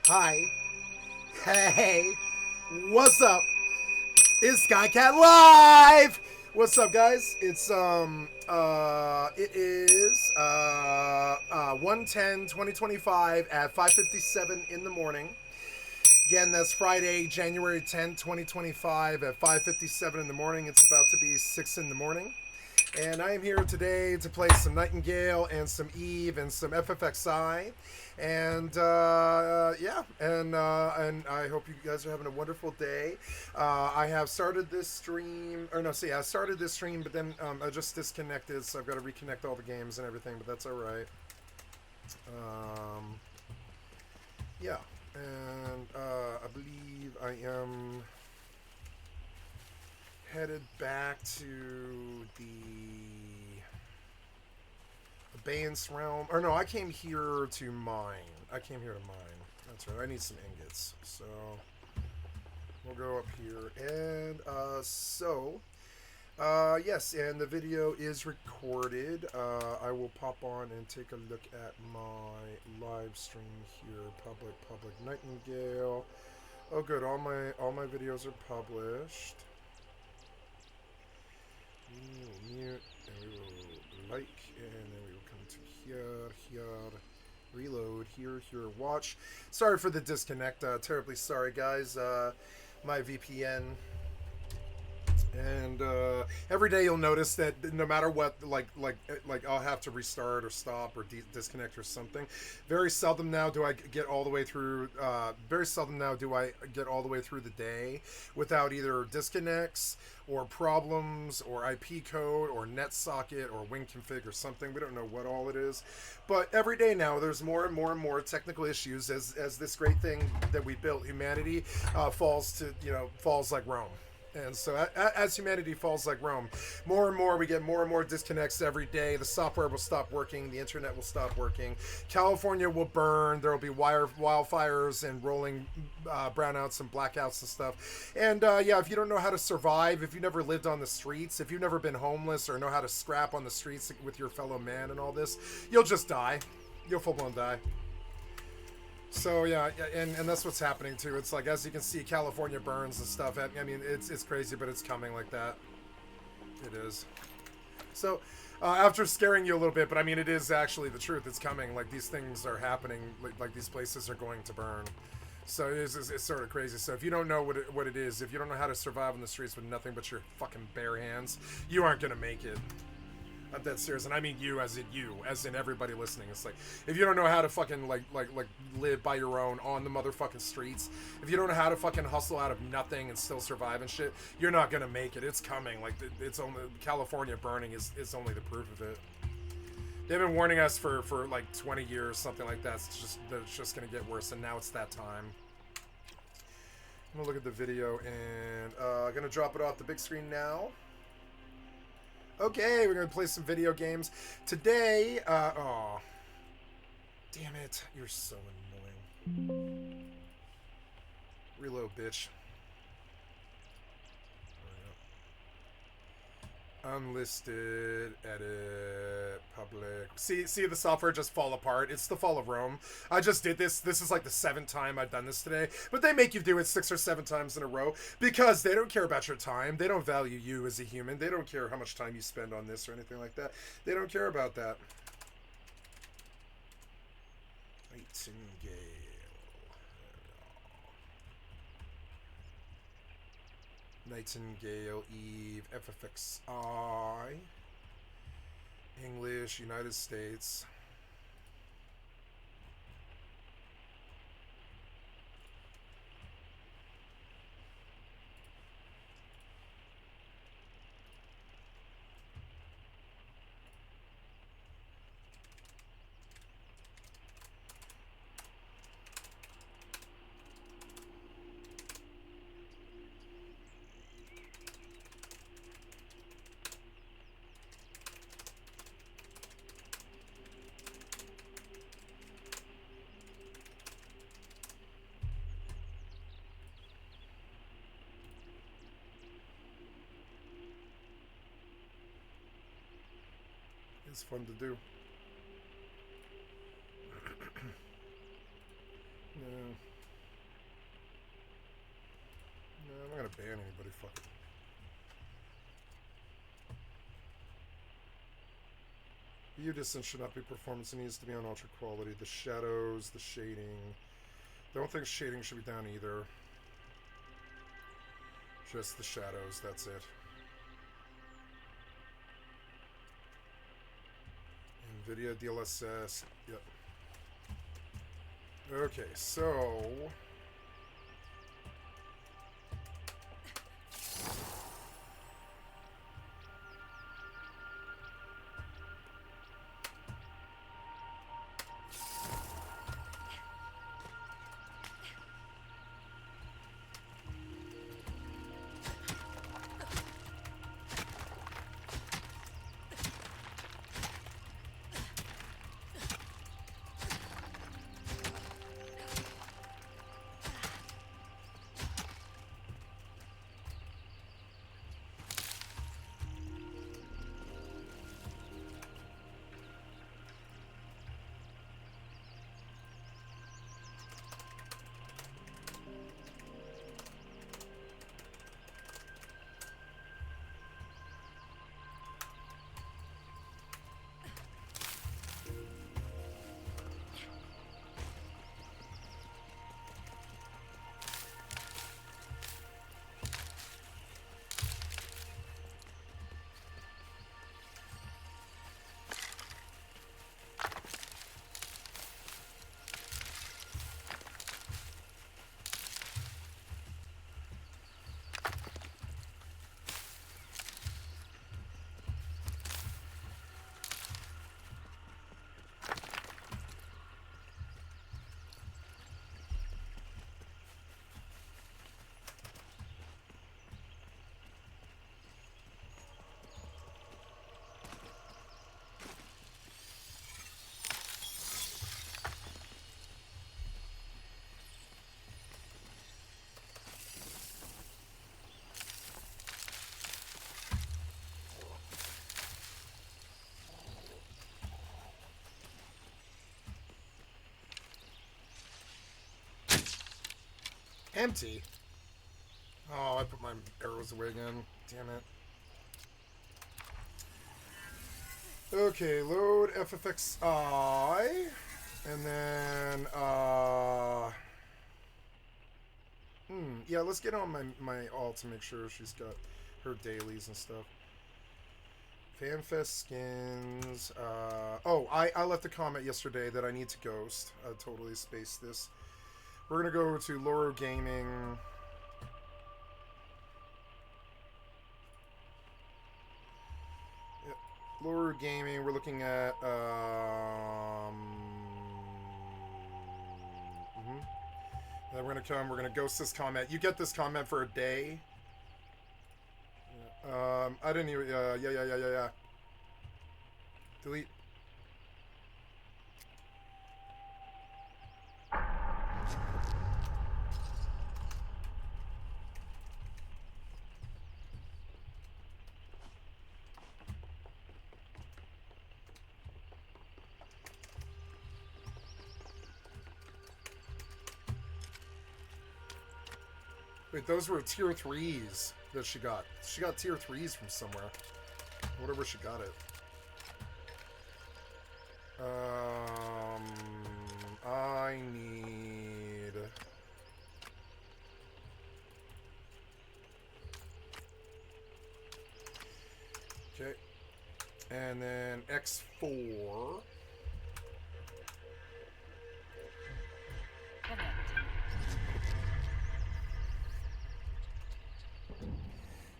Hi. Hey. What's up? It's Skycatlive. What's up, guys? It is 1/10/2025 at 5:57 in the morning. Again, that's Friday, January 10th, 2025 at 5:57 in the morning. It's about to be 6 in the morning. And I am here today to play some Nightingale and some Eve and some FFXI. And yeah, and I hope you guys are having a wonderful day. I have started this stream, or no, see, I started this stream, but then I just disconnected, so I've got to reconnect all the games and everything, but that's all right. Yeah, and I believe I am headed back to the abeyance realm. Or no, I came here to mine. That's right. I need some ingots. So we'll go up here. And yes, and the video is recorded. I will pop on and take a look at my live stream here. Public Nightingale. Oh, good. All my videos are published. We will mute, and we will like, and then we will come to here, reload, here, watch. Sorry for the disconnect. Terribly sorry, guys. My VPN. And every day you'll notice that no matter what, like I'll have to restart or stop or disconnect or something. Very seldom now do I get all the way through. Very seldom now do I get all the way through the day without either disconnects or problems or IP code or net socket or win config or something. We don't know what all it is, but every day now there's more and more technical issues as this great thing that we built, humanity, falls like Rome. And so as humanity falls like Rome, more and more we get more and more disconnects every day. The software will stop working. The internet will stop working. California will burn. There will be wildfires and rolling brownouts and blackouts and stuff. And yeah, if you don't know how to survive, if you never lived on the streets, if you've never been homeless or know how to scrap on the streets with your fellow man and all this, you'll just die. You'll full-blown die. So yeah, and that's what's happening too. It's like, as you can see, California burns and stuff. I mean, it's crazy, but it's coming like that. It is. So after scaring you a little bit, but I mean, it is actually the truth. It's coming. Like, these things are happening. Like these places are going to burn. So it's sort of crazy. So if you don't know what it is, if you don't know how to survive in the streets with nothing but your fucking bare hands, you aren't gonna make it. I'm dead serious, and I mean you, as in everybody listening. It's like, if you don't know how to fucking like live by your own on the motherfucking streets, if you don't know how to fucking hustle out of nothing and still survive and shit, you're not gonna make it. It's coming. Like, it's only California burning is only the proof of it. They've been warning us for like 20 years, something like that. It's just gonna get worse, and now it's that time. I'm gonna look at the video, and gonna drop it off the big screen now. Okay, we're gonna play some video games today. Oh, damn it! You're so annoying. Reload, bitch. Unlisted, edit, public. See the software just fall apart. It's the fall of Rome. I just did this. This is like the 7th time I've done this today. But they make you do it 6 or 7 times in a row because they don't care about your time. They don't value you as a human. They don't care how much time you spend on this or anything like that. They don't care about that. Nightingale. Nightingale, Eve, FFXI, English, United States. It's fun to do. Yeah. trying to ban anybody. Fuck it. View distance should not be performance. It needs to be on ultra quality. The shadows, the shading. Don't think shading should be down either. Just the shadows, that's it. NVIDIA DLSS, yep. Okay, so... Empty? Oh, I put my arrows away again. Damn it. Okay, load FFXI. And then, yeah, let's get on my alt to make sure she's got her dailies and stuff. FanFest skins. Oh, I left a comment yesterday that I need to ghost. I totally spaced this. We're going to go to Loro Gaming. Yep. Loro Gaming, we're looking at... Then we're going to come, we're going to ghost this comment. You get this comment for a day. I didn't even... yeah. Delete. Wait, those were tier 3s that she got. She got tier 3s from somewhere. Whatever she got it. I need... Okay. And then X4.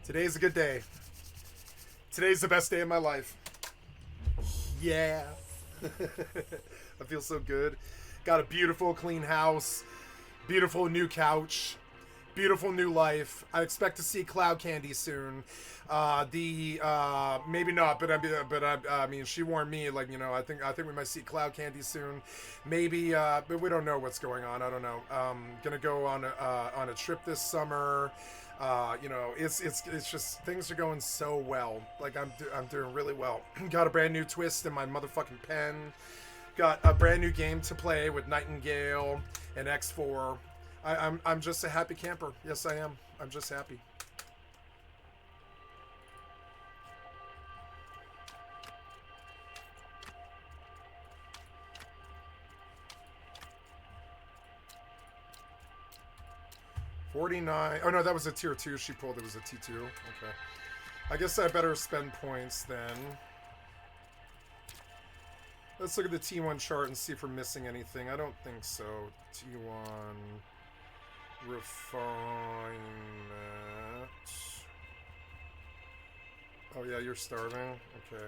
Today's a good day. Today's the best day of my life. Yeah. I feel so good. Got a beautiful, clean house. Beautiful new couch. Beautiful new life. I expect to see cloud candy soon. Maybe not, but I mean, she warned me, like, you know, I think we might see cloud candy soon. Maybe, but we don't know what's going on. I don't know. Gonna go on a trip this summer. You know, it's just, things are going so well. Like, I'm doing really well. Got a brand new twist in my motherfucking pen. Got a brand new game to play with Nightingale and X4. I'm just a happy camper. Yes, I am. I'm just happy. $49. Oh no, that was a tier 2 she pulled. It was a T2. Okay. I guess I better spend points then. Let's look at the T1 chart and see if we're missing anything. I don't think so. T1 refinement. Oh yeah, you're starving. Okay.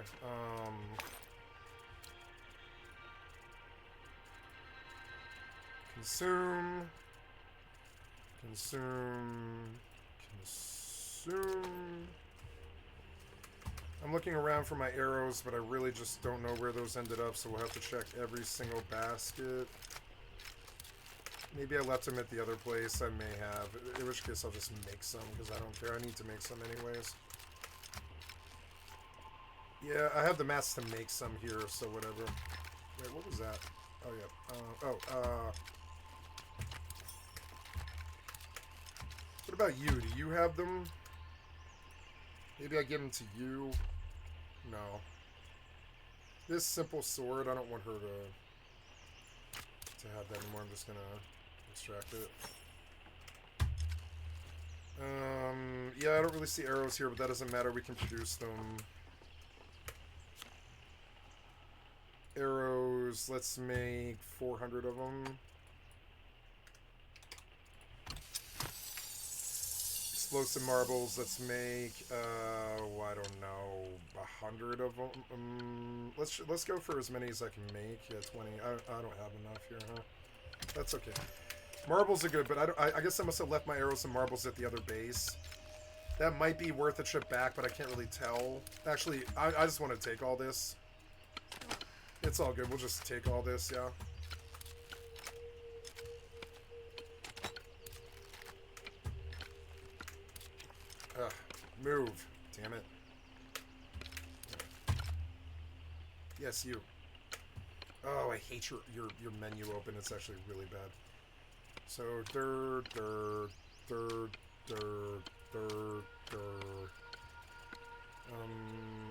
Consume. I'm looking around for my arrows, but I really just don't know where those ended up, so we'll have to check every single basket. Maybe I left them at the other place. I may have. In which case, I'll just make some, because I don't care. I need to make some anyways. Yeah, I have the mats to make some here, so whatever. Wait, what was that? Oh, yeah. What about you? Do you have them? Maybe I give them to you? No. This simple sword, I don't want her to have that anymore. I'm just gonna extract it. Yeah, I don't really see arrows here, but that doesn't matter. We can produce them. Arrows, let's make 400 of them. Explosive marbles, let's make, I don't know, 100 of them. Let's go for as many as I can make. Yeah, 20. I don't have enough here, huh? That's okay. Marbles are good, but I guess I must have left my arrows and marbles at the other base. That might be worth a trip back, but I can't really tell. Actually, I just want to take all this. It's all good. We'll just take all this, yeah. Move. Damn it. Yes, you. Oh, I hate your menu open. It's actually really bad. So,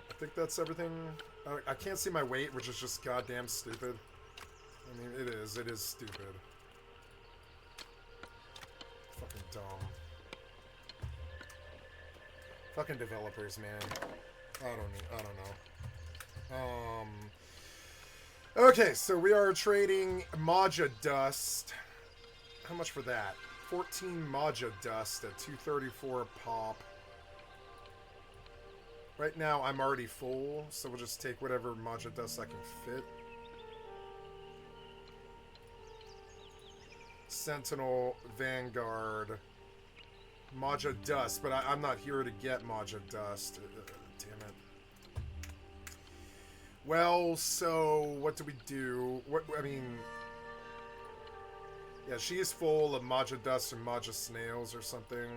I think that's everything. I can't see my weight, which is just goddamn stupid. I mean, it is. It is stupid. Fucking dumb. Fucking developers, man. I don't know. Okay, so we are trading Maja Dust. How much for that? 14 Maja Dust at 234 a pop. Right now, I'm already full, so we'll just take whatever Maja Dust I can fit. Sentinel, Vanguard, Maja Dust, but I'm not here to get Maja Dust. Damn it. Well, so what do we do? I mean, yeah, she is full of Maja Dust or Maja Snails or something.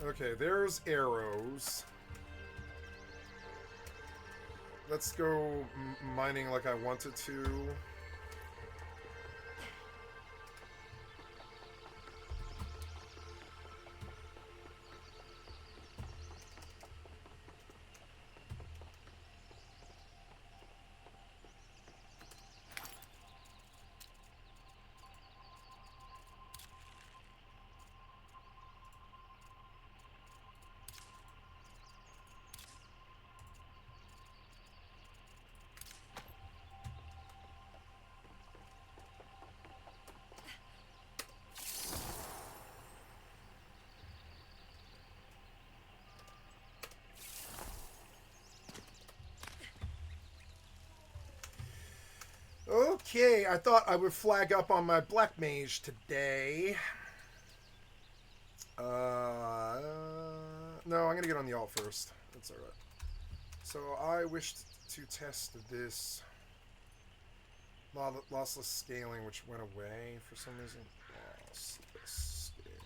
Okay, there's arrows. Let's go mining like I wanted to. Okay, I thought I would flag up on my Black Mage today. No, I'm gonna get on the alt first. That's alright. So I wished to test this lossless scaling, which went away for some reason. Lossless scaling.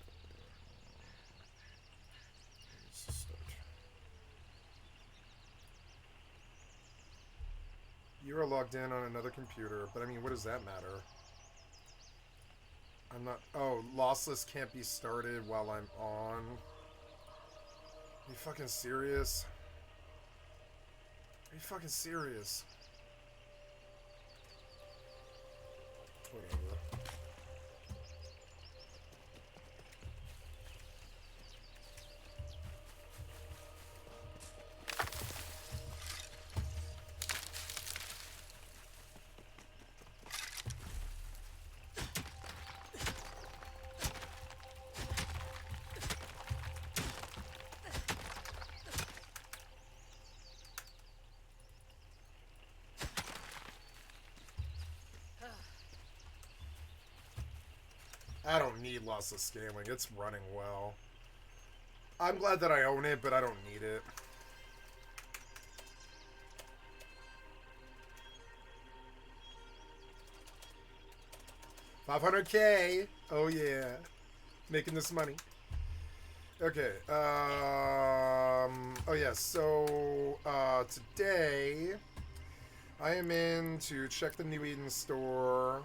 You are logged in on another computer, but I mean, what does that matter? I'm not... Oh, lossless can't be started while I'm on. Are you fucking serious? Are you fucking serious? Whatever. I don't need lossless scaling. It's running well. I'm glad that I own it, but I don't need it. $500K. Oh yeah, making this money. Okay. Oh yeah. So today I am in to check the New Eden store.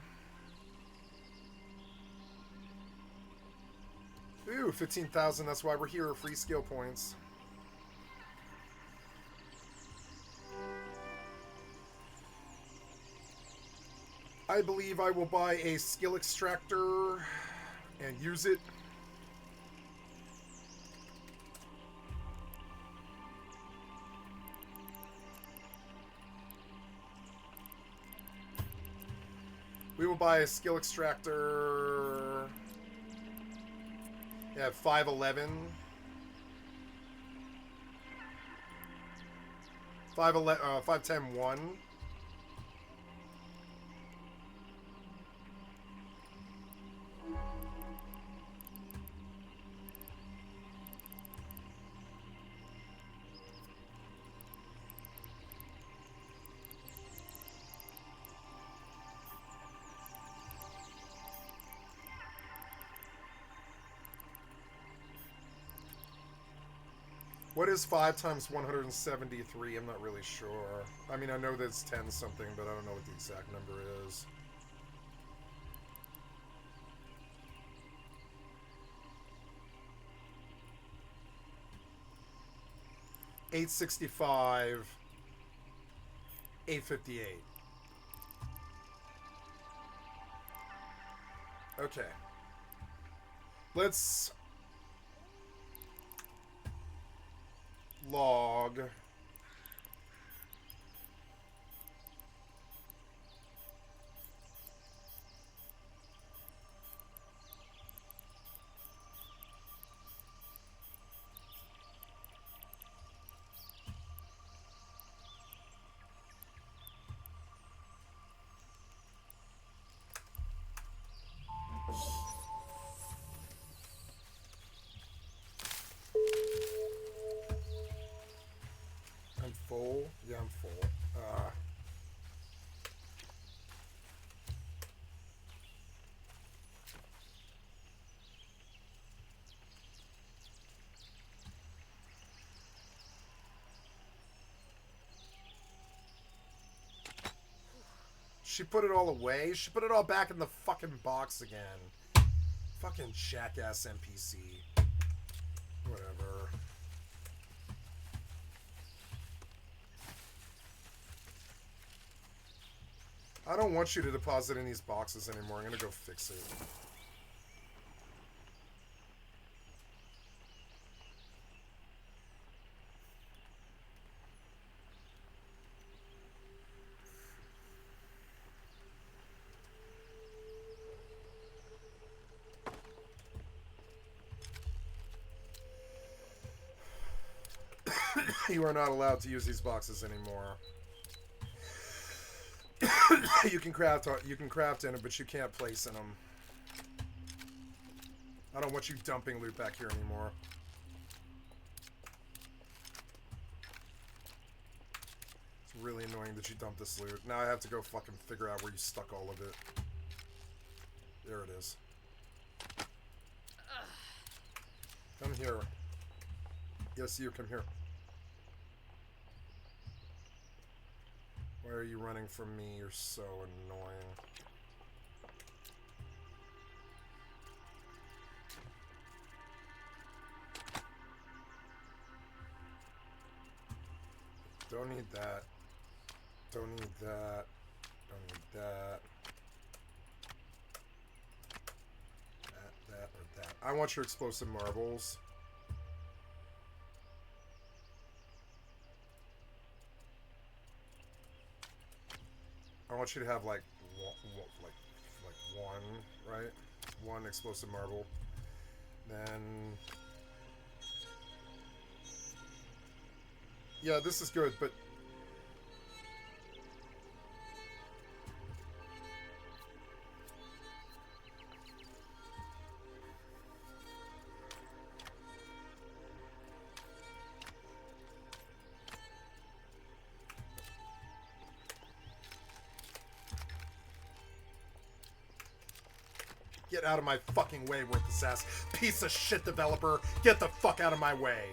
Ooh, 15,000. That's why we're here. Free skill points. I believe I will buy a skill extractor and use it. We will buy a skill extractor. Yeah, 511. 510 1. What is 5 times 173? I'm not really sure. I mean, I know that it's 10 something, but I don't know what the exact number is. $865. $858. Okay. Let's log. I'm full. Yeah, I'm full. She put it all away. She put it all back in the fucking box again. Fucking jackass NPC. Whatever. I don't want you to deposit in these boxes anymore. I'm gonna go fix it. You are not allowed to use these boxes anymore. You can craft in it, but you can't place in them. I don't want you dumping loot back here anymore. It's really annoying that you dumped this loot. Now I have to go fucking figure out where you stuck all of it. There it is. Come here. Yes, you come here. Why are you running from me? You're so annoying. Don't need that. Don't need that. Don't need that. That, or that. I want your explosive marbles. I want you to have like one, right? One explosive marble. Then, yeah, this is good, but get out of my fucking way, worthless ass piece of shit developer. Get the fuck out of my way.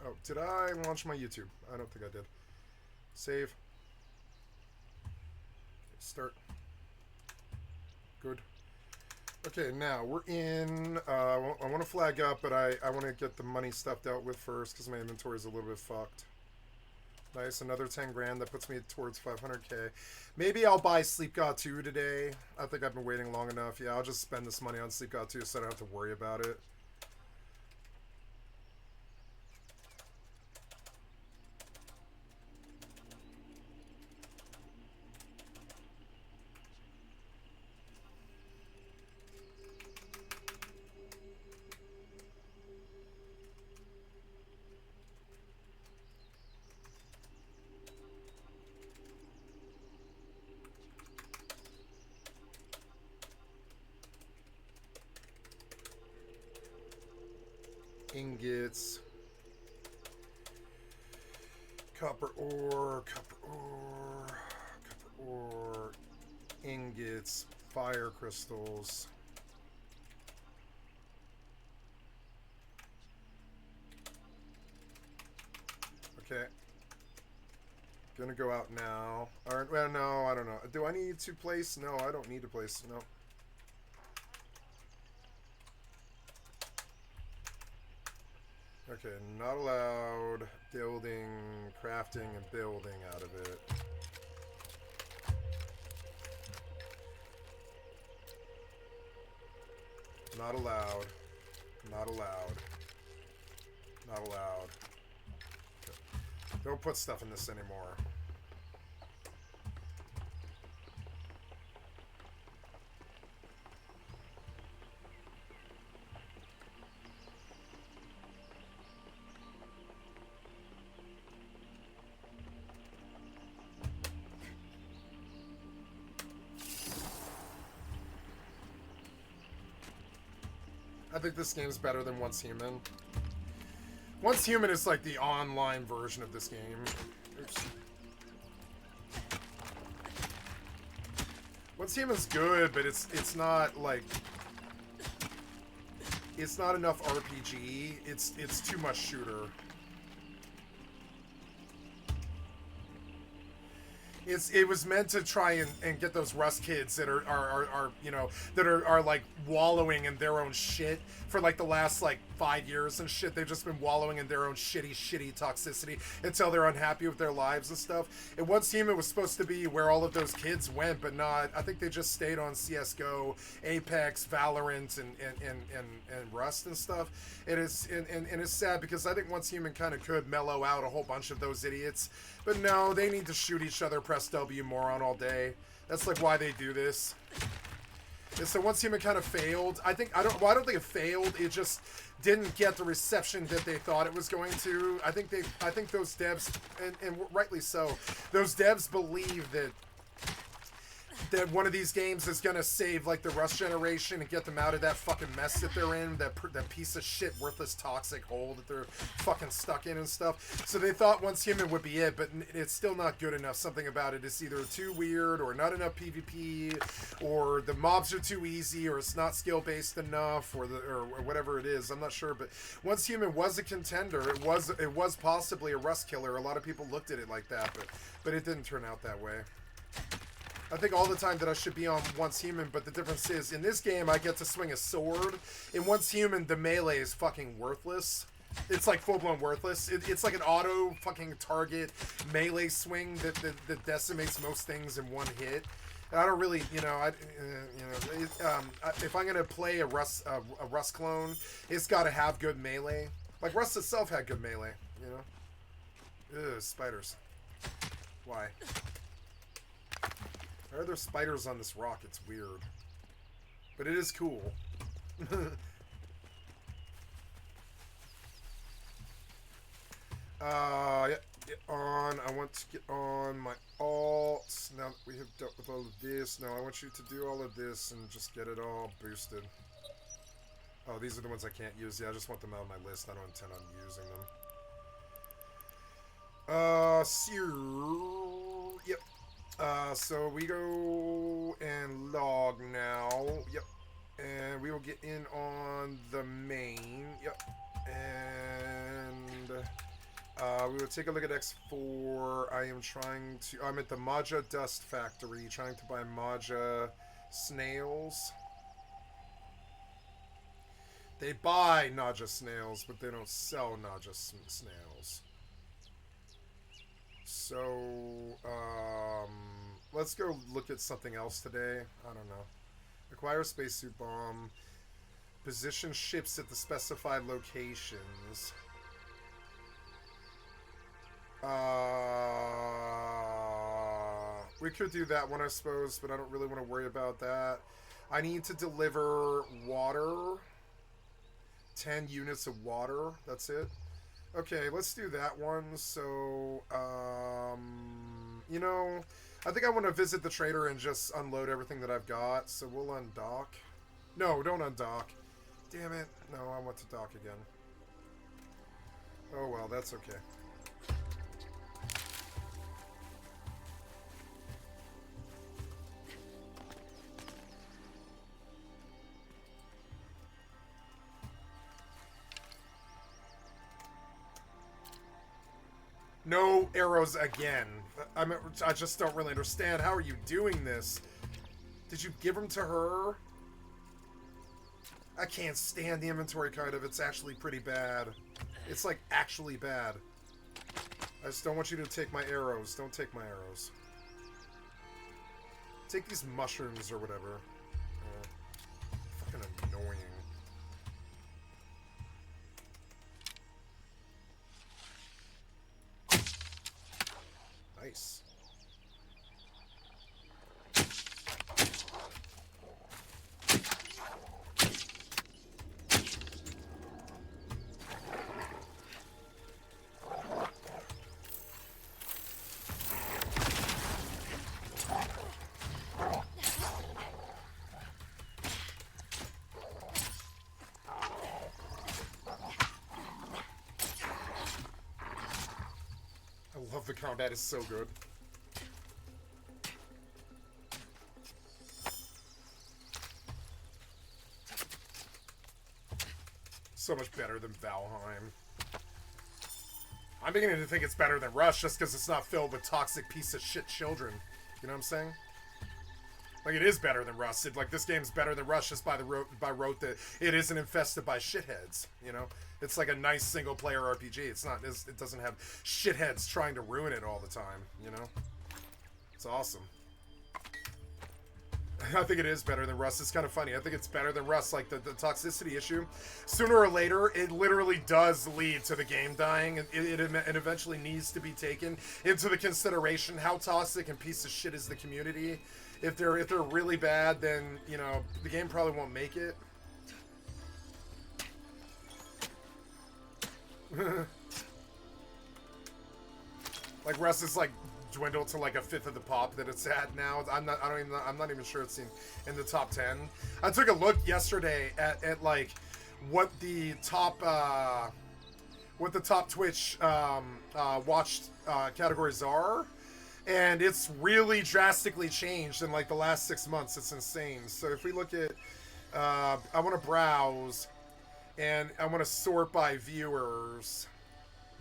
Oh, did I launch my YouTube? I don't think I did. Save. Start. Good. Okay, now we're in. I want to flag up, but I want to get the money stuff dealt with first because my inventory is a little bit fucked. Nice, another 10 grand. That puts me towards 500k. Maybe I'll buy Sleep God 2 today. I think I've been waiting long enough. Yeah, I'll just spend this money on Sleep God 2 so I don't have to worry about it. Ingots, copper ore, ingots, fire crystals. Okay. Gonna go out now. Or, well, no, I don't know. Do I need to place? No, I don't need to place. No. Okay, not allowed building, crafting, and building out of it. Not allowed. Not allowed. Not allowed. Okay. Don't put stuff in this anymore. I think this game's better than Once Human. Once Human is like the online version of this game. Oops. Once Human's good, but it's not like it's not enough RPG. It's too much shooter. It was meant to try and get those Rust kids that are you know, that are like wallowing in their own shit for like the last like 5 years and shit. They've just been wallowing in their own shitty toxicity until they're unhappy with their lives and stuff. And Once Human was supposed to be where all of those kids went, but not. I think they just stayed on CS:GO, Apex, Valorant, and Rust and stuff. It is and it's sad because I think Once Human kind of could mellow out a whole bunch of those idiots. But no, they need to shoot each other, press W moron all day. That's like why they do this. And so Once Human kind of failed. I don't think it failed. It just didn't get the reception that they thought it was going to. I think those devs, and rightly so, those devs believe that that one of these games is gonna save like the Rust generation and get them out of that fucking mess that they're in, that piece of shit, worthless, toxic hole that they're fucking stuck in and stuff. So they thought Once Human would be it, but it's still not good enough. Something about it is either too weird or not enough PvP, or the mobs are too easy, or it's not skill based enough, or whatever it is. I'm not sure, but Once Human was a contender. It was possibly a Rust killer. A lot of people looked at it like that, but it didn't turn out that way. I think all the time that I should be on Once Human, but the difference is, in this game, I get to swing a sword. In Once Human, the melee is fucking worthless. It's like full-blown worthless. It's like an auto fucking target melee swing that decimates most things in one hit. And I don't really, if I'm gonna play a Rust clone, it's got to have good melee. Like Rust itself had good melee, you know. Ugh, spiders. Why? Why are there spiders on this rock? It's weird. But it is cool. Yeah, get on. I want to get on my alts. Now that we have dealt with all of this, now I want you to do all of this and just get it all boosted. Oh, these are the ones I can't use. Yeah, I just want them out of my list. I don't intend on using them. Yep. So we go and log now. Yep. And we will get in on the main. Yep. And we will take a look at X4. I'm at the Maja Dust Factory trying to buy Maja snails. They buy Naja snails, but they don't sell Naja snails. So, let's go look at something else today. I don't know. Acquire spacesuit bomb. Position ships at the specified locations. We could do that one, I suppose, but I don't really want to worry about that. I need to deliver water. 10 units of water. That's it. Okay, let's do that one. So, you know, I think I want to visit the trader and just unload everything that I've got. So we'll undock. No, don't undock. Damn it. No, I want to dock again. Oh, well, that's okay. No arrows again. I just don't really understand. How are you doing this? Did you give them to her? I can't stand the inventory kind of. It's actually pretty bad. It's like actually bad. I just don't want you to take my arrows. Don't take my arrows. Take these mushrooms or whatever. Fucking annoying. Nice. I love the combat, is so good. So much better than Valheim. I'm beginning to think it's better than Rush just because it's not filled with toxic piece of shit children. You know what I'm saying? Like, it is better than Rust. Like, this game's better than Rust just by rote that it isn't infested by shitheads, you know? It's like a nice single-player RPG. It doesn't have shitheads trying to ruin it all the time, you know? It's awesome. I think it is better than Rust. It's kind of funny. I think it's better than Rust. Like, the toxicity issue, sooner or later, it literally does lead to the game dying. It eventually needs to be taken into the consideration. How toxic and piece of shit is the community? If they're really bad, then, you know, the game probably won't make it. Like, Rust is, like, dwindled to like a fifth of the pop that it's at now. I'm not even sure it's in the top 10. I took a look yesterday at like what the top Twitch watched categories are, and it's really drastically changed in like the last 6 months. It's insane. So if we look at, I want to browse, and I want to sort by viewers,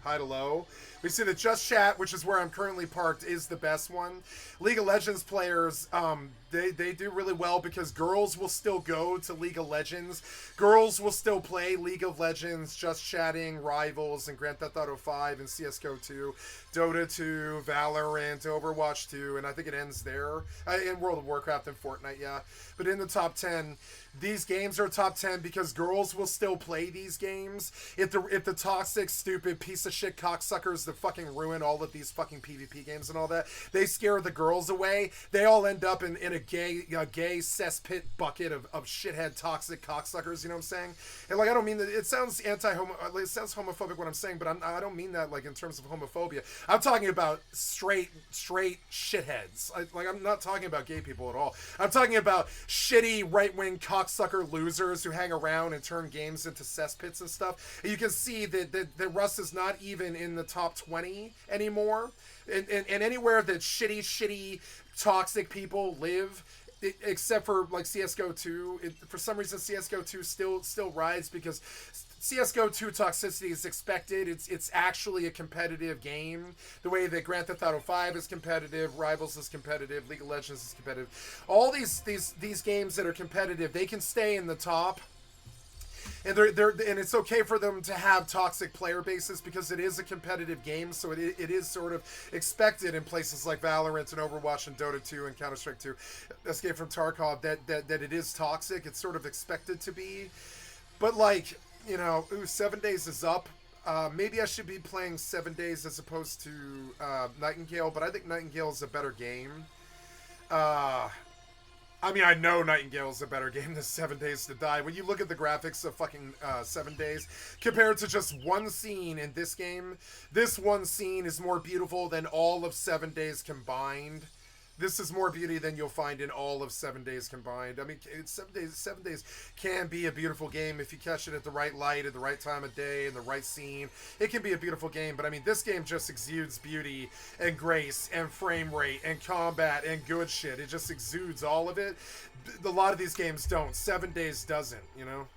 high to low. We see that Just Chat, which is where I'm currently parked, is the best one. League of Legends players, they do really well because girls will still go to League of Legends. Girls will still play League of Legends, Just Chatting, Rivals, and Grand Theft Auto 5, and CSGO 2, Dota 2, Valorant, Overwatch 2, and I think it ends there. In World of Warcraft and Fortnite, yeah. But in the top 10, these games are top 10 because girls will still play these games. If the toxic, stupid, piece of shit cocksuckers that fucking ruin all of these fucking PvP games and all that, they scare the girls away, they all end up in a gay cesspit bucket of shithead toxic cocksuckers, you know what I'm saying? And like, I don't mean that, it sounds it sounds homophobic what I'm saying, but I don't mean that like in terms of homophobia. I'm talking about straight shitheads. I'm not talking about gay people at all. I'm talking about shitty right-wing cocksucker losers who hang around and turn games into cesspits and stuff. And you can see that Rust is not even in the top 20 anymore. And anywhere that shitty toxic people live, except for like CSGO 2, for some reason CSGO 2 still rides because CSGO 2 toxicity is expected. It's actually a competitive game. The way that Grand Theft Auto 5 is competitive, Rivals is competitive, League of Legends is competitive. All these games that are competitive, they can stay in the top. And and it's okay for them to have toxic player bases because it is a competitive game, so it is sort of expected in places like Valorant and Overwatch and Dota 2 and Counter-Strike 2, Escape from Tarkov, that it is toxic. It's sort of expected to be. But like, you know, 7 Days is up. Maybe I should be playing 7 Days as opposed to Nightingale, but I think Nightingale is a better game. I mean, I know Nightingale is a better game than 7 Days to Die. When you look at the graphics of fucking 7 Days, compared to just one scene in this game, this one scene is more beautiful than all of 7 Days combined. This is more beauty than you'll find in all of 7 Days combined. I mean, 7 Days can be a beautiful game if you catch it at the right light, at the right time of day, in the right scene. It can be a beautiful game, but I mean, this game just exudes beauty and grace and frame rate and combat and good shit. It just exudes all of it. A lot of these games don't. 7 Days doesn't, you know?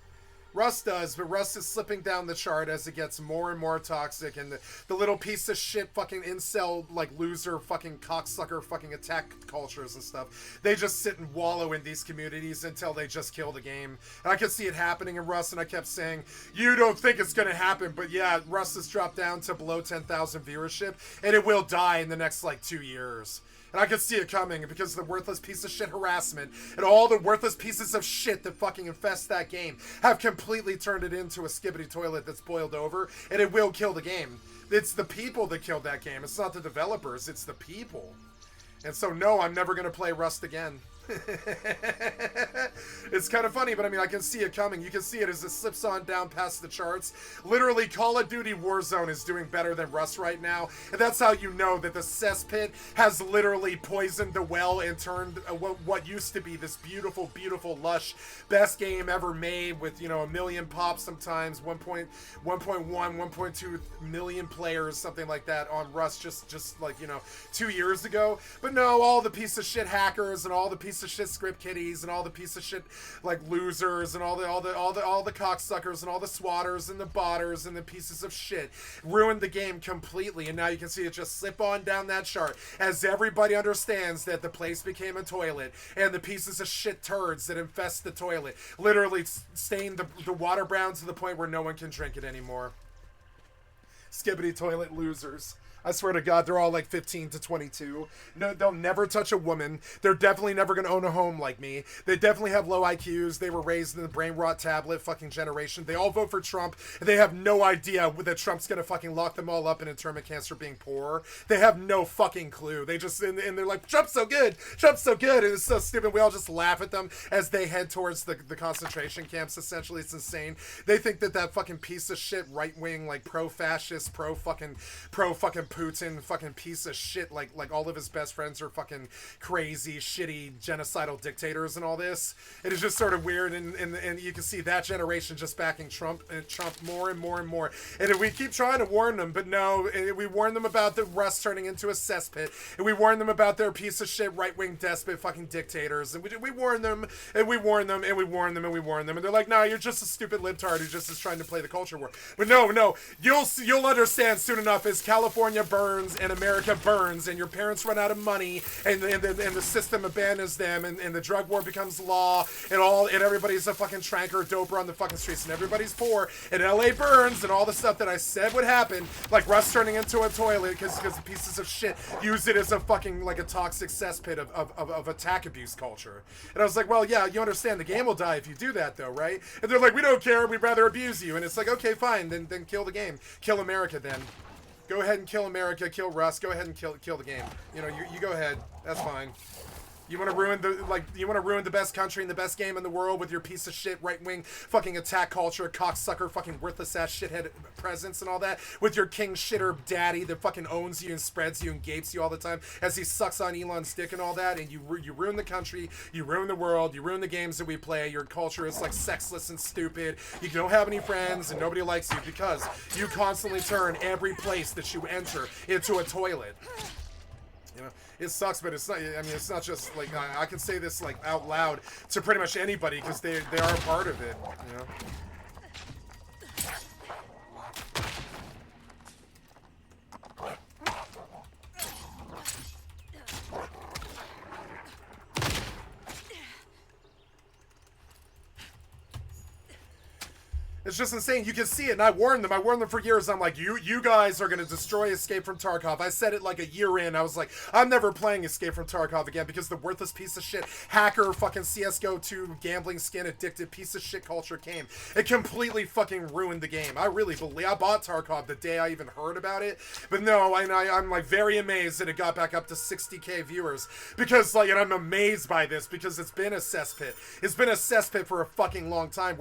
Rust does, but Rust is slipping down the chart as it gets more and more toxic, and the little piece of shit fucking incel, like, loser fucking cocksucker fucking attack cultures and stuff. They just sit and wallow in these communities until they just kill the game. And I could see it happening in Rust, and I kept saying, you don't think it's gonna happen, but yeah, Rust has dropped down to below 10,000 viewership, and it will die in the next, like, 2 years. And I could see it coming because of the worthless piece of shit harassment and all the worthless pieces of shit that fucking infest that game have completely turned it into a skibbity toilet that's boiled over, and it will kill the game. It's the people that killed that game. It's not the developers, it's the people. And so no, I'm never going to play Rust again. It's kind of funny, but I mean, I can see it coming. You can see it as it slips on down past the charts. Literally, Call of Duty Warzone is doing better than Rust right now, and that's how you know that the cesspit has literally poisoned the well and turned what used to be this beautiful, lush, best game ever made with, you know, 1 million pops sometimes, 1.1, 1.2 million players, something like that on Rust just like, you know, 2 years ago. But no, all the piece of shit hackers and all the piece of shit script kiddies and all the piece of shit like losers and all the cocksuckers and all the swatters and the botters and the pieces of shit ruined the game completely, and now you can see it just slip on down that chart as everybody understands that the place became a toilet and the pieces of shit turds that infest the toilet literally stain the water brown to the point where no one can drink it anymore. Skibbity toilet losers. I swear to God, they're all like 15 to 22. No, they'll never touch a woman. They're definitely never going to own a home like me. They definitely have low IQs. They were raised in the brain rot tablet fucking generation. They all vote for Trump. And they have no idea that Trump's going to fucking lock them all up in internment camps for being poor. They have no fucking clue. They just, and they're like, Trump's so good. Trump's so good. And it's so stupid. We all just laugh at them as they head towards the concentration camps. Essentially, it's insane. They think that fucking piece of shit right-wing, like pro-fascist, racist, pro-fucking Putin fucking piece of shit. Like all of his best friends are fucking crazy, shitty, genocidal dictators and all this. It is just sort of weird, and you can see that generation just backing Trump more and more and more. And we keep trying to warn them, but no, we warn them about the Russ turning into a cesspit, and we warn them about their piece of shit right-wing despot fucking dictators, and we warn them, and we warn them, and we warn them, and we warn them, and they're like, no, you're just a stupid libtard who just is trying to play the culture war. But no, you'll understand soon enough as California burns and America burns, and your parents run out of money, and the system abandons them, and the drug war becomes law, and everybody's a fucking tranker, doper on the fucking streets, and everybody's poor, and LA burns, and all the stuff that I said would happen, like Russ turning into a toilet because pieces of shit use it as a fucking, like a toxic cesspit of attack abuse culture. And I was like, well, yeah, you understand the game will die if you do that, though, right? And they're like, we don't care, we'd rather abuse you. And it's like, okay, fine, then kill the game. Kill America, then. Go ahead and kill America, kill Russ, go ahead and kill the game. You know, you go ahead. That's fine. You want to ruin the best country and the best game in the world with your piece of shit right-wing fucking attack culture, cocksucker, fucking worthless ass shithead presence and all that, with your king shitter daddy that fucking owns you and spreads you and gapes you all the time as he sucks on Elon's dick and all that, and you ruin the country, you ruin the world, you ruin the games that we play. Your culture is like sexless and stupid. You don't have any friends and nobody likes you because you constantly turn every place that you enter into a toilet. You know, it sucks, but it's not. I mean, it's not just like I can say this like out loud to pretty much anybody because they are a part of it. You know. It's just insane. You can see it, and I warned them. I warned them for years. I'm like, you guys are going to destroy Escape from Tarkov. I said it like a year in. I was like, I'm never playing Escape from Tarkov again because the worthless piece of shit, hacker, fucking CSGO 2, gambling, skin addicted piece of shit culture came. It completely fucking ruined the game. I really believe. I bought Tarkov the day I even heard about it. But no, I'm like very amazed that it got back up to 60K viewers because like, and I'm amazed by this because it's been a cesspit. It's been a cesspit for a fucking long time,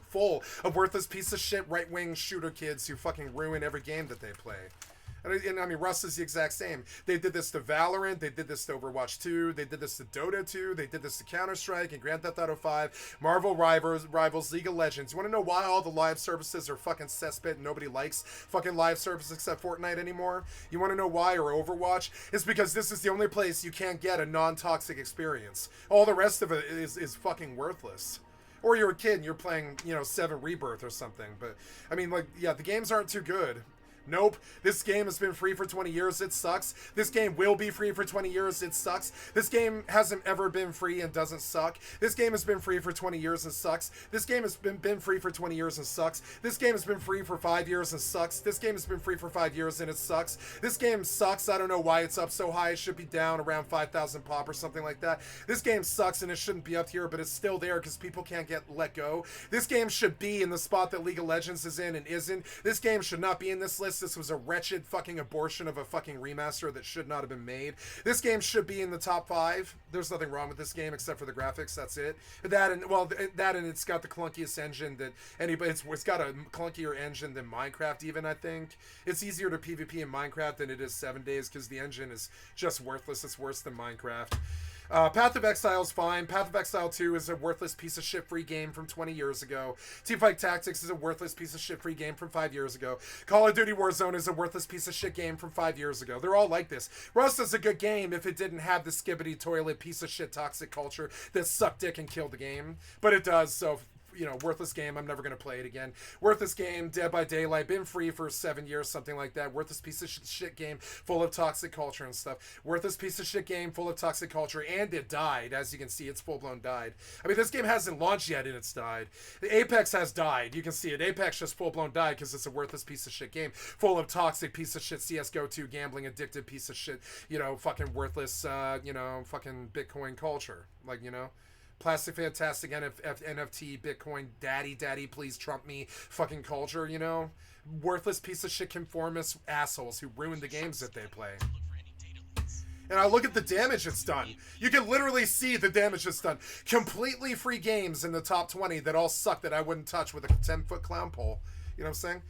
full of worthless piece of shit right-wing shooter kids who fucking ruin every game that they play. And I mean, Rust is the exact same. They did this to Valorant, they did this to Overwatch 2, they did this to Dota 2, they did this to Counter-Strike and Grand Theft Auto 5, Marvel Rivals, League of Legends. You want to know why all the live services are fucking cesspit and nobody likes fucking live services except Fortnite anymore? You want to know why, or Overwatch? It's because this is the only place you can't get a non-toxic experience. All the rest of it is fucking worthless. Or you're a kid and you're playing, 7 Rebirth or something. But, I mean, like, yeah, the games aren't too good. Nope. This game has been free for 20 years. It sucks. This game will be free for 20 years. It sucks. This game hasn't ever been free and doesn't suck. This game has been free for 20 years and sucks. This game has been free for 20 years and sucks. This game has been free for 5 years and sucks. This game has been free for 5 years and it sucks. This game sucks. I don't know why it's up so high. It should be down around 5,000 pop or something like that. This game sucks and it shouldn't be up here, but it's still there because people can't let go. This game should be in the spot that League of Legends is in and isn't. This game should not be in this list. This was a wretched fucking abortion of a fucking remaster that should not have been made. This game should be in the top 5. There's nothing wrong with this game except for the graphics. That's it. That and it's got the clunkiest engine that anybody. It's got a clunkier engine than Minecraft. Even I think it's easier to PvP in Minecraft than it is 7 Days because the engine is just worthless. It's worse than Minecraft. Path of Exile is fine. Path of Exile 2 is a worthless piece of shit free game from 20 years ago. Teamfight Tactics is a worthless piece of shit free game from 5 years ago. Call of Duty Warzone is a worthless piece of shit game from 5 years ago. They're all like this. Rust is a good game if it didn't have the skibbity toilet piece of shit toxic culture that sucked dick and killed the game. But it does, so... worthless game. I'm never going to play it again. Worthless game, Dead by Daylight, been free for 7 years, something like that. Worthless piece of shit game, full of toxic culture and stuff. Worthless piece of shit game, full of toxic culture, and it died. As you can see, it's full-blown died. I mean, this game hasn't launched yet, and it's died. The Apex has died. You can see it. Apex just full-blown died because it's a worthless piece of shit game, full of toxic piece of shit CSGO 2, gambling, addicted piece of shit, fucking worthless, fucking Bitcoin culture. Plastic Fantastic NFT, Bitcoin, daddy, please Trump me, fucking culture, Worthless piece of shit conformist assholes who ruin the games that they play. And I look at the damage it's done. You can literally see the damage it's done. Completely free games in the top 20 that all suck that I wouldn't touch with a 10-foot clown pole. You know what I'm saying?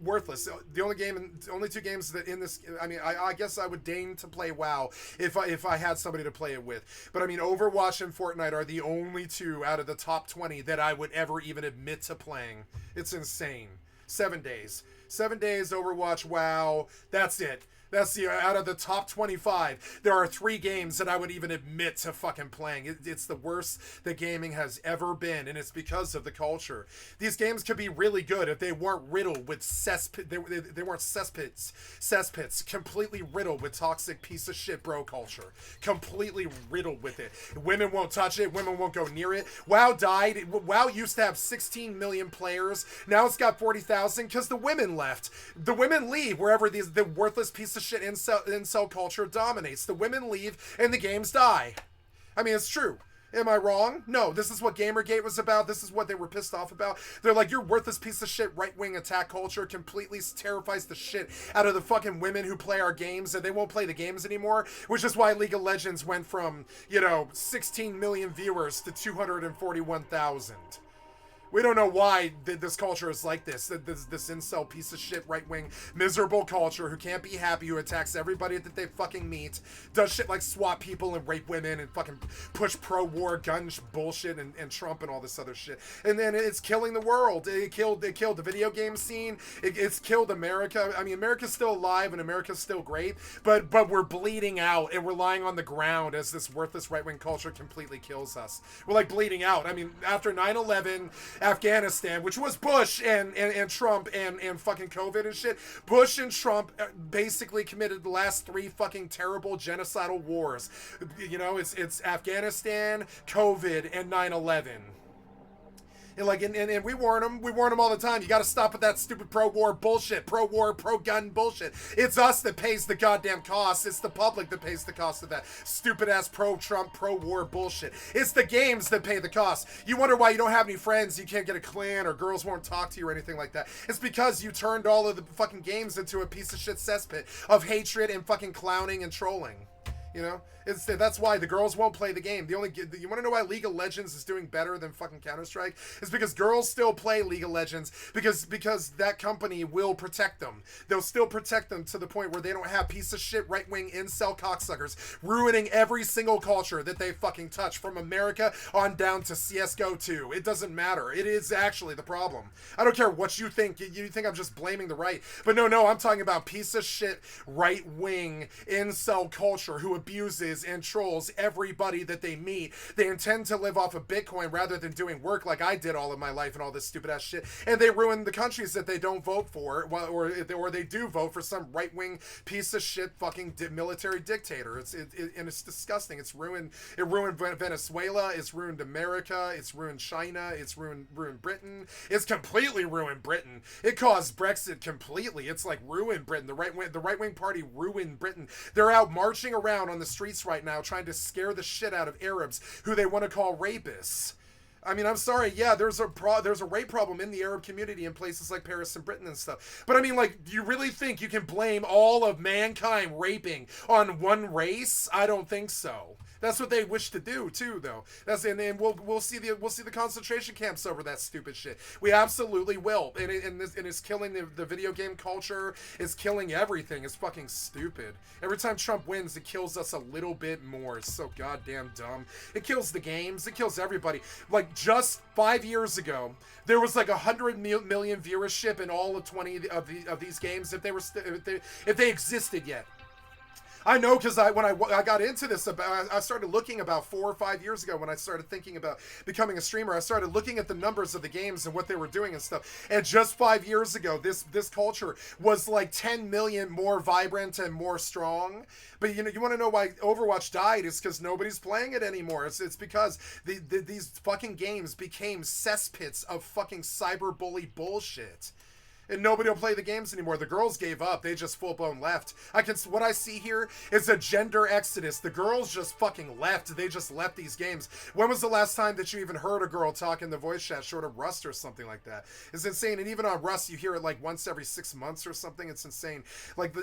worthless. The only two games that in this, I mean, I guess I would deign to play WoW if I had somebody to play it with. But I mean, Overwatch and Fortnite are the only two out of the top 20 that I would ever even admit to playing. It's insane. 7 days. 7 days, Overwatch, WoW, that's it. That's out of the top 25, there are 3 games that I would even admit to fucking playing. It's the worst that gaming has ever been, and it's because of the culture. These games could be really good if they weren't riddled with they weren't cesspits, completely riddled with toxic piece of shit bro culture. Completely riddled with it. Women won't touch it, women won't go near it. WoW died. WoW used to have 16 million players. Now it's got 40,000 because the women left. The women leave wherever the worthless piece of shit incel culture dominates. The women leave and the games die. I mean, it's true. Am I wrong? No, this is what Gamergate was about. This is what they were pissed off about. They're like, your worthless piece of shit right-wing attack culture completely terrifies the shit out of the fucking women who play our games, and they won't play the games anymore, which is why League of Legends went from, 16 million viewers to 241,000. We don't know why this culture is like this. This incel piece of shit, right-wing, miserable culture who can't be happy, who attacks everybody that they fucking meet, does shit like swat people and rape women and fucking push pro-war gun bullshit and Trump and all this other shit. And then it's killing the world. It killed the video game scene. It's killed America. I mean, America's still alive and America's still great, but we're bleeding out and we're lying on the ground as this worthless right-wing culture completely kills us. We're like bleeding out. I mean, after 9/11, Afghanistan, which was Bush and Trump and fucking COVID and shit. Bush and Trump basically committed the last 3 fucking terrible genocidal wars. It's Afghanistan, COVID, and 9/11. And we warn them all the time. You got to stop with that stupid pro-war bullshit, pro-war, pro-gun bullshit. It's us that pays the goddamn cost. It's the public that pays the cost of that stupid-ass pro-Trump, pro-war bullshit. It's the games that pay the cost. You wonder why you don't have any friends, you can't get a clan, or girls won't talk to you or anything like that. It's because you turned all of the fucking games into a piece of shit cesspit of hatred and fucking clowning and trolling. That's why the girls won't play the game. You want to know why League of Legends is doing better than fucking Counter-Strike? It's because girls still play League of Legends because that company will protect them. They'll still protect them to the point where they don't have piece of shit right-wing incel cocksuckers ruining every single culture that they fucking touch, from America on down to CSGO 2. It doesn't matter. It is actually the problem. I don't care what you think. You think I'm just blaming the right. But no, I'm talking about piece of shit right-wing incel culture who abuses and trolls everybody that they meet. They intend to live off of Bitcoin rather than doing work like I did all of my life and all this stupid ass shit. And they ruin the countries that they don't vote for, or they do vote for some right-wing piece of shit fucking military dictator. And it's disgusting. It ruined Venezuela. It's ruined America. It's ruined China. It's ruined Britain. It's completely ruined Britain. It caused Brexit completely. It's like ruined Britain. The right-wing party ruined Britain. They're out marching around on the streets right now trying to scare the shit out of Arabs who they want to call rapists. I mean, I'm sorry, yeah, there's a rape problem in the Arab community in places like Paris and Britain and stuff. But I mean, like, do you really think you can blame all of mankind raping on one race? I don't think so. That's what they wish to do too, though. And we'll see the concentration camps over that stupid shit. We absolutely will. And it's killing the video game culture. It's killing everything. It's fucking stupid. Every time Trump wins, it kills us a little bit more. It's so goddamn dumb. It kills the games. It kills everybody. Like, just 5 years ago, there was like 100 million viewership in all of 20 of these games if they existed yet. I know, because when I got into this, I started looking about 4 or 5 years ago when I started thinking about becoming a streamer. I started looking at the numbers of the games and what they were doing and stuff. And just 5 years ago, this culture was like 10 million more vibrant and more strong. But you want to know why Overwatch died? It's because nobody's playing it anymore. It's because these fucking games became cesspits of fucking cyberbully bullshit. And nobody will play the games anymore. The girls gave up. They just full-blown left. What I see here is a gender exodus. The girls just fucking left. They just left these games. When was the last time that you even heard a girl talk in the voice chat, short of Rust or something like that? It's insane. And even on Rust, you hear it like once every 6 months or something. It's insane. Like,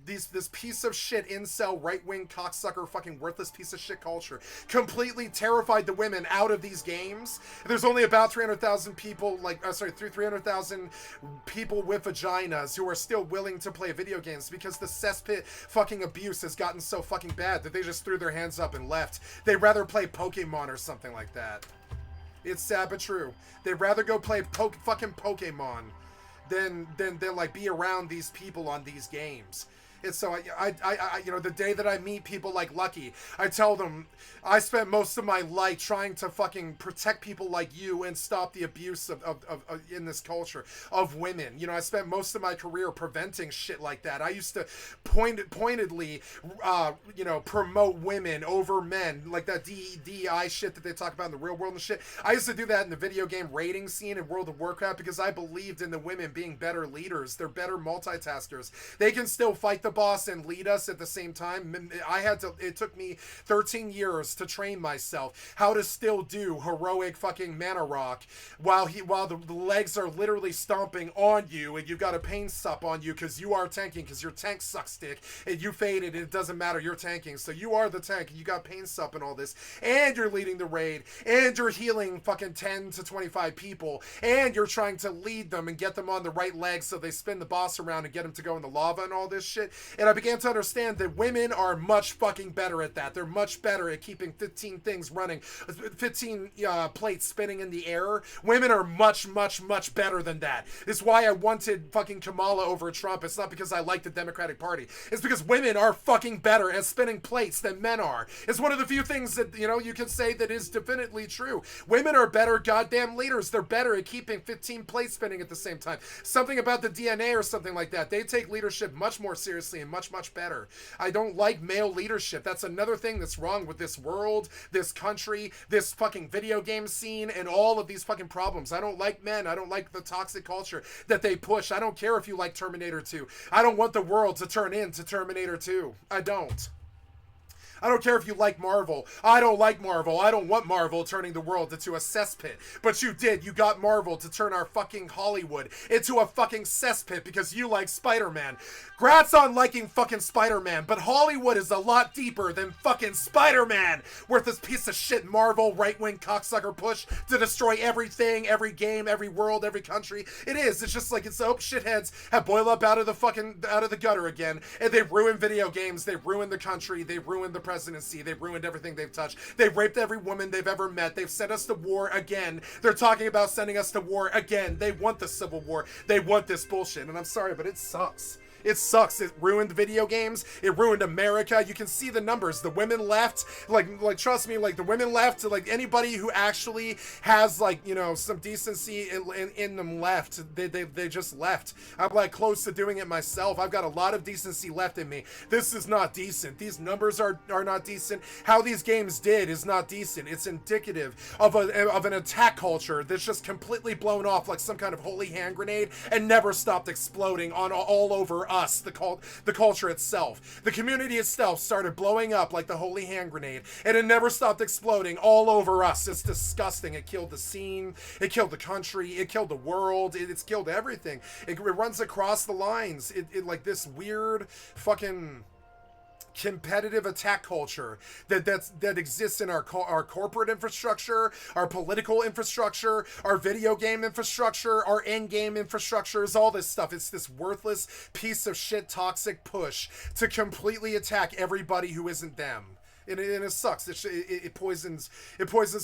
this piece of shit incel, right-wing, cocksucker, fucking worthless piece of shit culture completely terrified the women out of these games. There's only about 300,000 people, 300,000 people people with vaginas who are still willing to play video games because the cesspit fucking abuse has gotten so fucking bad that they just threw their hands up and left. They'd rather play Pokemon or something like that. It's sad but true. They'd rather go play fucking Pokemon than like be around these people on these games. And so I you know, the day that I meet people like Lucky, I tell them I spent most of my life trying to fucking protect people like you and stop the abuse of in this culture of women. You know, I spent most of my career preventing shit like that. I used to pointedly, you know, promote women over men, like that DEI shit that they talk about in the real world and shit. I used to do that in the video game rating scene in World of Warcraft because I believed in the women being better leaders. They're better multitaskers. They can still fight the boss and lead us at the same time. It took me 13 years to train myself how to still do heroic fucking mana rock while the legs are literally stomping on you and you've got a pain sup on you because you are tanking, because your tank sucks dick and you faded and it doesn't matter, you're tanking, so you are the tank and you got pain sup and all this, and you're leading the raid and you're healing fucking 10 to 25 people and you're trying to lead them and get them on the right legs so they spin the boss around and get them to go in the lava and all this shit. And I began to understand that women are much fucking better at that. They're much better at keeping 15 things running, 15 plates spinning in the air. Women are much, much, much better than that. It's why I wanted fucking Kamala over Trump. It's not because I like the Democratic Party. It's because women are fucking better at spinning plates than men are. It's one of the few things that, you know, you can say that is definitely true. Women are better goddamn leaders. They're better at keeping 15 plates spinning at the same time. Something about the DNA or something like that. They take leadership much more seriously and much, much better. I don't like male leadership. That's another thing that's wrong with this world, this country, this fucking video game scene, and all of these fucking problems. I don't like men. I don't like the toxic culture that they push. I don't care if you like Terminator 2. I don't want the world to turn into Terminator 2. I don't. I don't care if you like Marvel. I don't like Marvel. I don't want Marvel turning the world into a cesspit. But you did. You got Marvel to turn our fucking Hollywood into a fucking cesspit because you like Spider-Man. Grats on liking fucking Spider-Man, but Hollywood is a lot deeper than fucking Spider-Man. Worth this piece of shit Marvel right-wing cocksucker push to destroy everything, every game, every world, every country. It is. It's just like, it's shitheads have boiled up out of the gutter again, and they ruined video games. They ruined the country. They ruined the presidency. They've ruined everything they've touched. They've raped every woman they've ever met. They've sent us to war again. They're talking about sending us to war again. They want the Civil War. They want this bullshit. And I'm sorry, but it sucks. It sucks. It ruined video games. It ruined America. You can see the numbers. The women left. Like trust me, like the women left. Like anybody who actually has like, you know, some decency in them left. They just left. I'm like close to doing it myself. I've got a lot of decency left in me. This is not decent. These numbers are not decent. How these games did is not decent. It's indicative of an attack culture that's just completely blown off like some kind of holy hand grenade and never stopped exploding on all over us, the culture itself. The community itself started blowing up like the holy hand grenade, and it never stopped exploding all over us. It's disgusting. It killed the scene. It killed the country. It killed the world. It's killed everything. It runs across the lines. It like this weird fucking competitive attack culture that exists in our corporate infrastructure, our political infrastructure, our video game infrastructure, our end game infrastructures, all this stuff. It's this worthless piece of shit toxic push to completely attack everybody who isn't them. And it sucks. It poisons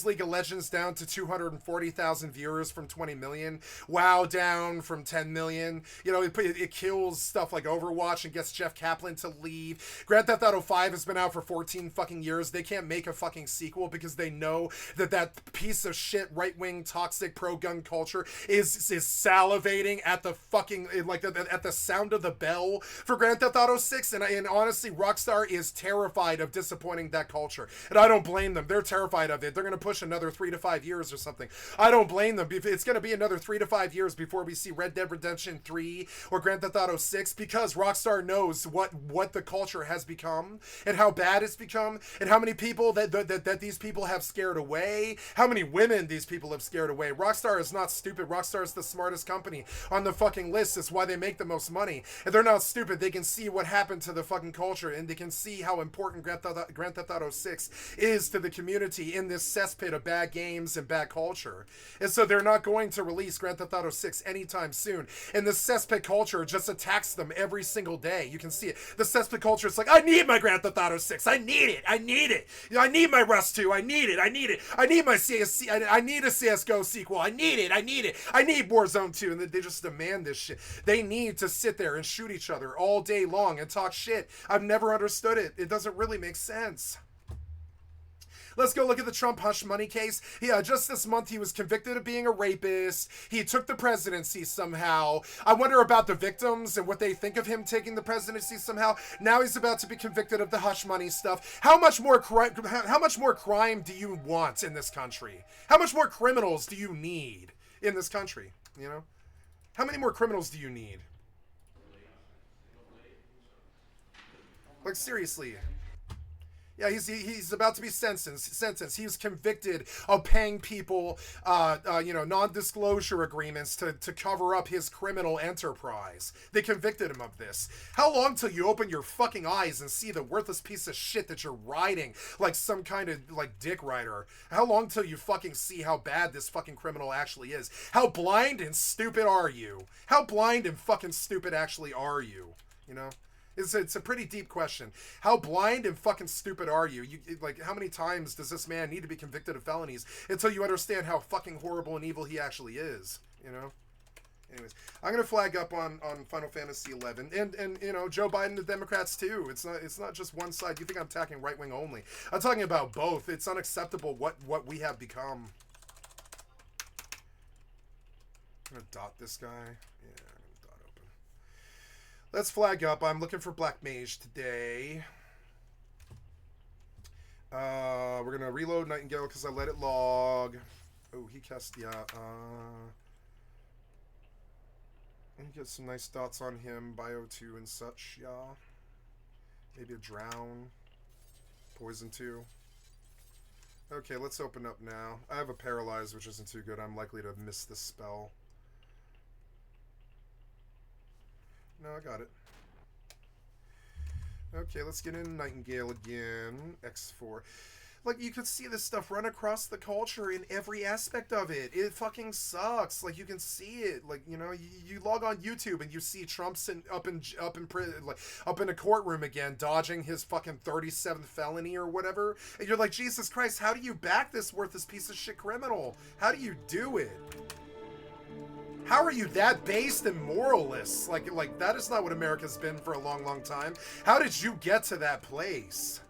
League of Legends down to 240,000 viewers from 20 million. WoW down from 10 million. You know, it kills stuff like Overwatch and gets Jeff Kaplan to leave. Grand Theft Auto 5 has been out for 14 fucking years. They can't make a fucking sequel because they know that piece of shit right-wing toxic pro-gun culture is salivating at the fucking, like, at the sound of the bell for Grand Theft Auto 6. And honestly, Rockstar is terrified of disappointing that culture, and I don't blame them. They're terrified of it. They're going to push another 3 to 5 years or something. I don't blame them. It's going to be another 3 to 5 years before we see Red Dead Redemption 3 or Grand Theft Auto 6, because Rockstar knows what the culture has become and how bad it's become and how many people that these people have scared away, how many women these people have scared away. Rockstar is not stupid. Rockstar is the smartest company on the fucking list. It's why they make the most money, and they're not stupid. They can see what happened to the fucking culture, and they can see how important Grand Theft Theft Auto 6 is to the community in this cesspit of bad games and bad culture. And so they're not going to release Grand Theft Auto 6 anytime soon. And the cesspit culture just attacks them every single day. You can see it. The cesspit culture is like, I need my Grand Theft Auto 6. I need it. I need it. I need my Rust 2. I need it. I need it. I need my CSC. I need a CSGO sequel. I need it. I need it. I need Warzone 2. And they just demand this shit. They need to sit there and shoot each other all day long and talk shit. I've never understood it. It doesn't really make sense. Let's go look at the Trump hush money case. Yeah, just this month he was convicted of being a rapist. He took the presidency somehow. I wonder about the victims and what they think of him taking the presidency somehow. Now he's about to be convicted of the hush money stuff. How much more crime do you want in this country? How much more criminals do you need in this country? You know? How many more criminals do you need? Like, seriously. Yeah, he's about to be sentenced. He was convicted of paying people, non-disclosure agreements to cover up his criminal enterprise. They convicted him of this. How long till you open your fucking eyes and see the worthless piece of shit that you're riding like some kind of, like, dick rider? How long till you fucking see how bad this fucking criminal actually is? How blind and stupid are you? How blind and fucking stupid actually are you? You know? It's a pretty deep question. How blind and fucking stupid are you? Like, how many times does this man need to be convicted of felonies until you understand how fucking horrible and evil he actually is? You know? Anyways, I'm gonna flag up on Final Fantasy 11 and you know, Joe Biden, the Democrats too. It's not just one side. You think I'm attacking right wing only? I'm talking about both. It's unacceptable what we have become. I'm gonna dot this guy. Yeah. Let's flag up. I'm looking for Black Mage today. We're going to reload Nightingale because I let it log. Oh, he cast, yeah. And get some nice dots on him. Bio 2 and such, yeah. Maybe a Drown. Poison 2. Okay, let's open up now. I have a Paralyze, which isn't too good. I'm likely to miss this spell. No, I got it. Okay, let's get in Nightingale again. X4. Like, you could see this stuff run across the culture in every aspect of it. It fucking sucks. Like, you can see it. Like, you know, you log on YouTube and you see Trump's up in a courtroom again, dodging his fucking 37th felony or whatever. And you're like, Jesus Christ, how do you back this worthless piece of shit criminal? How do you do it? How are you that based and moralist? Like that is not what America's been for a long, long time. How did you get to that place?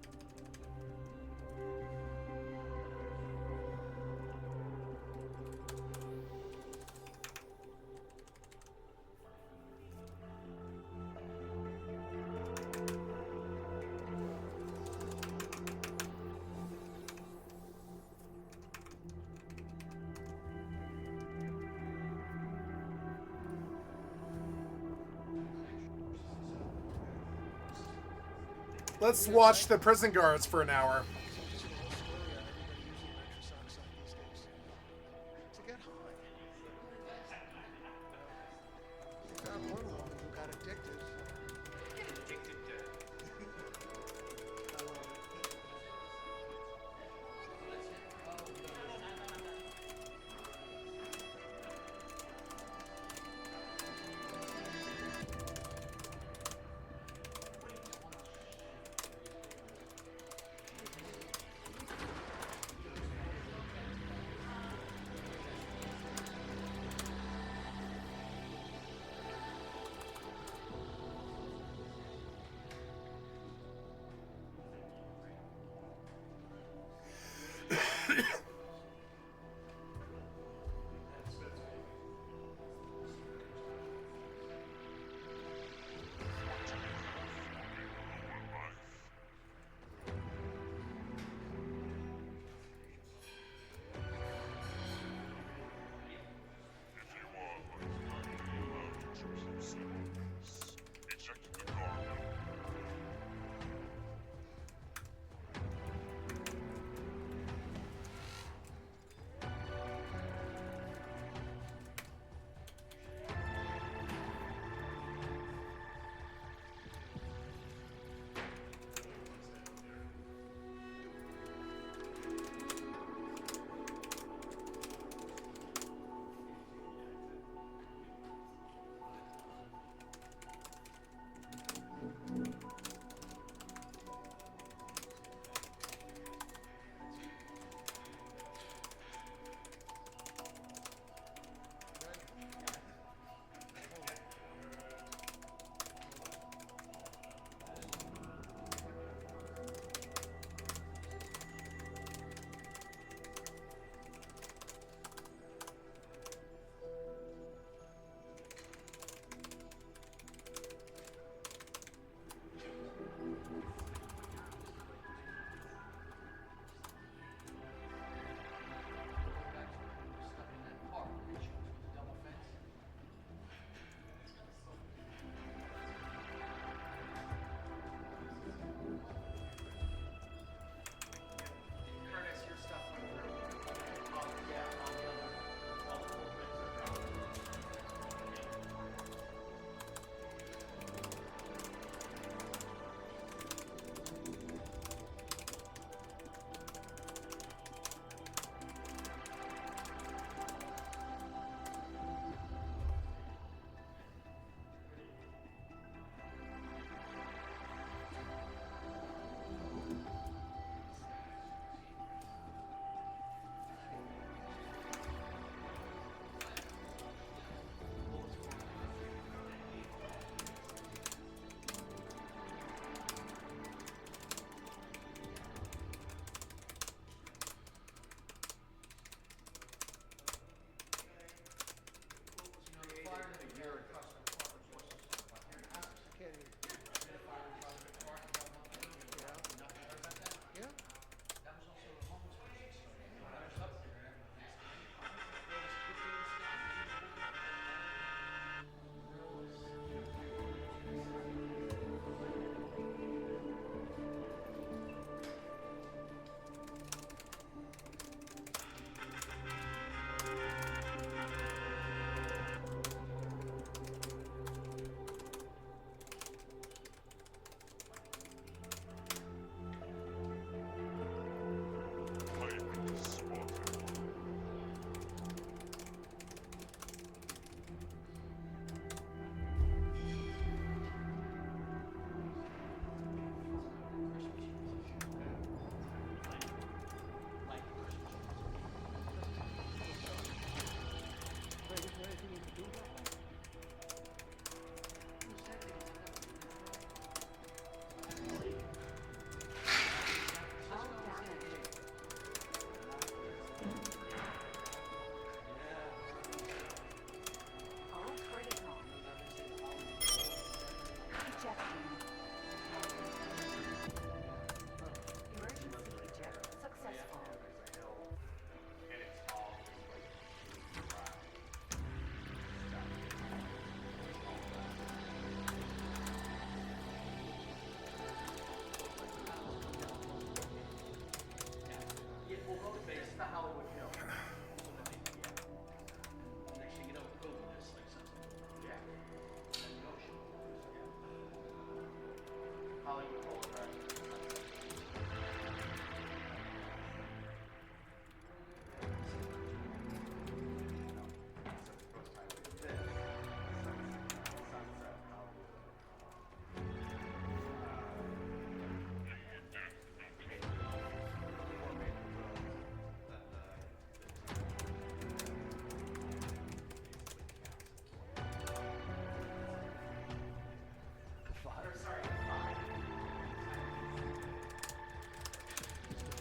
Let's watch the prison guards for an hour.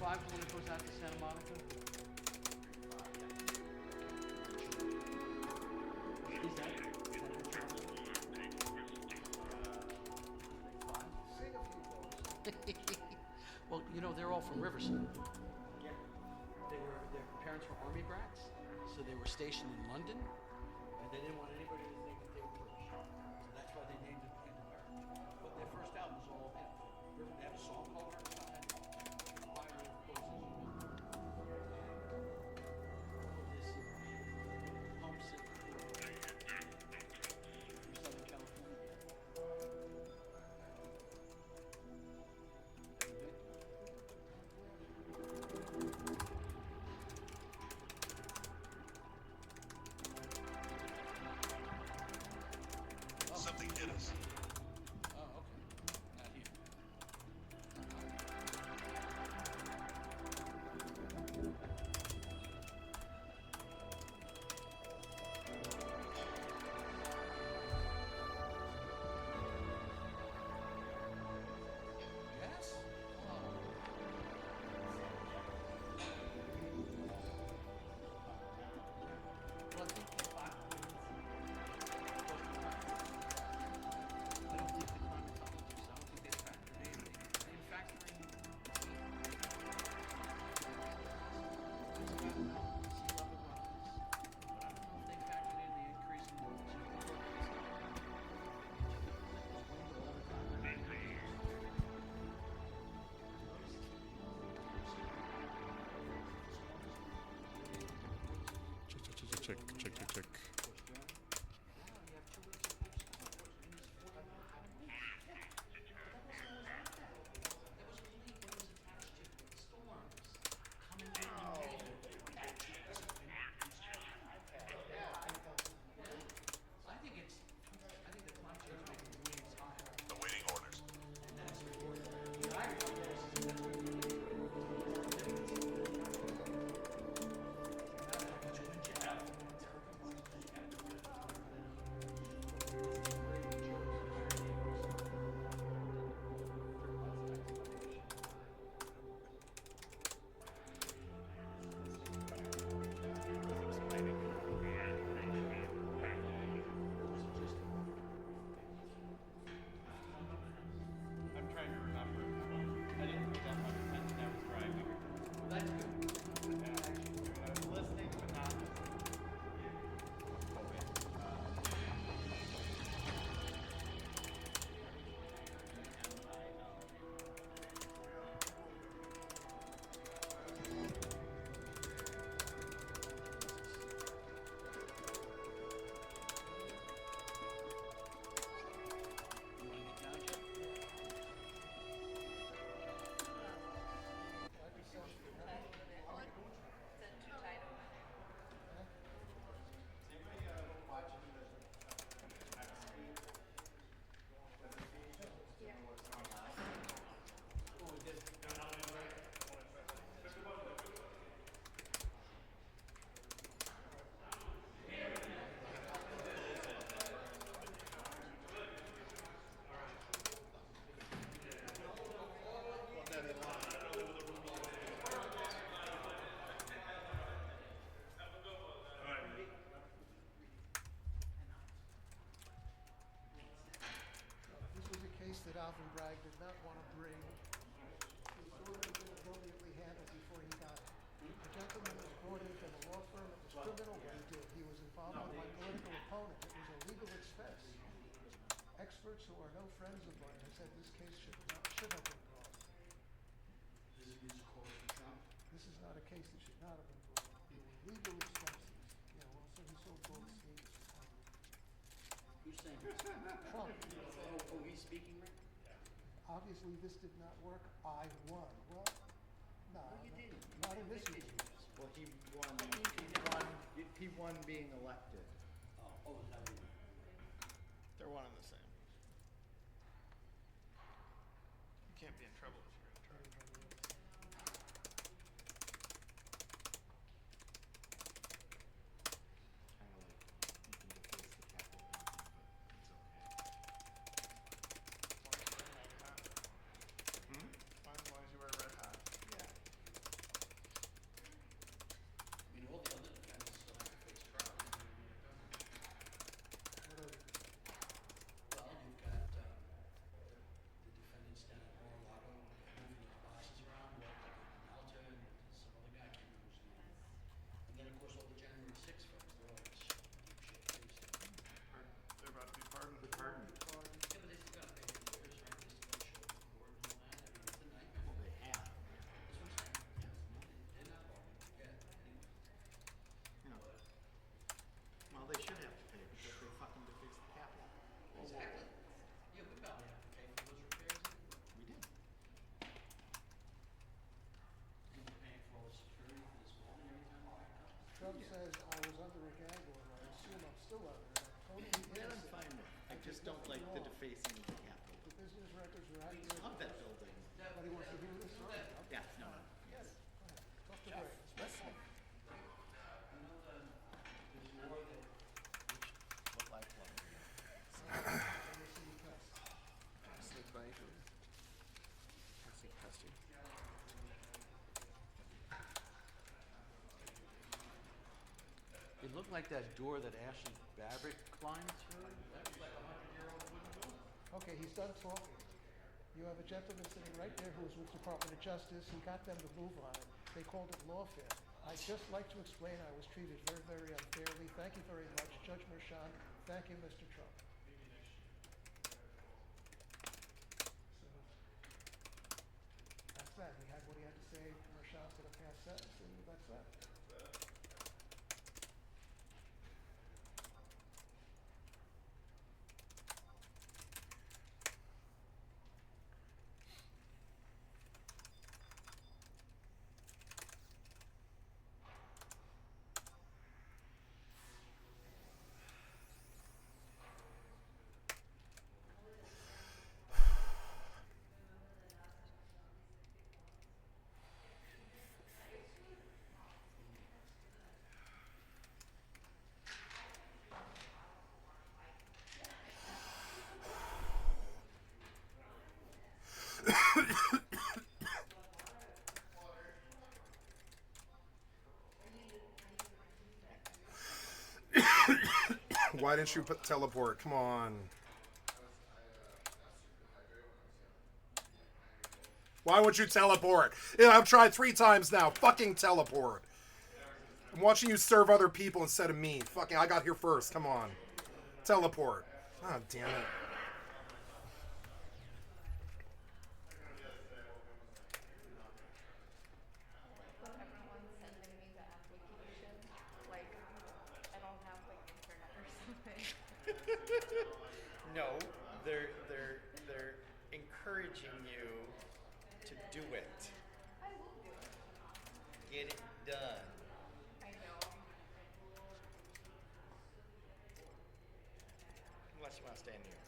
35 the one that goes out to Santa Monica? Is that in Charlotte? Sing a few folks. Well, you know, they're all from Riverside. Yeah. Their parents were army brats, so they were stationed in London, and they didn't want anybody to think that they were British. So that's why they named it Hand America. But their first album was all, you know, they have a song called Riverside, Fire of Courses, this homesick from Southern California. Something hit us. Oh, okay. Not here. Yes? Well, I think the clock. I don't think the climatologists, I don't think they factor in. They factor in sea level rise. But I don't know if they factored in the increase in Check. I think the climate change is making the waves higher. Awaiting orders. I'm trying to remember. I didn't pay that much attention. I was driving. That's good. I was listening, but not listening. You want to get down, Jeff? This was a case that Alvin Bragg did not want to bring. He thought it had been appropriately handled before he got it. The gentleman was brought in from a law firm. It was criminal what he did. He was involved with my political opponent. It was a legal expense. Experts who are no friends of mine have said this case should have been brought. This is called for Trump. This is not a case that should not have been brought. There were legal expenses. You know, so he sold both states. Who's saying this? Trump. Oh, he's speaking right? Obviously, this did not work. I won. Well, no, you didn't. not in this issue. Well, he won being elected. Oh, is that what you mean? They're one and the same. You can't be in trouble if you're in charge. Kind of like you can defaced the capital, but it's okay. As long as you wear a red hat. Yeah. says I was under a gag order, I assume I'm still under it. I'm totally That I'm innocent. fine with. I just don't like the defacing of the Capitol. The business records are accurate. Love that building. Anybody wants to hear this? Yeah, no, no. Yes. Talk to Greg. Listen. What life was. Snake bite. Snake custard. It looked like that door that Ashley Babbitt climbed through. That was like a 100-year-old wooden door. Okay, he's done talking. You have a gentleman sitting right there who was with Department of Justice. He got them to move on it. They called it lawfare. I'd just like to explain I was treated very, very unfairly. Thank you very much, Judge Mershon. Thank you, Mr. Trump. So, that's that. He had what he had to say. Mershon said a past sentence, and that's that. Why didn't you put teleport? Come on. Why would you teleport? Yeah, I've tried 3 times now. Fucking teleport. I'm watching you serve other people instead of me. Fucking, I got here first. Come on. Teleport. Ah, damn it. Everyone's sending me the application. Like, I don't have like internet or something. No, they're encouraging you to do it. I will do it. Get it done. I know. Unless you want to stay in New York.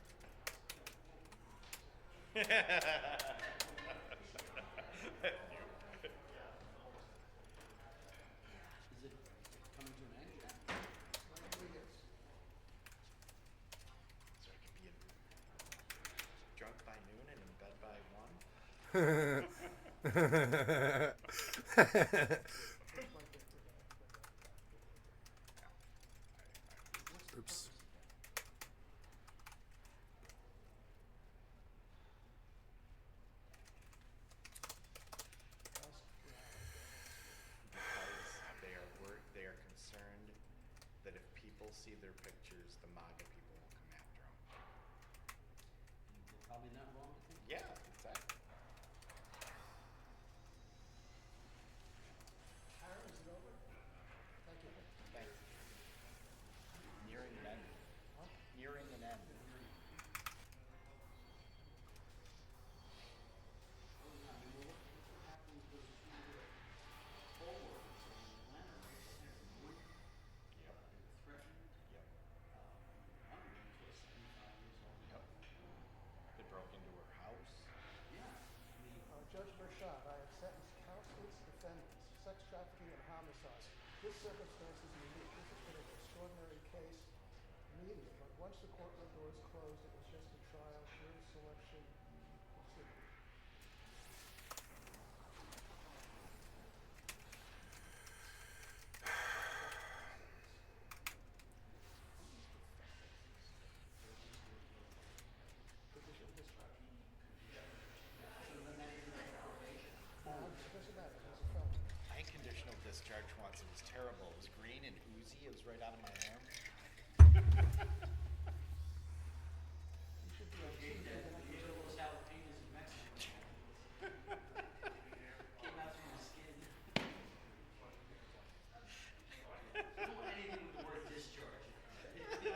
Is it coming to an end, Jack? So I can be drunk by noon and in bed by 1. Oops. Because they are concerned that if people see their pictures, the MAGA people will come after them. You're probably not wrong, I think. Yeah, exactly. Aaron, is it over? Thank you. Thanks. Nearing an end. Huh? Nearing an end. Yep. They broke into her house. Judge Mershon, I have sentenced countless defendants, sex trafficking and homicide. This circumstance is unique. This has been an extraordinary case, media, but once the courtroom doors closed, it was just a trial, jury selection, considered. It doesn't matter, it was a felony. Unconditional discharge once. It was terrible. It was green and oozy. It was right out of my arm. You should be on TV. Those jalapenos in Mexico. Came out through the skin. I don't want anything with the word discharge. We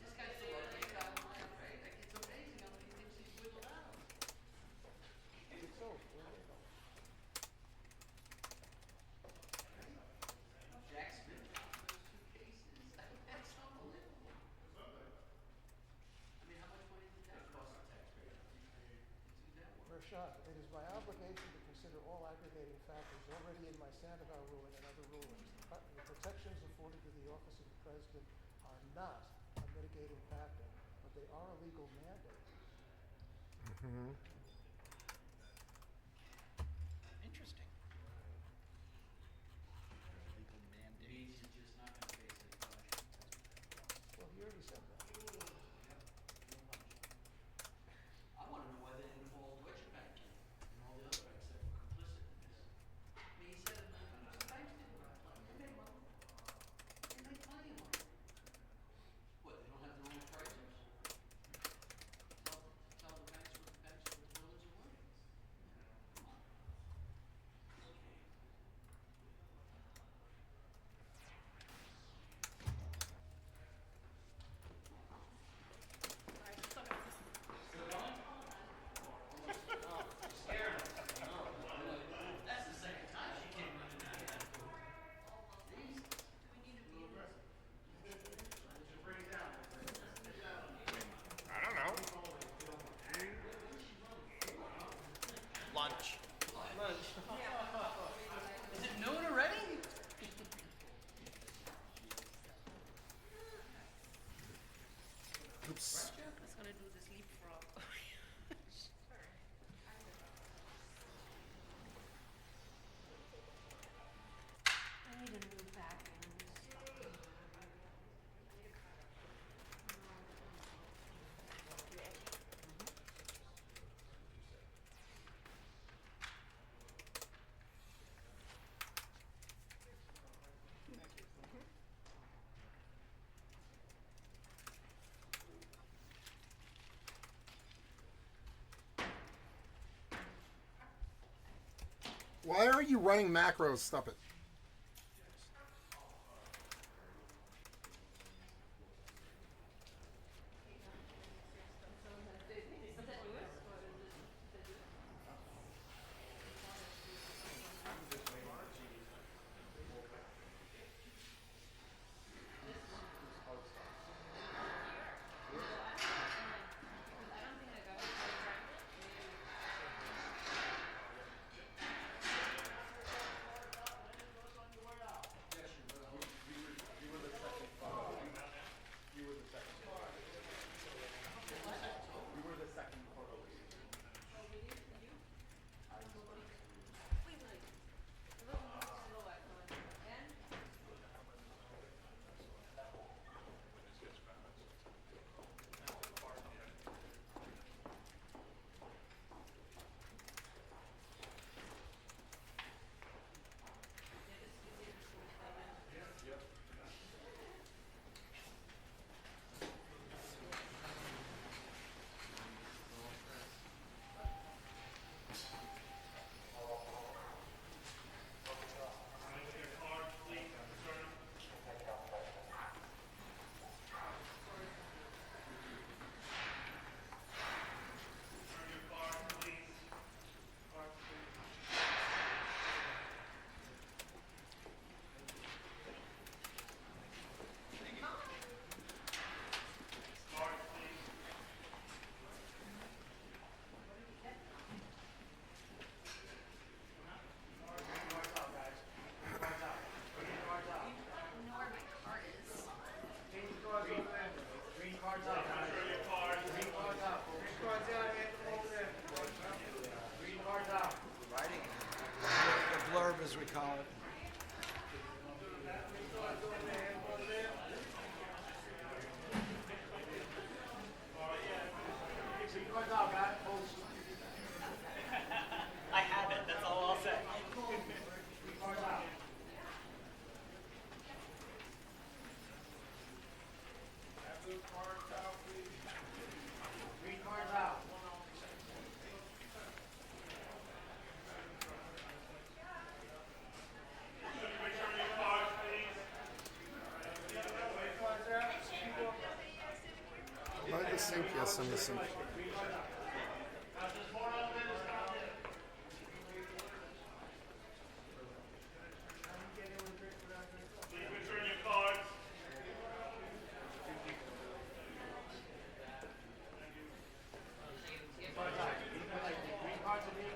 just got to love this guy alive, right? Like, it's amazing how many things he's whittled out. It's over. It is my obligation to consider all aggravating factors already in my Sandoval ruling and other rulings. The protections afforded to the office of the president are not a mitigating factor, but they are a legal mandate. Interesting. Legal mandate. Means you're just not going to face any punishment. Well, he already said that. I want to know why they didn't involve Deutsche Bank and all the other banks that were complicit in this. I mean, he said the banks didn't complain. They made money. They made plenty of money. What, they don't have their own appraisers? Tell the banks what the buildings are worth. Come on. That's the second time she came running out of that door. Jesus. I don't know. Lunch. Is it noon already? Oops. Let's gonna do this leapfrog. I need a new back and new stuff. Why are you running macros? Stop it. Blurb, as we call it. I have it. That's all I'll say. Am I the sink? Yes, I'm the sink. Green cards will be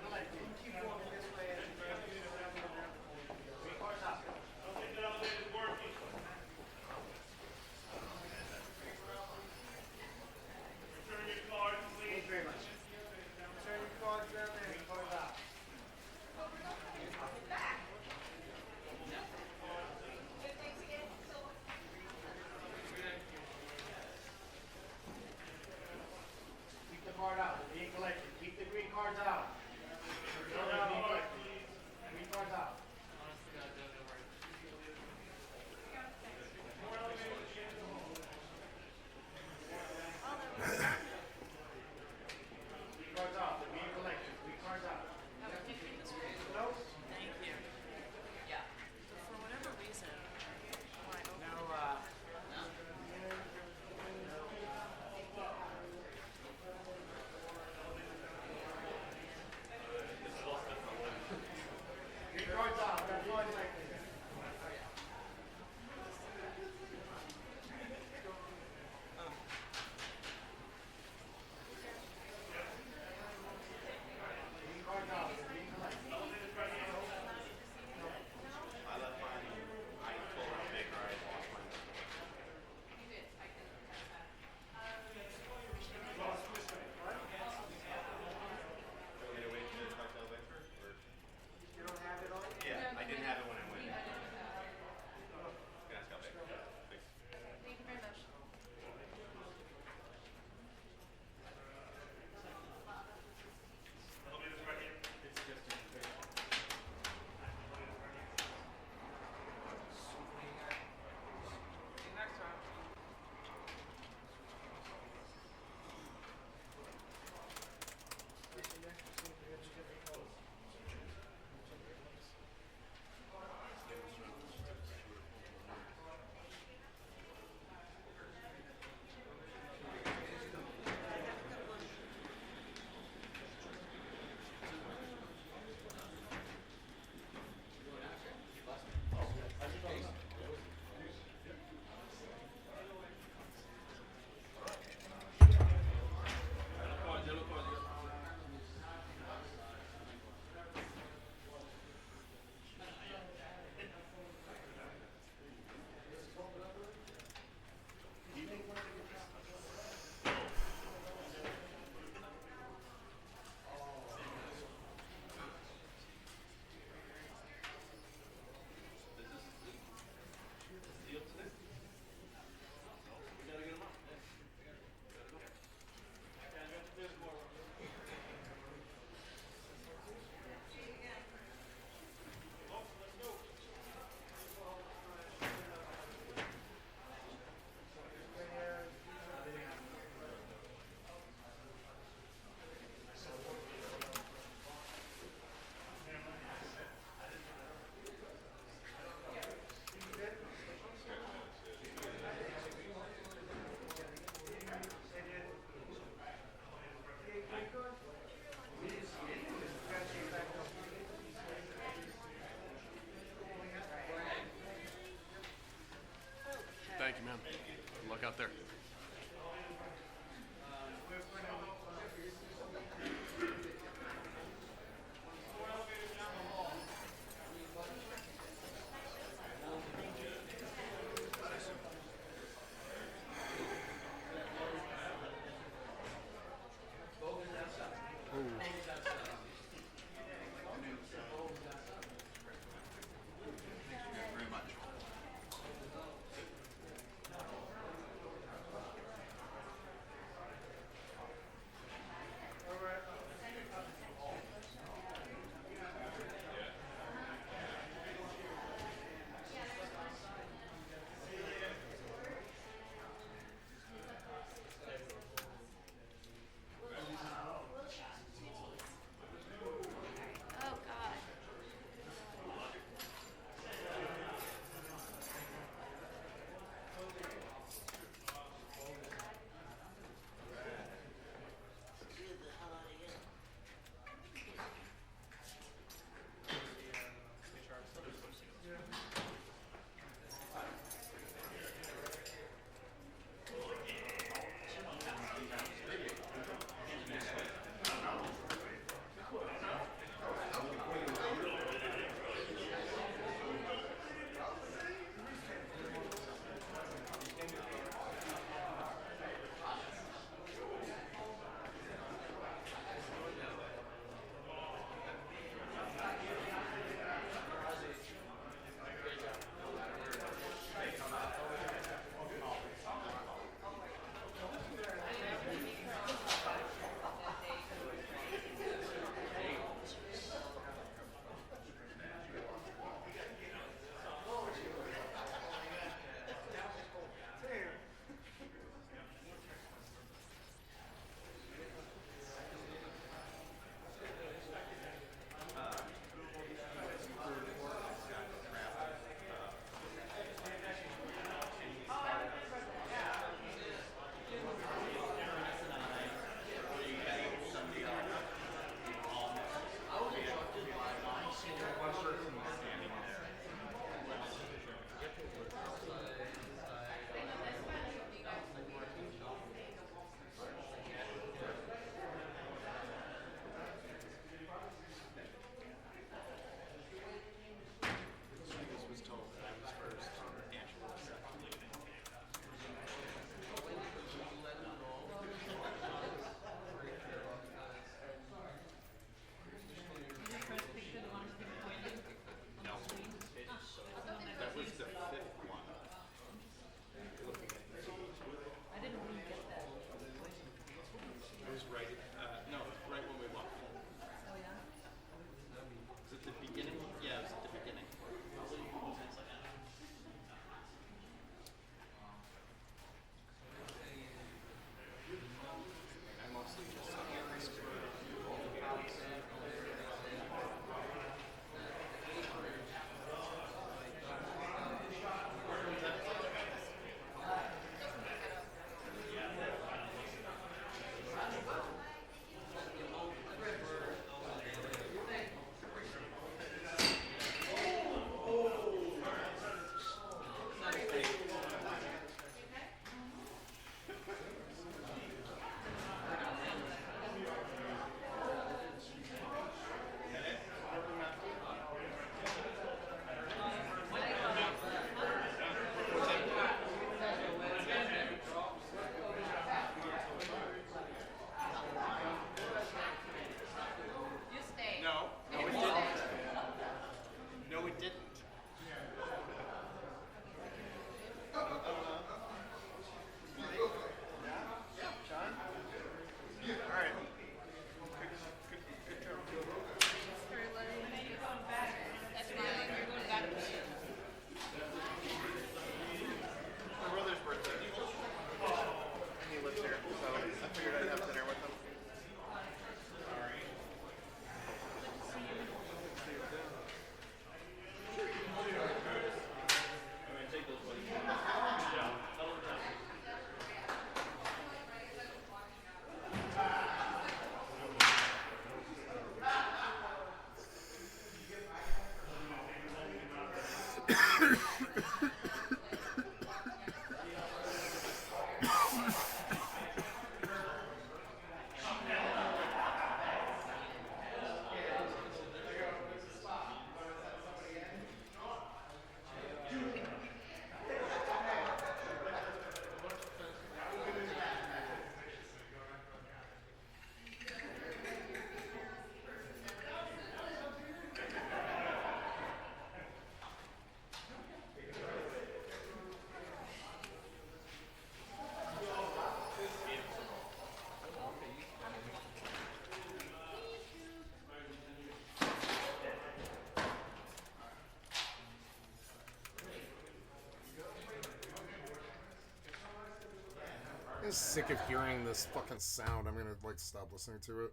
sick of hearing this fucking sound. I'm gonna like stop listening to it.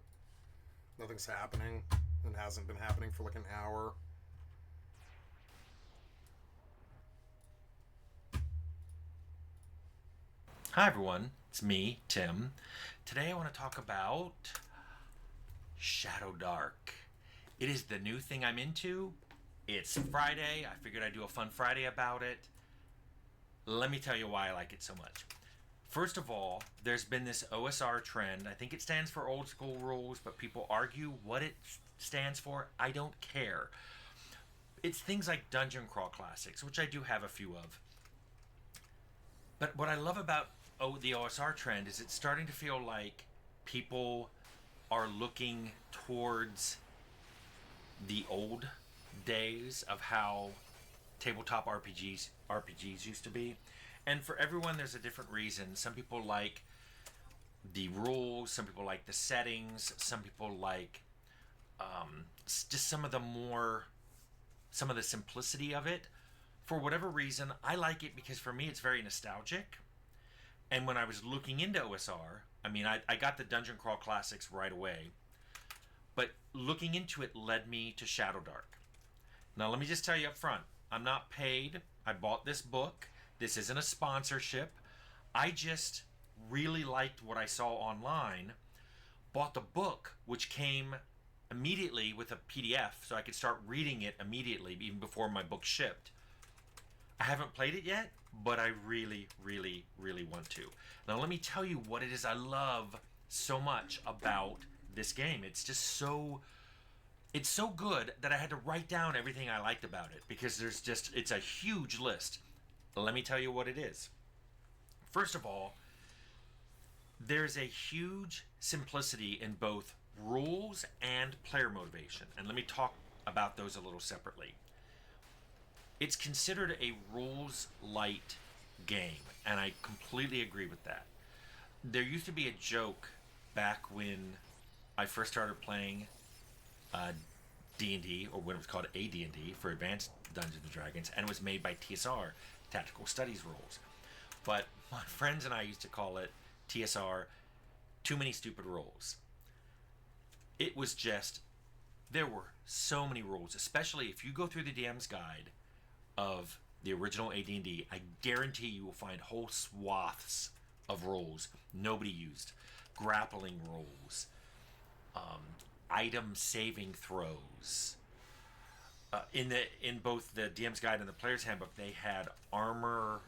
Nothing's happening, and hasn't been happening for like an hour. Hi everyone, it's me, Tim. Today I want to talk about Shadow Dark. It is the new thing I'm into. It's Friday. I figured I'd do a fun Friday about it. Let me tell you why I like it so much. First of all, there's been this OSR trend. I think it stands for old school rules, but people argue what it stands for. I don't care. It's things like Dungeon Crawl Classics, which I do have a few of. But what I love about the OSR trend is it's starting to feel like people are looking towards the old days of how tabletop RPGs used to be. And for everyone, there's a different reason. Some people like the rules, some people like the settings, some people like just some of the simplicity of it. For whatever reason, I like it because for me it's very nostalgic. And when I was looking into OSR, I mean, I got the Dungeon Crawl Classics right away, but looking into it led me to Shadow Dark. Now, let me just tell you up front, I'm not paid. I bought this book. This isn't a sponsorship. I just really liked what I saw online, bought the book, which came immediately with a PDF, so I could start reading it immediately, even before my book shipped. I haven't played it yet, but I really, really, really want to. Now, let me tell you what it is I love so much about this game. It's just it's so good that I had to write down everything I liked about it because it's a huge list. Let me tell you what it is. First of all, there's a huge simplicity in both rules and player motivation. And let me talk about those a little separately. It's considered a rules light game, and I completely agree with that. There used to be a joke back when I first started playing D&D, or when it was called AD&D for Advanced Dungeons & Dragons, and it was made by TSR, Tactical Studies Rules. But my friends and I used to call it TSR, Too Many Stupid Rules. It was just, there were so many rules, especially if you go through the DM's guide of the original AD&D, I guarantee you will find whole swaths of rules nobody used. Grappling rules, item saving throws. In both the DM's guide and the player's handbook, they had armor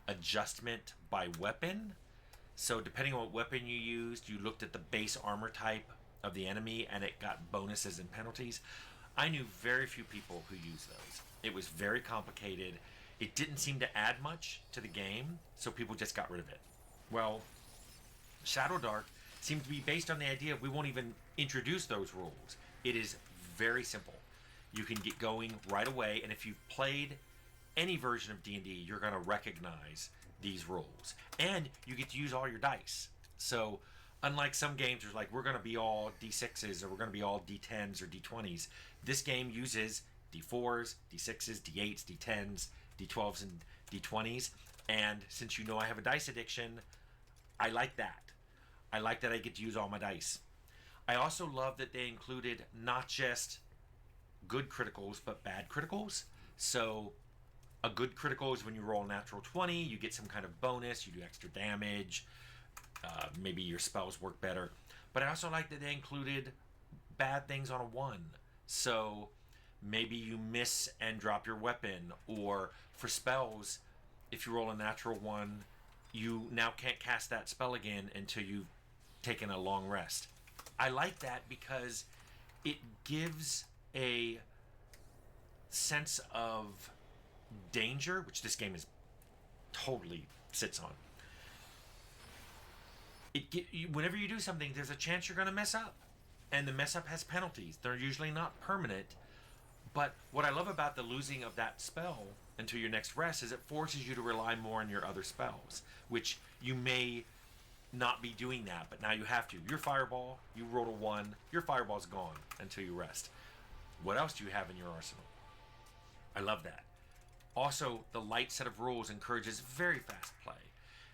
adjustment by weapon. So depending on what weapon you used, you looked at the base armor type of the enemy, and it got bonuses and penalties. I knew very few people who used those. It was very complicated. It didn't seem to add much to the game, so people just got rid of it. Well, Shadow Dark seems to be based on the idea we won't even introduce those rules. It is very simple. You can get going right away, and if you've played any version of D&D, you're going to recognize these rules. And you get to use all your dice. So unlike some games where like we're going to be all D6s or we're going to be all D10s or D20s, this game uses D4s, D6s, D8s, D10s, D12s, and D20s. And since you know I have a dice addiction, I like that. I like that I get to use all my dice. I also love that they included not just good criticals, but bad criticals. So a good critical is when you roll a natural 20, you get some kind of bonus, you do extra damage, maybe your spells work better. But I also like that they included bad things on a 1. So maybe you miss and drop your weapon, or for spells, if you roll a natural 1, you now can't cast that spell again until you've taken a long rest. I like that because it gives a sense of danger, which this game is totally sits on. Whenever you do something, there's a chance you're going to mess up, and the mess up has penalties. They're usually not permanent, but what I love about the losing of that spell until your next rest is it forces you to rely more on your other spells, which you may not be doing that, but now you have to. Your fireball, you rolled a 1, your fireball's gone until you rest. What else do you have in your arsenal? I love that. Also, the light set of rules encourages very fast play.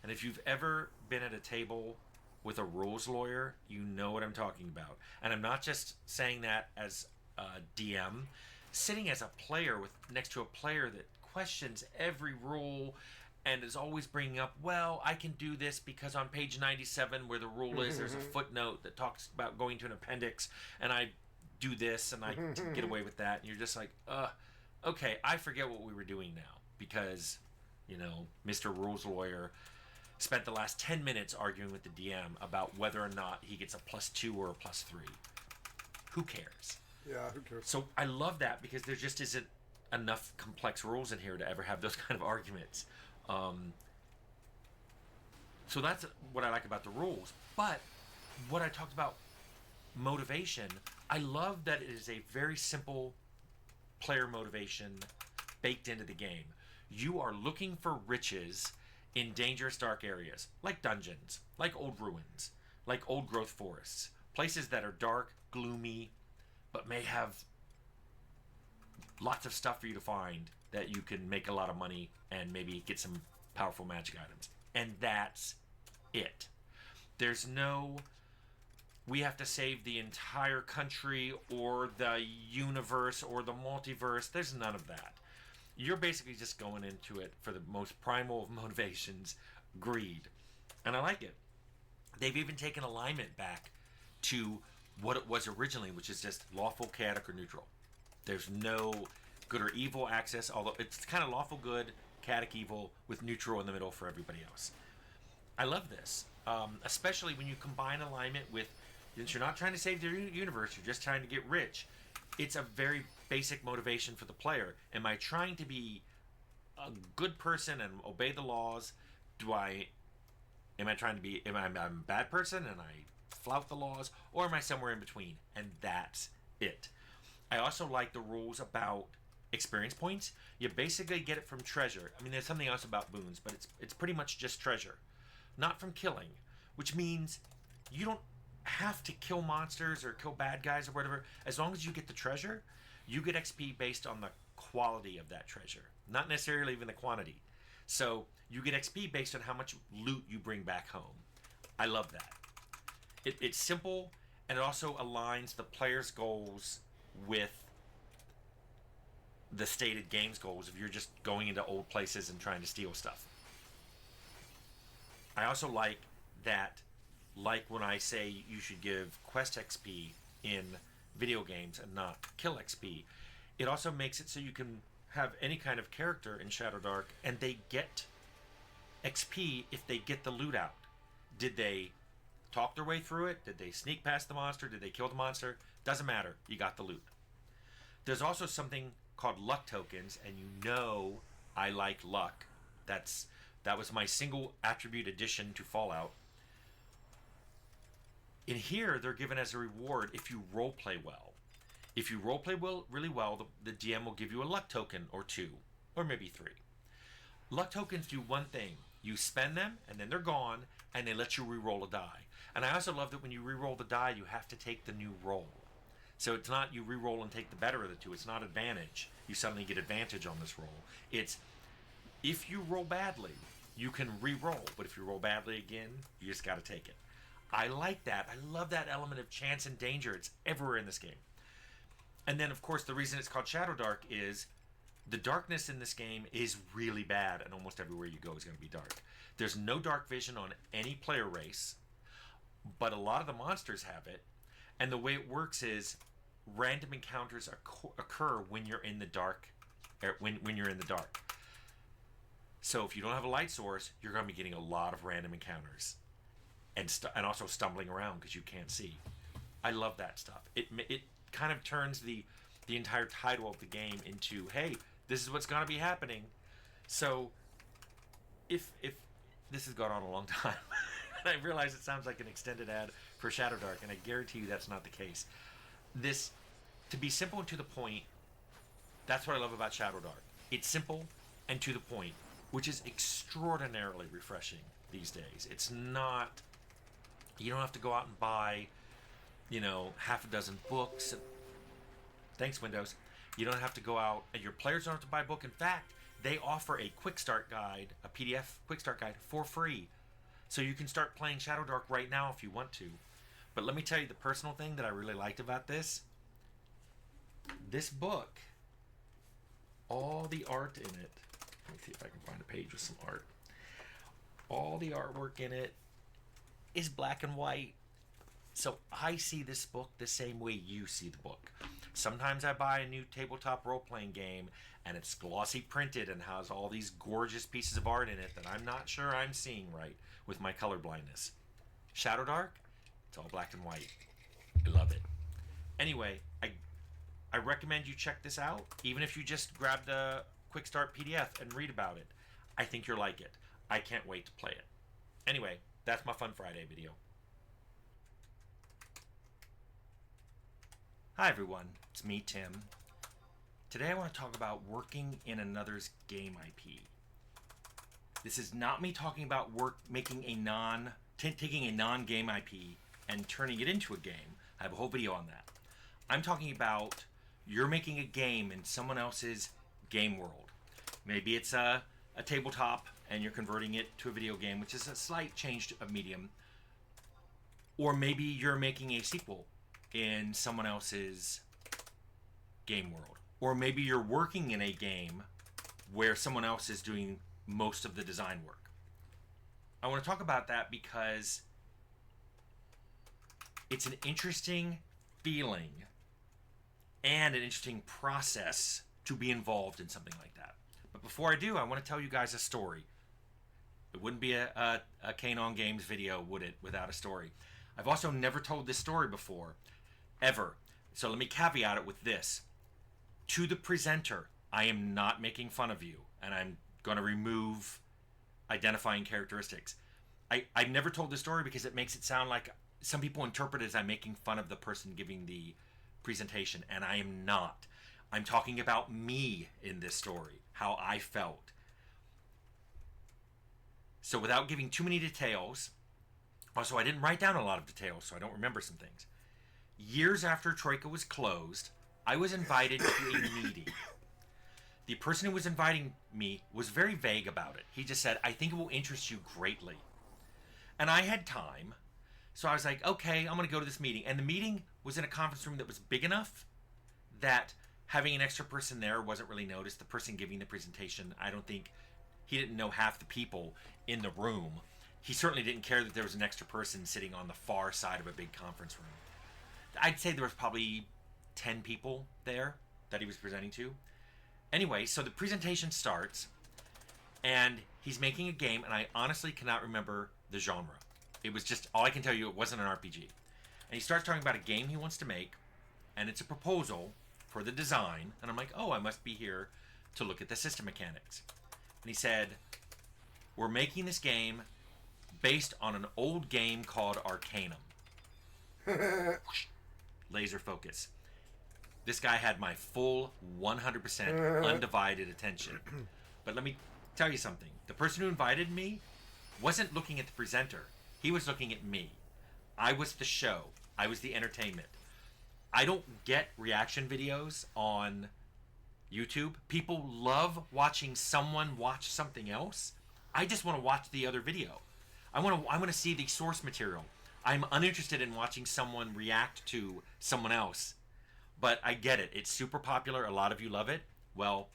And if you've ever been at a table with a rules lawyer, you know what I'm talking about. And I'm not just saying that as a DM. Sitting as a player next to a player that questions every rule and is always bringing up, well, I can do this because on page 97 where the rule is, there's a footnote that talks about going to an appendix, and I do this and I get away with that. And you're just like, okay, I forget what we were doing now because, Mr. Rules Lawyer spent the last 10 minutes arguing with the DM about whether or not he gets a +2 or a +3. Who cares? Yeah, who cares? So I love that because there just isn't enough complex rules in here to ever have those kind of arguments. So that's what I like about the rules. But what I talked about, motivation, I love that it is a very simple player motivation baked into the game. You are looking for riches in dangerous dark areas, like dungeons, like old ruins, like old growth forests, places that are dark, gloomy, but may have lots of stuff for you to find that you can make a lot of money and maybe get some powerful magic items. And that's it. There's no, we have to save the entire country or the universe or the multiverse. There's none of that. You're basically just going into it for the most primal of motivations, greed. And I like it. They've even taken alignment back to what it was originally, which is just lawful, chaotic, or neutral. There's no good or evil access, although it's kind of lawful good, chaotic evil, with neutral in the middle for everybody else. I love this, especially when you combine alignment with, since you're not trying to save the universe, you're just trying to get rich. It's a very basic motivation for the player. Am I trying to be a good person and obey the laws? Am I a bad person and I flout the laws, or am I somewhere in between? And that's it. I also like the rules about experience points. You basically get it from treasure. I mean, there's something else about boons, but it's pretty much just treasure, not from killing, which means you don't have to kill monsters or kill bad guys or whatever. As long as you get the treasure, you get XP based on the quality of that treasure, not necessarily even the quantity. So you get XP based on how much loot you bring back home. I love that. It's simple, and it also aligns the player's goals with the stated game's goals if you're just going into old places and trying to steal stuff. I also like that, like when I say you should give quest XP in video games and not kill XP, it also makes it so you can have any kind of character in Shadow Dark and they get XP if they get the loot out. Did they talk their way through it? Did they sneak past the monster? Did they kill the monster? Doesn't matter. You got the loot. There's also something called luck tokens, and I like luck. That was my single attribute addition to Fallout. In here, they're given as a reward if you roleplay well. If you roleplay really well, the DM will give you a luck token or 2, or maybe 3. Luck tokens do one thing. You spend them, and then they're gone, and they let you re-roll a die. And I also love that when you re-roll the die, you have to take the new roll. So it's not you re-roll and take the better of the two. It's not advantage. You suddenly get advantage on this roll. It's, if you roll badly, you can re-roll. But if you roll badly again, you just got to take it. I like that. I love that element of chance and danger. It's everywhere in this game. And then, of course, the reason it's called Shadow Dark is the darkness in this game is really bad, and almost everywhere you go is going to be dark. There's no dark vision on any player race, but a lot of the monsters have it. And the way it works is random encounters occur when you're in the dark. When you're in the dark. So if you don't have a light source, you're going to be getting a lot of random encounters, and also stumbling around because you can't see. I love that stuff. It kind of turns the entire title of the game into, hey, this is what's going to be happening. So if this has gone on a long time, and I realize it sounds like an extended ad for Shadow Dark, and I guarantee you that's not the case. This, to be simple and to the point, that's what I love about Shadow Dark. It's simple and to the point, which is extraordinarily refreshing these days. It's not, you don't have to go out and buy, half a dozen books. Thanks, Windows. You don't have to go out, and your players don't have to buy a book. In fact, they offer a quick start guide, a PDF quick start guide for free. So you can start playing Shadow Dark right now if you want to. But let me tell you the personal thing that I really liked about this. This book, all the art in it, let me see if I can find a page with some art. All the artwork in it is black and white. So I see this book the same way you see the book. Sometimes I buy a new tabletop role-playing game and it's glossy printed and has all these gorgeous pieces of art in it that I'm not sure I'm seeing right with my color blindness. Shadow Dark, it's all black and white. I love it. Anyway, I recommend you check this out, even if you just grab the Quick Start PDF and read about it. I think you'll like it. I can't wait to play it. Anyway, that's my Fun Friday video. Hi everyone, it's me, Tim. Today I want to talk about working in another's game IP. This is not me talking about taking a non-game IP and turning it into a game. I have a whole video on that. I'm talking about you're making a game in someone else's game world. Maybe it's a tabletop and you're converting it to a video game, which is a slight change of medium. Or maybe you're making a sequel in someone else's game world. Or maybe you're working in a game where someone else is doing most of the design work. I want to talk about that because it's an interesting feeling and an interesting process to be involved in something like that. But before I do, I want to tell you guys a story. It wouldn't be a Kanon Games video, would it, without a story? I've also never told this story before, ever. So let me caveat it with this. To the presenter, I am not making fun of you, and I'm going to remove identifying characteristics. I've never told this story because it makes it sound like some people interpret it as I'm making fun of the person giving the presentation, and I am not. I'm talking about me in this story, how I felt. So without giving too many details, also I didn't write down a lot of details, so I don't remember some things. Years after Troika was closed, I was invited to a meeting. The person who was inviting me was very vague about it. He just said, I think it will interest you greatly. And I had time, so I was like, okay, I'm going to go to this meeting. And the meeting was in a conference room that was big enough that having an extra person there wasn't really noticed. The person giving the presentation, I don't think, he didn't know half the people in the room. He certainly didn't care that there was an extra person sitting on the far side of a big conference room. I'd say there was probably 10 people there that he was presenting to. Anyway, so the presentation starts, and he's making a game, and I honestly cannot remember the genre. It was just, all I can tell you, it wasn't an RPG. And he starts talking about a game he wants to make, and it's a proposal for the design, and I'm like, oh, I must be here to look at the system mechanics. And he said, we're making this game based on an old game called Arcanum. Laser focus. This guy had my full 100% undivided attention. But let me tell you something. The person who invited me wasn't looking at the presenter. He was looking at me. I was the show. I was the entertainment. I don't get reaction videos on YouTube. People love watching someone watch something else. I just want to watch the other video. I want to see the source material. I'm uninterested in watching someone react to someone else. But I get it. It's super popular. A lot of you love it. Well,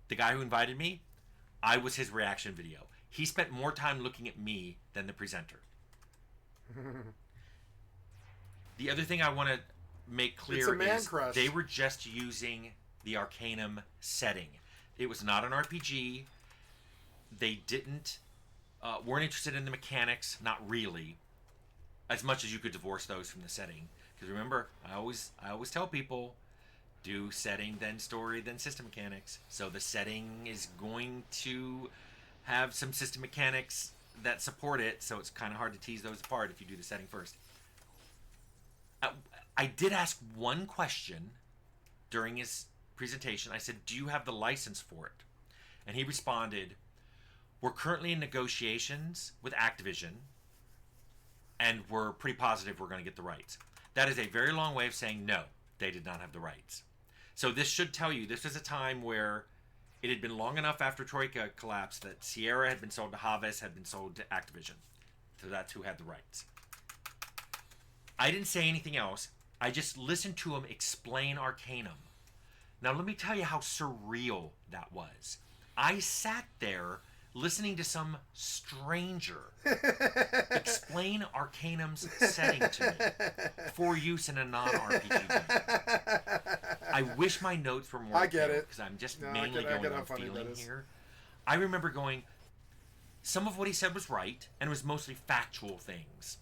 the guy who invited me, I was his reaction video. He spent more time looking at me than the presenter. The other thing I want to make clear is they were just using the Arcanum setting. It was not an RPG. They weren't interested in the mechanics, not really, as much as you could divorce those from the setting. Because remember, I always tell people, do setting, then story, then system mechanics. So the setting is going to have some system mechanics that support it, so it's kind of hard to tease those apart if you do the setting first. I did ask one question during his presentation. I said, do you have the license for it? And he responded, we're currently in negotiations with Activision, and we're pretty positive we're going to get the rights. That is a very long way of saying no, they did not have the rights. So this should tell you this is a time where It had been long enough after Troika collapsed that Sierra had been sold to Havas, had been sold to Activision. So that's who had the rights. I didn't say anything else. I just listened to him explain Arcanum. Now let me tell you how surreal that was. I sat there listening to some stranger explain Arcanum's setting to me for use in a non-RPG game. I wish my notes were more I get it. because I'm just No, mainly I get going how on funny feeling that is. here. I remember going, some of what he said was right, and it was mostly factual things.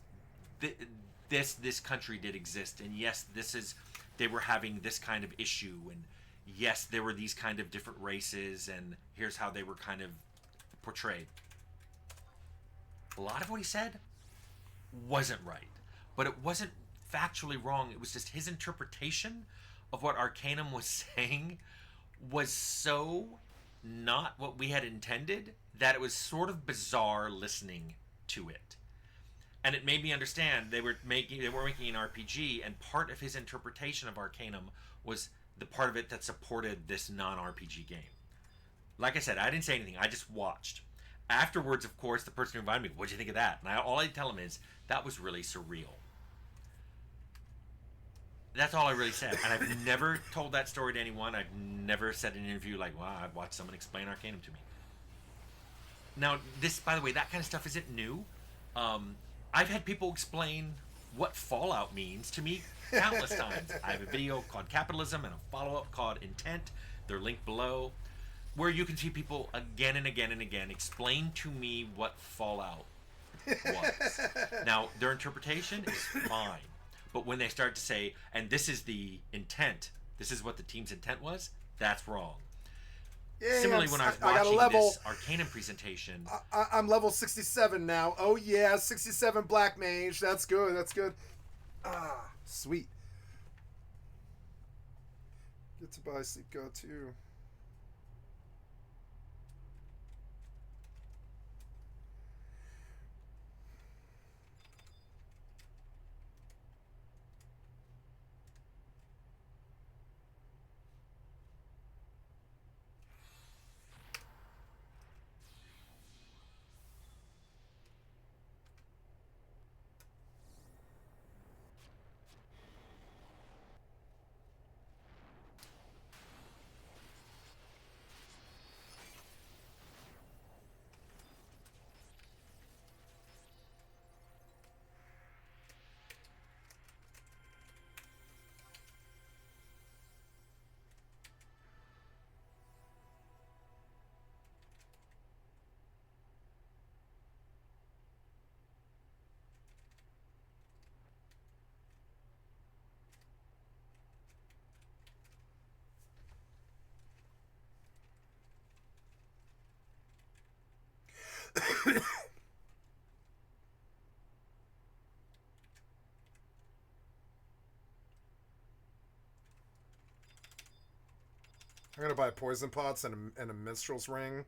This country did exist, and yes, they were having this kind of issue, and yes, there were these kind of different races, and here's how they were kind of portrayed. A lot of what he said wasn't right, but it wasn't factually wrong. It was just his interpretation of what Arcanum was saying was so not what we had intended that it was sort of bizarre listening to it. And it made me understand they were making an RPG, and part of his interpretation of Arcanum was the part of it that supported this non-RPG game. Like I said, I didn't say anything. I just watched. Afterwards, of course, the person who invited me, what'd you think of that? And all I tell him is, that was really surreal. That's all I really said. And I've never told that story to anyone. I've never said in an interview like, wow, I've watched someone explain Arcanum to me. Now, this, by the way, that kind of stuff isn't new. I've had people explain what Fallout means to me countless times. I have a video called Capitalism and a follow-up called Intent. They're linked below, where you can see people again and again and again explain to me what Fallout was. Now, their interpretation is fine. But when they start to say, and this is the intent, this is what the team's intent was, that's wrong. Yeah, Similarly, when I was got a watching level. this Arcanum presentation, I'm level 67 now. Oh yeah, 67 Black Mage. That's good. That's good. Ah, sweet. Get to buy Sleep God too. I'm gonna buy poison pots and a minstrel's ring.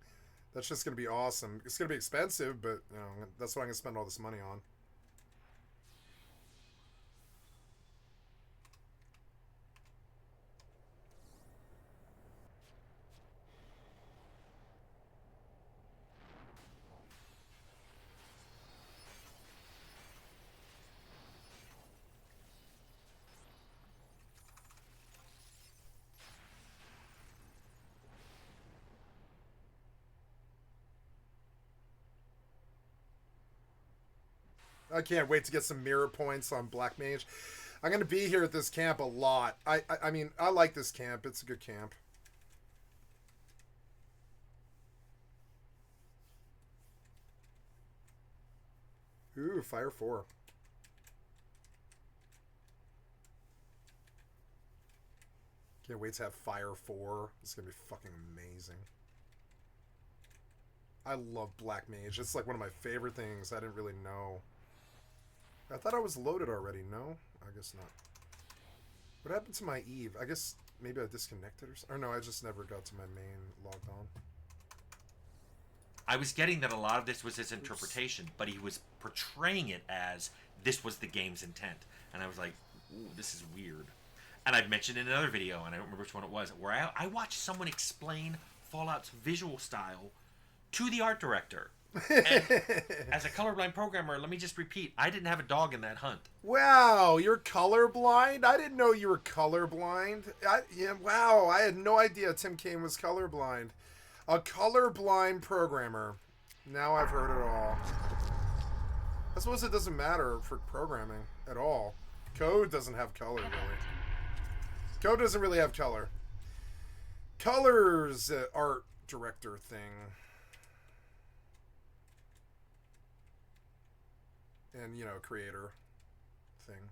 That's just gonna be awesome. It's gonna be expensive, but you know that's what I'm gonna spend all this money on. I can't wait to get some mirror points on Black Mage. I'm gonna be here at this camp a lot. I mean, I like this camp. It's a good camp. Ooh, Fire 4. Can't wait to have Fire 4. It's gonna be fucking amazing. I love Black Mage. It's like one of my favorite things. I didn't really know. I thought I was loaded already. No? I guess not. What happened to my Eve? I guess maybe I disconnected or something. Or no, I just never got to my main logged on. I was getting that a lot of this was his interpretation, but he was portraying it as this was the game's intent. And I was like, ooh, this is weird. And I've mentioned in another video, and I don't remember which one it was, where I watched someone explain Fallout's visual style to the art director. And as a colorblind programmer, let me just repeat, I didn't have a dog in that hunt. Wow, you're colorblind? I didn't know you were colorblind. Wow, I had no idea Tim Kaine was colorblind. A colorblind programmer. Now I've heard it all. I suppose it doesn't matter for programming at all. Code doesn't have color, really. Code doesn't really have color. Color's art director thing. And, creator thing.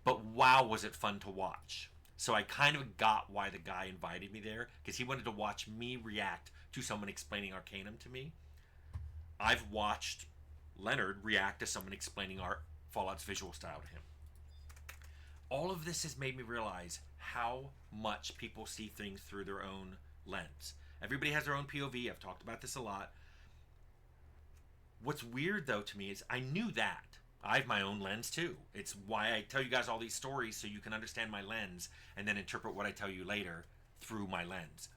But wow, was it fun to watch. So I kind of got why the guy invited me there, because he wanted to watch me react to someone explaining Arcanum to me. I've watched Leonard react to someone explaining Fallout's visual style to him. All of this has made me realize how much people see things through their own lens. Everybody has their own POV. I've talked about this a lot. What's weird, though, to me is I knew that. I have my own lens, too. It's why I tell you guys all these stories, so you can understand my lens and then interpret what I tell you later through my lens.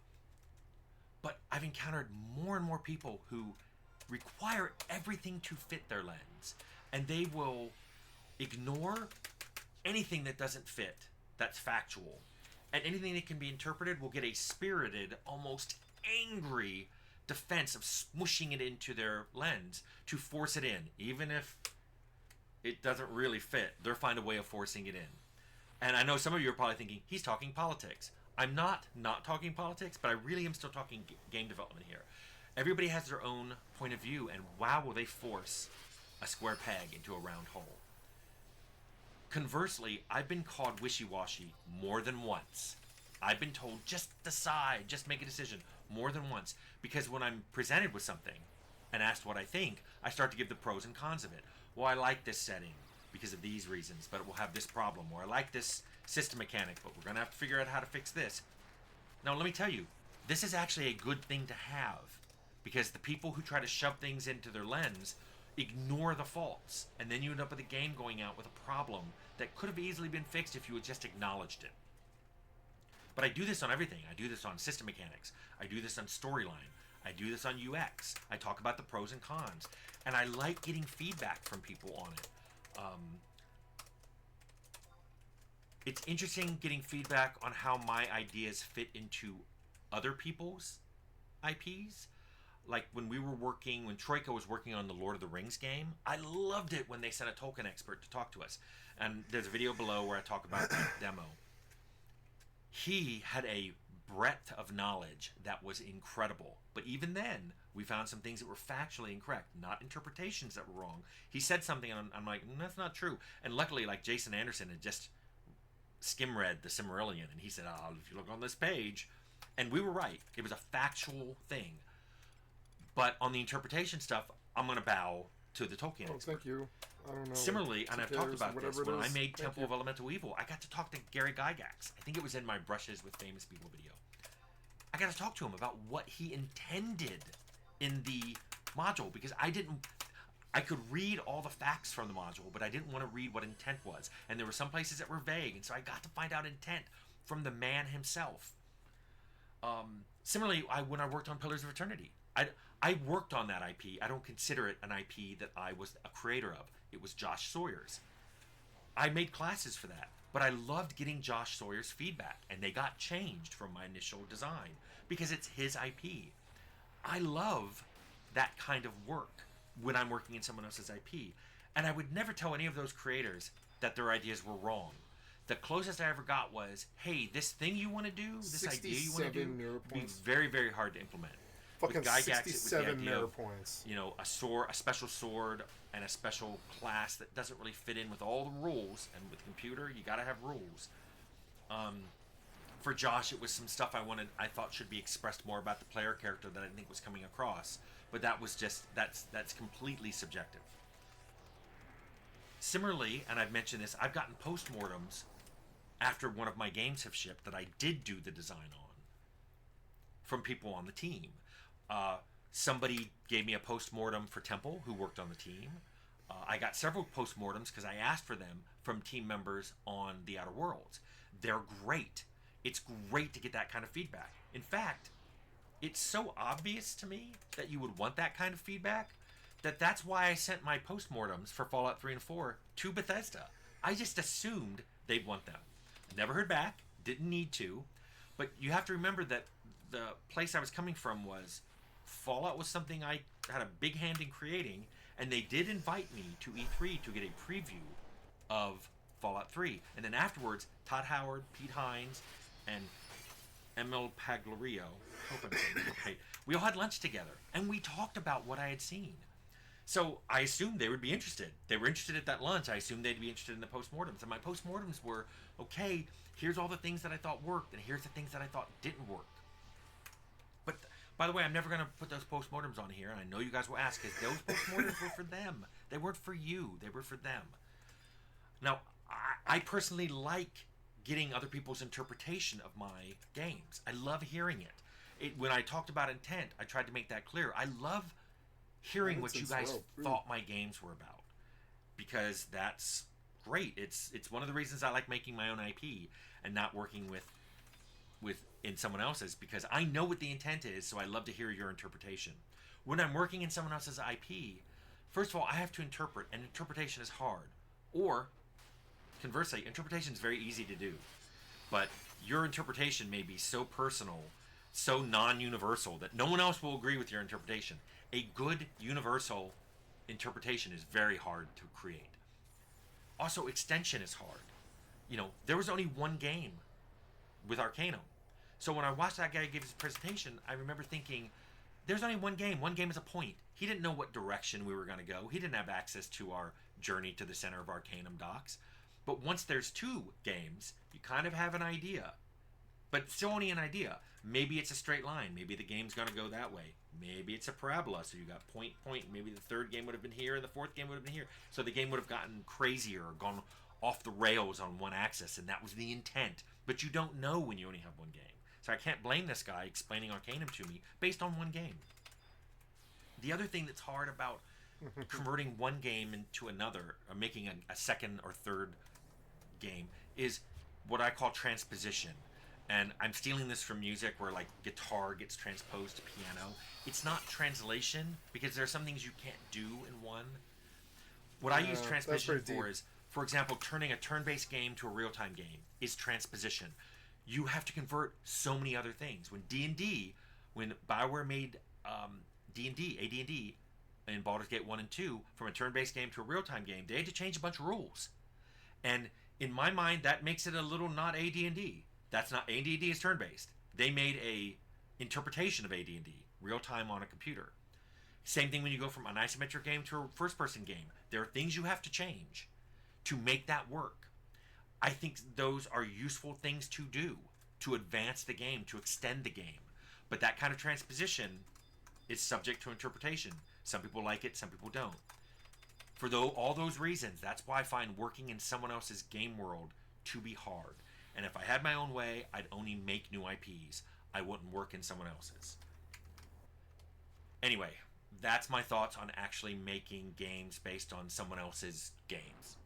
But I've encountered more and more people who require everything to fit their lens. And they will ignore anything that doesn't fit, that's factual. And anything that can be interpreted will get a spirited, almost angry defense of smushing it into their lens to force it in. Even if it doesn't really fit, they'll find a way of forcing it in. And I know some of you are probably thinking, he's talking politics. I'm not talking politics, but I really am still talking game development here. Everybody has their own point of view, and wow, will they force a square peg into a round hole. Conversely, I've been called wishy-washy more than once. I've been told, just decide, just make a decision, more than once. Because when I'm presented with something and asked what I think, I start to give the pros and cons of it. Well, I like this setting because of these reasons, but it will have this problem. Or I like this system mechanic, but we're going to have to figure out how to fix this. Now, let me tell you, this is actually a good thing to have, because the people who try to shove things into their lens ignore the faults, and then you end up with a game going out with a problem that could have easily been fixed if you had just acknowledged it. But I do this on everything. I do this on system mechanics. I do this on storyline. I do this on UX. I talk about the pros and cons. And I like getting feedback from people on it. It's interesting getting feedback on how my ideas fit into other people's IPs. Like when Troika was working on the Lord of the Rings game, I loved it when they sent a Tolkien expert to talk to us. And there's a video below where I talk about that demo. He had a breadth of knowledge that was incredible. But even then, we found some things that were factually incorrect, not interpretations that were wrong. He said something, and I'm like, that's not true. And luckily, like Jason Anderson had just skim read the Silmarillion, and he said, oh, if you look on this page, and we were right. It was a factual thing. But on the interpretation stuff, I'm going to bow to the Tolkien expert. Thank you. I don't know. Similarly, and I've talked about this, when I made Thank Temple you. of Elemental Evil, I got to talk to Gary Gygax. I think it was in my Brushes with Famous People video. I got to talk to him about what he intended in the module, because I could read all the facts from the module, but I didn't want to read what intent was. And there were some places that were vague, and so I got to find out intent from the man himself. Similarly, when I worked on Pillars of Eternity, I worked on that IP. I don't consider it an IP that I was a creator of. It was Josh Sawyer's. I made classes for that, but I loved getting Josh Sawyer's feedback, and they got changed from my initial design because it's his IP. I love that kind of work when I'm working in someone else's IP, and I would never tell any of those creators that their ideas were wrong. The closest I ever got was, hey, this thing you want to do, this idea you want to do, would be very, very hard to implement. Fucking With Gygax, it was the 67 idea mirror of, points. you know, a special sword, and a special class that doesn't really fit in with all the rules. And with computer, you got to have rules. For Josh, it was some stuff I thought should be expressed more about the player character that I think was coming across. But that was just that's completely subjective. Similarly, and I've mentioned this, I've gotten postmortems after one of my games have shipped that I did do the design on from people on the team. Somebody gave me a postmortem for Temple who worked on the team. I got several postmortems because I asked for them from team members on the Outer Worlds. They're great. It's great to get that kind of feedback. In fact, it's so obvious to me that you would want that kind of feedback that's why I sent my postmortems for Fallout 3 and 4 to Bethesda. I just assumed they'd want them. Never heard back, didn't need to, but you have to remember that the place I was coming from was Fallout was something I had a big hand in creating, and they did invite me to E3 to get a preview of Fallout 3. And then afterwards, Todd Howard, Pete Hines, and Emil Paglario, hope I'm saying that right, we all had lunch together, and we talked about what I had seen. So I assumed they would be interested. They were interested at that lunch. I assumed they'd be interested in the postmortems. And my postmortems were, okay, here's all the things that I thought worked, and here's the things that I thought didn't work. But, by the way, I'm never going to put those postmortems on here, and I know you guys will ask, because those postmortems were for them. They weren't for you. They were for them. Now, I personally like getting other people's interpretation of my games. I love hearing it. When I talked about intent, I tried to make that clear. I love hearing what you guys thought my games were about, because that's great. It's one of the reasons I like making my own IP and not working with in someone else's, because I know what the intent is, so I love to hear your interpretation. When I'm working in someone else's IP, first of all, I have to interpret, and interpretation is hard. Or conversely, interpretation is very easy to do, but your interpretation may be so personal, so non-universal, that no one else will agree with your interpretation. A good universal interpretation is very hard to create. Also, extension is hard. You know, there was only one game with Arcanum. So when I watched that guy give his presentation, I remember thinking, there's only one game. One game is a point. He didn't know what direction we were going to go. He didn't have access to our Journey to the Center of Arcanum docs. But once there's two games, you kind of have an idea. But still only an idea. Maybe it's a straight line. Maybe the game's going to go that way. Maybe it's a parabola, so you got point. Maybe the third game would have been here, and the fourth game would have been here. So the game would have gotten crazier or gone off the rails on one axis, and that was the intent. But you don't know when you only have one game. So I can't blame this guy explaining Arcanum to me based on one game. The other thing that's hard about converting one game into another, or making a second or third game, is what I call transposition. And I'm stealing this from music, where like guitar gets transposed to piano. It's not translation, because there are some things you can't do in one. What I use transposition for is, for example, turning a turn-based game to a real-time game is transposition. You have to convert so many other things. When BioWare made AD&D in Baldur's Gate 1 and 2 from a turn-based game to a real-time game, they had to change a bunch of rules. And in my mind, that makes it a little not AD&D. That's not, AD&D is turn-based. They made a interpretation of AD&D, real time on a computer. Same thing when you go from an isometric game to a first-person game. There are things you have to change to make that work. I think those are useful things to do to advance the game, to extend the game. But that kind of transposition is subject to interpretation. Some people like it, some people don't. For all those reasons, that's why I find working in someone else's game world to be hard. And if I had my own way, I'd only make new IPs. I wouldn't work in someone else's. Anyway, that's my thoughts on actually making games based on someone else's games.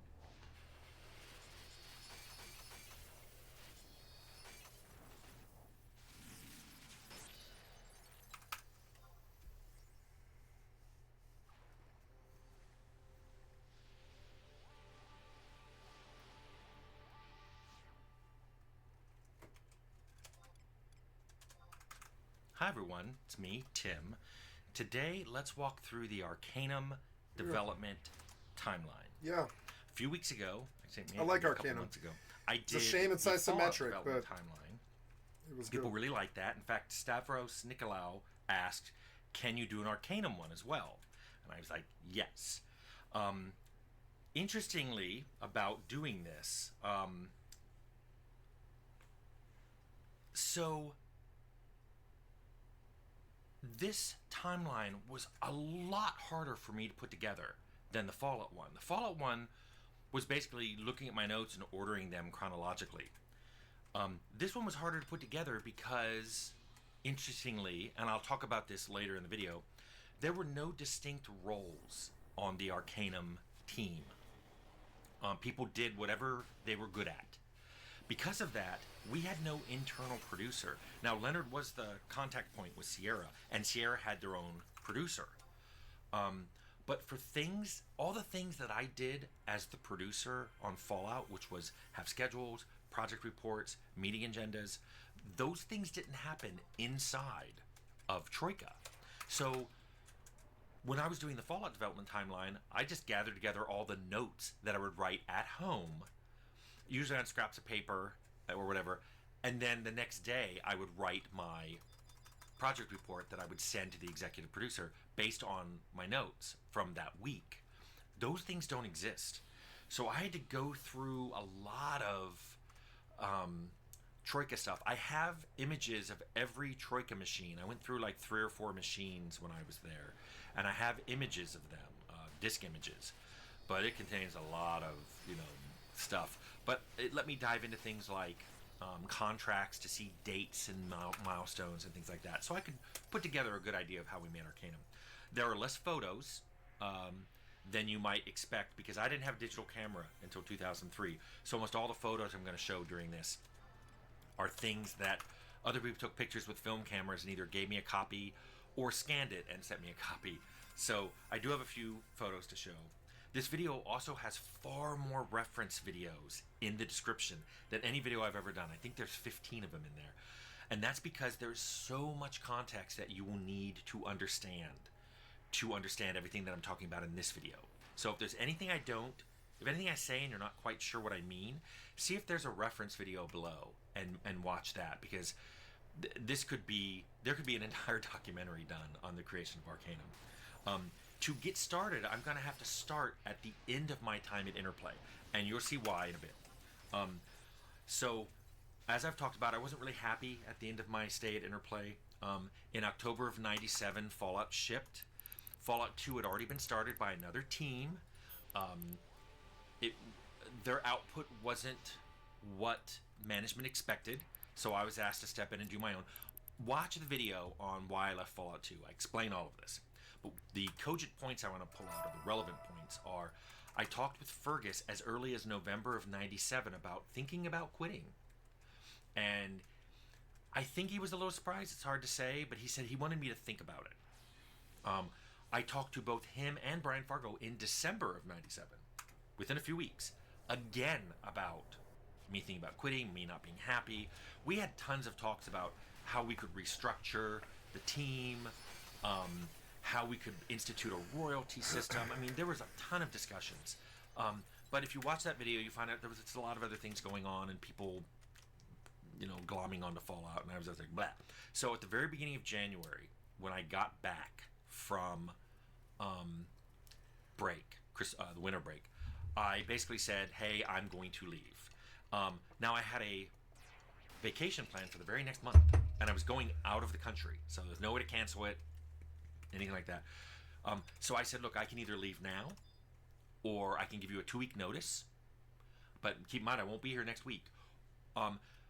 Hi everyone, it's me, Tim. Today, let's walk through the Arcanum development timeline. Yeah. A few weeks ago, I like a couple Arcanum. months ago, I did It's a shame it's the Fallout isometric, development but timeline. it was People good. really liked that. In fact, Stavros Nicolaou asked, "Can you do an Arcanum one as well?" And I was like, "Yes." Interestingly, about doing this, so this timeline was a lot harder for me to put together than the Fallout one. The Fallout one was basically looking at my notes and ordering them chronologically. This one was harder to put together because, interestingly, and I'll talk about this later in the video, there were no distinct roles on the Arcanum team. People did whatever they were good at. Because of that, we had no internal producer. Now, Leonard was the contact point with Sierra, and Sierra had their own producer. But for things, all the things that I did as the producer on Fallout, which was have schedules, project reports, meeting agendas, those things didn't happen inside of Troika. So when I was doing the Fallout development timeline, I just gathered together all the notes that I would write at home, usually on scraps of paper or whatever, and then the next day I would write my project report that I would send to the executive producer based on my notes from that week. Those things don't exist. So I had to go through a lot of Troika stuff. I have images of every Troika machine. I went through like 3 or 4 machines when I was there, and I have images of them, disk images. But it contains a lot of, stuff. But it let me dive into things like contracts to see dates and milestones and things like that. So I could put together a good idea of how we made Arcanum. There are less photos than you might expect because I didn't have a digital camera until 2003. So almost all the photos I'm going to show during this are things that other people took pictures with film cameras and either gave me a copy or scanned it and sent me a copy. So I do have a few photos to show. This video also has far more reference videos in the description than any video I've ever done. I think there's 15 of them in there. And that's because there's so much context that you will need to understand everything that I'm talking about in this video. So if there's anything if anything I say and you're not quite sure what I mean, see if there's a reference video below and watch that, because there could be an entire documentary done on the creation of Arcanum. To get started, I'm going to have to start at the end of my time at Interplay, and you'll see why in a bit. So, as I've talked about, I wasn't really happy at the end of my stay at Interplay. In October of '97, Fallout shipped. Fallout 2 had already been started by another team. Their output wasn't what management expected, so I was asked to step in and do my own. Watch the video on why I left Fallout 2. I explain all of this. But the cogent points I want to pull out, or the relevant points, are I talked with Fergus as early as November of '97 about thinking about quitting. And I think he was a little surprised. It's hard to say, but he said he wanted me to think about it. I talked to both him and Brian Fargo in December of '97, within a few weeks, again about me thinking about quitting, me not being happy. We had tons of talks about how we could restructure the team, how we could institute a royalty system. I mean, there was a ton of discussions. But if you watch that video, you find out there was a lot of other things going on, and people glomming onto Fallout, and I was just like, blah. So at the very beginning of January, when I got back from the winter break, I basically said, hey, I'm going to leave. Now I had a vacation plan for the very next month, and I was going out of the country, so there's no way to cancel it, anything like that. So I said, look, I can either leave now, or I can give you a 2-week notice, but keep in mind I won't be here next week.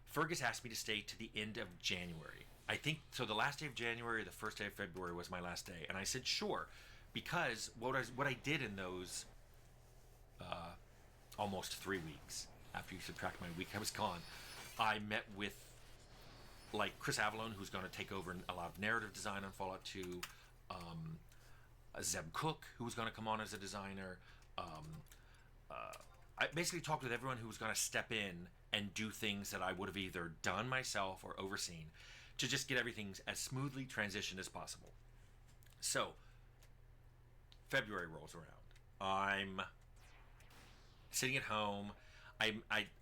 Fergus asked me to stay to the end of January. I think so. The last day of January or the first day of February was my last day, and I said sure, because what I did in those almost 3 weeks after you subtract my week I was gone, I met with like Chris Avalone, who's going to take over a lot of narrative design on Fallout 2. Zeb Cook, who was going to come on as a designer. I basically talked with everyone who was going to step in and do things that I would have either done myself or overseen to just get everything as smoothly transitioned as possible. So, February rolls around. I'm sitting at home.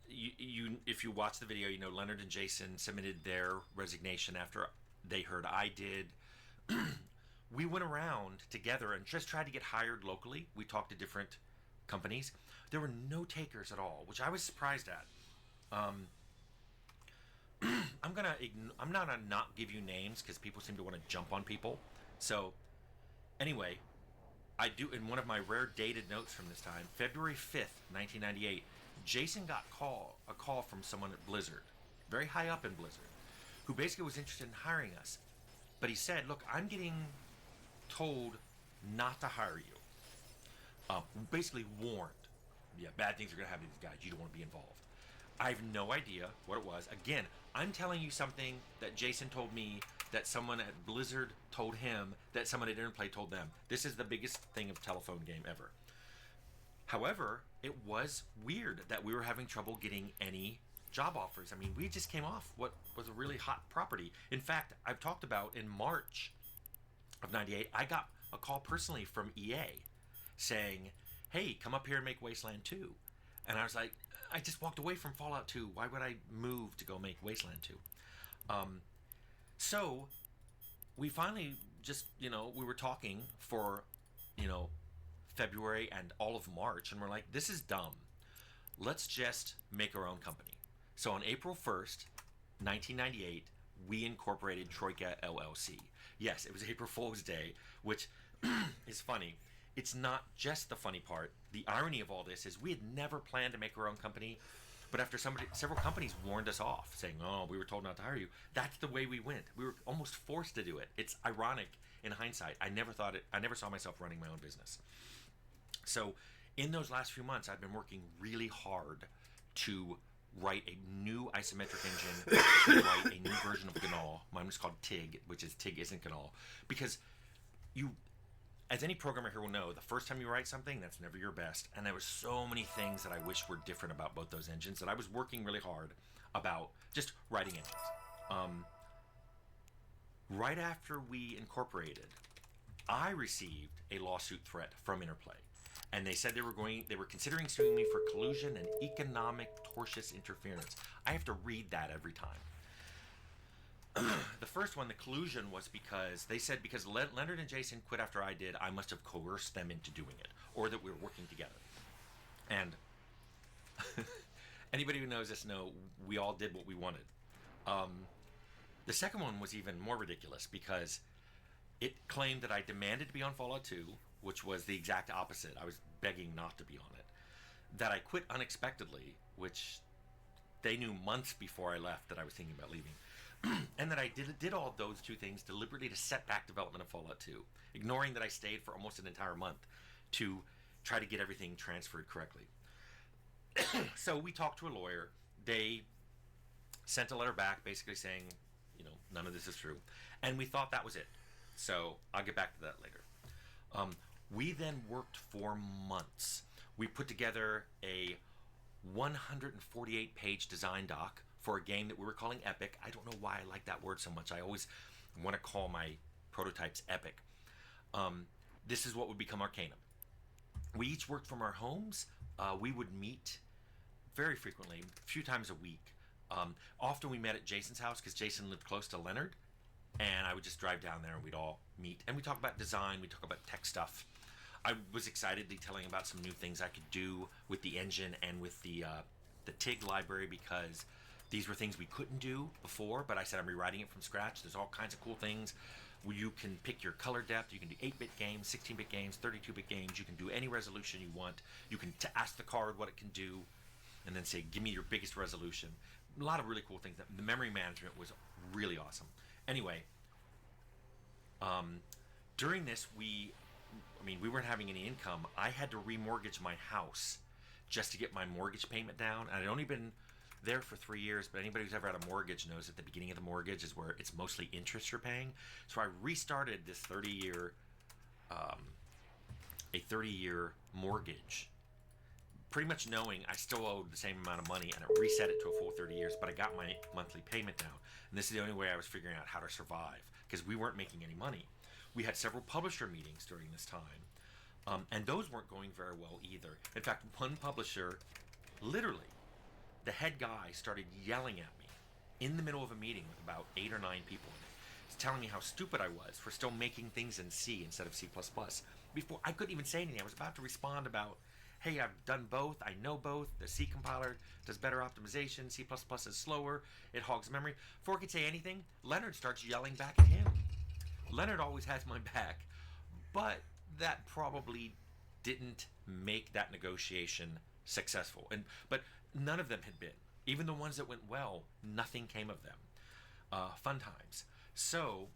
If you watch the video, Leonard and Jason submitted their resignation after they heard I did. We went around together and just tried to get hired locally. We talked to different companies. There were no takers at all, which I was surprised at. I'm not gonna not give you names because people seem to want to jump on people. So, anyway, I do in one of my rare dated notes from this time, February 5th, 1998. Jason got a call from someone at Blizzard, very high up in Blizzard, who basically was interested in hiring us. But he said, look, I'm getting told not to hire you. Basically warned. Yeah, bad things are going to happen to these guys. You don't want to be involved. I have no idea what it was. Again, I'm telling you something that Jason told me, that someone at Blizzard told him, that someone at Interplay told them. This is the biggest thing of telephone game ever. However, it was weird that we were having trouble getting any job offers. I mean, we just came off what was a really hot property. In fact, I've talked about in March of 98, I got a call personally from EA saying, hey, come up here and make Wasteland 2. And I was like, I just walked away from Fallout 2. Why would I move to go make Wasteland 2? So we finally just, we were talking for, February and all of March, and we're like, this is dumb. Let's just make our own company. So on April 1st, 1998, we incorporated Troika LLC. Yes, it was April Fool's Day, which is funny. It's not just the funny part. The irony of all this is we had never planned to make our own company, but after several companies warned us off, saying, oh, we were told not to hire you, that's the way we went. We were almost forced to do it. It's ironic in hindsight. I never saw myself running my own business. So in those last few months, I've been working really hard to write a new isometric engine, to write a new version of GNOL. Mine was called TIG, which is TIG isn't GNOL. Because as any programmer here will know, the first time you write something, that's never your best. And there were so many things that I wish were different about both those engines that I was working really hard about just writing engines. Right after we incorporated, I received a lawsuit threat from Interplay. And they said they were considering suing me for collusion and economic tortious interference. I have to read that every time. The first one, the collusion, was because they said because Leonard and Jason quit after I did, I must have coerced them into doing it, or that we were working together. And anybody who knows us know we all did what we wanted. The second one was even more ridiculous because it claimed that I demanded to be on Fallout 2, which was the exact opposite. I was begging not to be on it. That I quit unexpectedly, which they knew months before I left that I was thinking about leaving. And that I did all those two things deliberately to set back development of Fallout 2, ignoring that I stayed for almost an entire month to try to get everything transferred correctly. So we talked to a lawyer. They sent a letter back basically saying, none of this is true. And we thought that was it. So I'll get back to that later. We then worked for months. We put together a 148-page design doc for a game that we were calling Epic. I don't know why I like that word so much. I always want to call my prototypes Epic. This is what would become Arcanum. We each worked from our homes. We would meet very frequently, a few times a week, Often we met at Jason's house because Jason lived close to Leonard, and I would just drive down there and we'd all meet and we talk about design, we talk about tech stuff. I was excitedly telling about some new things I could do with the engine and with the TIG library, because these were things we couldn't do before, but I said I'm rewriting it from scratch. There's all kinds of cool things where you can pick your color depth. You can do 8-bit games, 16-bit games, 32-bit games. You can do any resolution you want. You can ask the card what it can do and then say, give me your biggest resolution. A lot of really cool things. The memory management was really awesome. Anyway, during this, we weren't having any income. I had to remortgage my house just to get my mortgage payment down. And I'd only been there for 3 years, but anybody who's ever had a mortgage knows that the beginning of the mortgage is where it's mostly interest you're paying. So I restarted this 30-year mortgage, pretty much knowing I still owed the same amount of money, and it reset it to a full 30 years, but I got my monthly payment down. And this is the only way I was figuring out how to survive, because we weren't making any money. We had several publisher meetings during this time, and those weren't going very well either. In fact, one publisher, literally, the head guy started yelling at me in the middle of a meeting with about 8 or 9 people in it. He's telling me how stupid I was for still making things in C instead of C++. Before I couldn't even say anything, I was about to respond about, hey, I've done both, I know both, the C compiler does better optimization, C++ is slower, it hogs memory. Before I could say anything, Leonard starts yelling back at him. Leonard always has my back, but that probably didn't make that negotiation successful. But none of them had been. Even the ones that went well, nothing came of them. Fun times. So,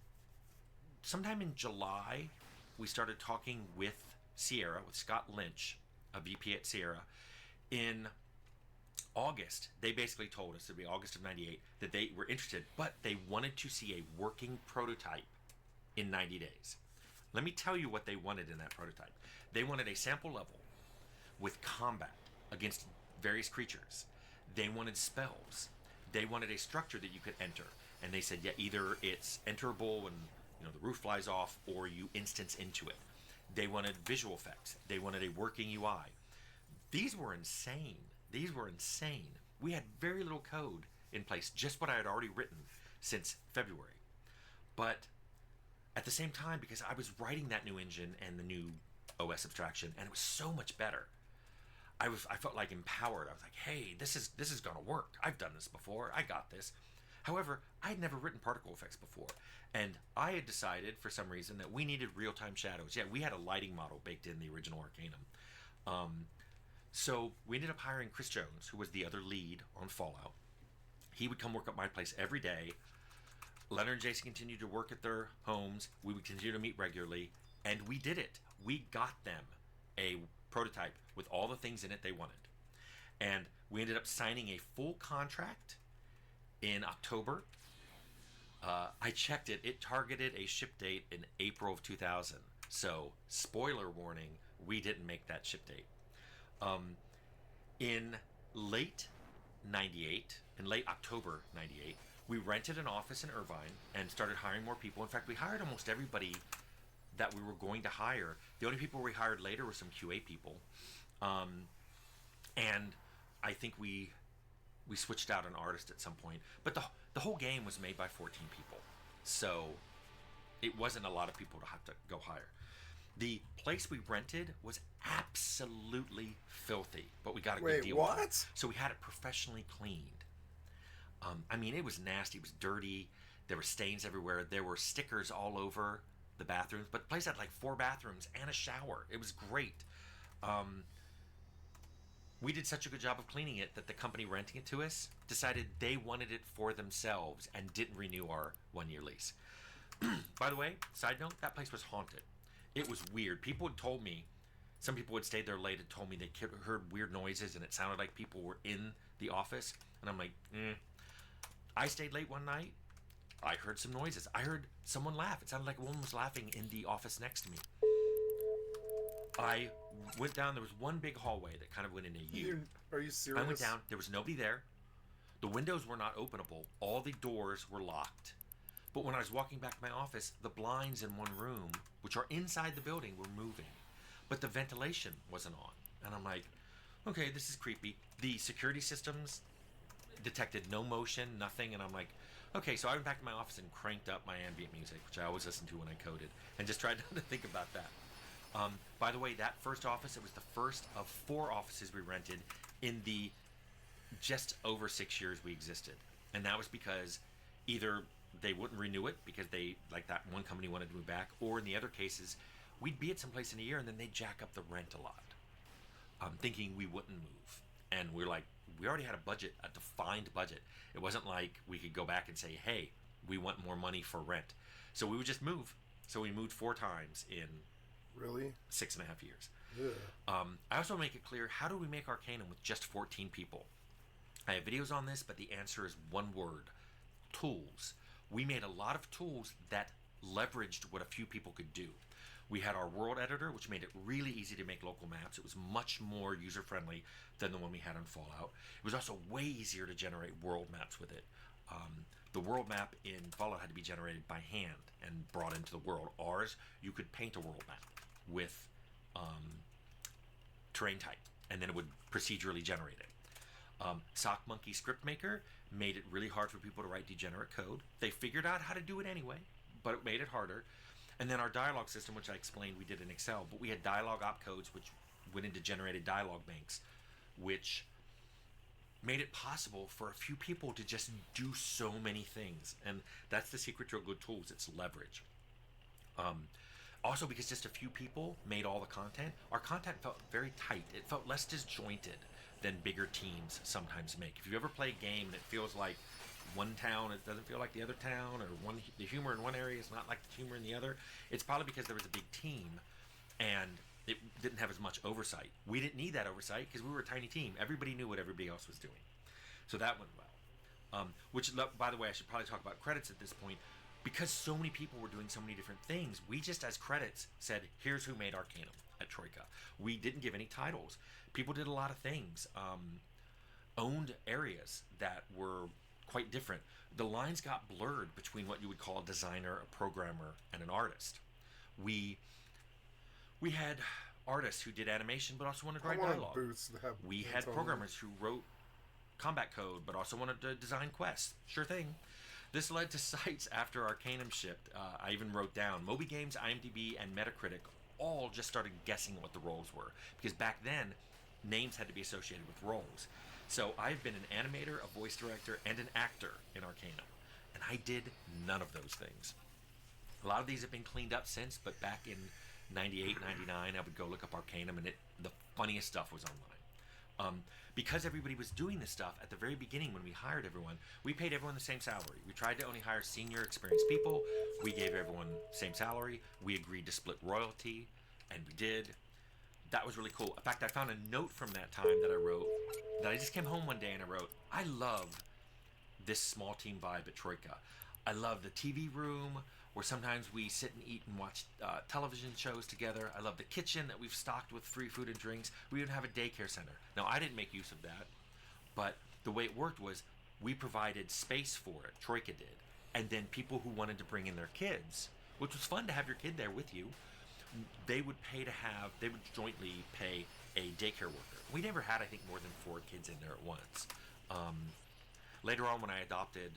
sometime in July, we started talking with Sierra, with Scott Lynch, a VP at Sierra. In August, they basically told us, it'd be August of 98, that they were interested, but they wanted to see a working prototype in 90 days. Let me tell you what they wanted in that prototype. They wanted a sample level with combat against various creatures. They wanted spells. They wanted a structure that you could enter. And they said, yeah, either it's enterable and the roof flies off, or you instance into it. They wanted visual effects. They wanted a working UI. These were insane. We had very little code in place, just what I had already written since February. But at the same time, because I was writing that new engine and the new OS abstraction, and it was so much better, I felt like empowered. I was like, hey, this is gonna work. I've done this before. I got this. However, I had never written particle effects before, and I had decided for some reason that we needed real-time shadows. Yeah, we had a lighting model baked in the original Arcanum. So we ended up hiring Chris Jones, who was the other lead on Fallout. He would come work at my place every day. Leonard and Jason continued to work at their homes. We would continue to meet regularly, and we did it. We got them a prototype with all the things in it they wanted. And we ended up signing a full contract in October. I checked it. It targeted a ship date in April of 2000. So, spoiler warning, we didn't make that ship date. In late October 98, we rented an office in Irvine and started hiring more people. In fact, we hired almost everybody that we were going to hire. The only people we hired later were some QA people. And I think we switched out an artist at some point. But the whole game was made by 14 people. So it wasn't a lot of people to have to go hire. The place we rented was absolutely filthy, but we got a good deal. What? On it. So we had it professionally cleaned. It was nasty. It was dirty. There were stains everywhere. There were stickers all over the bathrooms. But the place had like 4 bathrooms and a shower. It was great. We did such a good job of cleaning it that the company renting it to us decided they wanted it for themselves and didn't renew our 1-year lease. By the way, side note, that place was haunted. It was weird. People had told me, some people had stayed there late and told me they heard weird noises and it sounded like people were in the office. And I'm like, I stayed late one night. I heard some noises. I heard someone laugh. It sounded like a woman was laughing in the office next to me. I went down. There was one big hallway that kind of went into U. Are you serious? I went down. There was nobody there. The windows were not openable. All the doors were locked. But when I was walking back to my office, the blinds in one room, which are inside the building, were moving. But the ventilation wasn't on. And I'm like, okay, this is creepy. The security systems detected no motion, nothing, and I'm like, okay. So I went back to my office and cranked up my ambient music, which I always listen to when I coded, and just tried not to think about that. By the way, that first office, it was the first of 4 offices we rented in the just over 6 years we existed. And that was because either they wouldn't renew it because they, like that one company wanted to move back, or in the other cases, we'd be at some place in a year and then they'd jack up the rent a lot, thinking we wouldn't move. And we're like, we already had a budget, a defined budget. It wasn't like we could go back and say, hey, we want more money for rent. So we would just move. So we moved 4 times in Really? 6.5 years. Yeah. I also make it clear, how do we make Arcanum with just 14 people? I have videos on this, but the answer is one word: tools. We made a lot of tools that leveraged what a few people could do. We had our world editor, which made it really easy to make local maps. It was much more user-friendly than the one we had on Fallout. It was also way easier to generate world maps with it. The world map in Fallout had to be generated by hand and brought into the world. Ours, you could paint a world map with terrain type, and then it would procedurally generate it. Sock Monkey Script Maker made it really hard for people to write degenerate code. They figured out how to do it anyway, but it made it harder. And then our dialogue system, which I explained we did in Excel, but we had dialogue opcodes which went into generated dialogue banks, which made it possible for a few people to just do so many things. And that's the secret to good tools. It's leverage. Also, because just a few people made all the content, our content felt very tight. It felt less disjointed than bigger teams sometimes make. If you ever play a game and it feels like one town, it doesn't feel like the other town, or the humor in one area is not like the humor in the other, it's probably because there was a big team and it didn't have as much oversight. We didn't need that oversight because we were a tiny team. Everybody knew what everybody else was doing. So that went well. Which, by the way, I should probably talk about credits at this point. Because so many people were doing so many different things, we just, as credits, said, here's who made Arcanum at Troika. We didn't give any titles. People did a lot of things. Owned areas that were quite different. The lines got blurred between what you would call a designer, a programmer, and an artist. We had artists who did animation but also wanted to write dialogue. We had programmers who wrote combat code but also wanted to design quests. Sure thing. This led to sites after Arcanum shipped. I even wrote down Moby Games, IMDb, and Metacritic all just started guessing what the roles were. Because back then, names had to be associated with roles. So I've been an animator, a voice director, and an actor in Arcanum. And I did none of those things. A lot of these have been cleaned up since, but back in 98, 99, I would go look up Arcanum, and the funniest stuff was online. Because everybody was doing this stuff at the very beginning when we hired everyone, we paid everyone the same salary. We tried to only hire senior experienced people. We gave everyone the same salary. We agreed to split royalty, and we did. That was really cool. In fact, I found a note from that time that I wrote, that I just came home one day and I wrote, I love this small team vibe at Troika. I love the TV room where sometimes we sit and eat and watch television shows together. I love the kitchen that we've stocked with free food and drinks. We even have a daycare center. Now, I didn't make use of that, but the way it worked was we provided space for it, Troika did. And then people who wanted to bring in their kids, which was fun to have your kid there with you, they would jointly pay a daycare worker. We never had, I think, more than 4 kids in there at once. Later on, when I adopted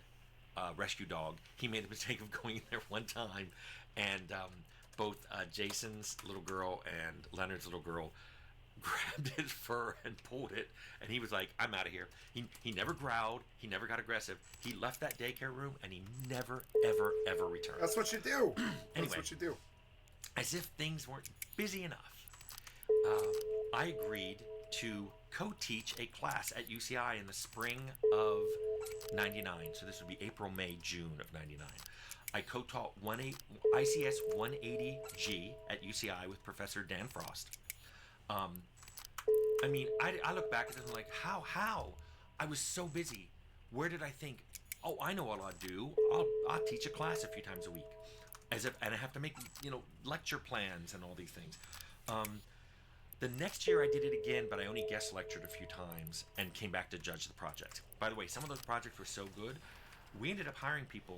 rescue dog, he made the mistake of going in there one time, and both Jason's little girl and Leonard's little girl grabbed his fur and pulled it, and he was like, I'm out of here. He never growled, he never got aggressive. He left that daycare room and he never ever returned. That's what you do. Anyway, That's what you do. As if things weren't busy enough, I agreed to co-teach a class at UCI in the spring of 99. So this would be April, May, June of 99. I co-taught ICS 180G at UCI with Professor Dan Frost. I mean, I look back at this and I'm like, how? I was so busy. Where did I think, oh, I know what I'll do. I'll teach a class a few times a week. And I have to make, lecture plans and all these things. The next year I did it again, but I only guest lectured a few times and came back to judge the project. By the way, some of those projects were so good, we ended up hiring people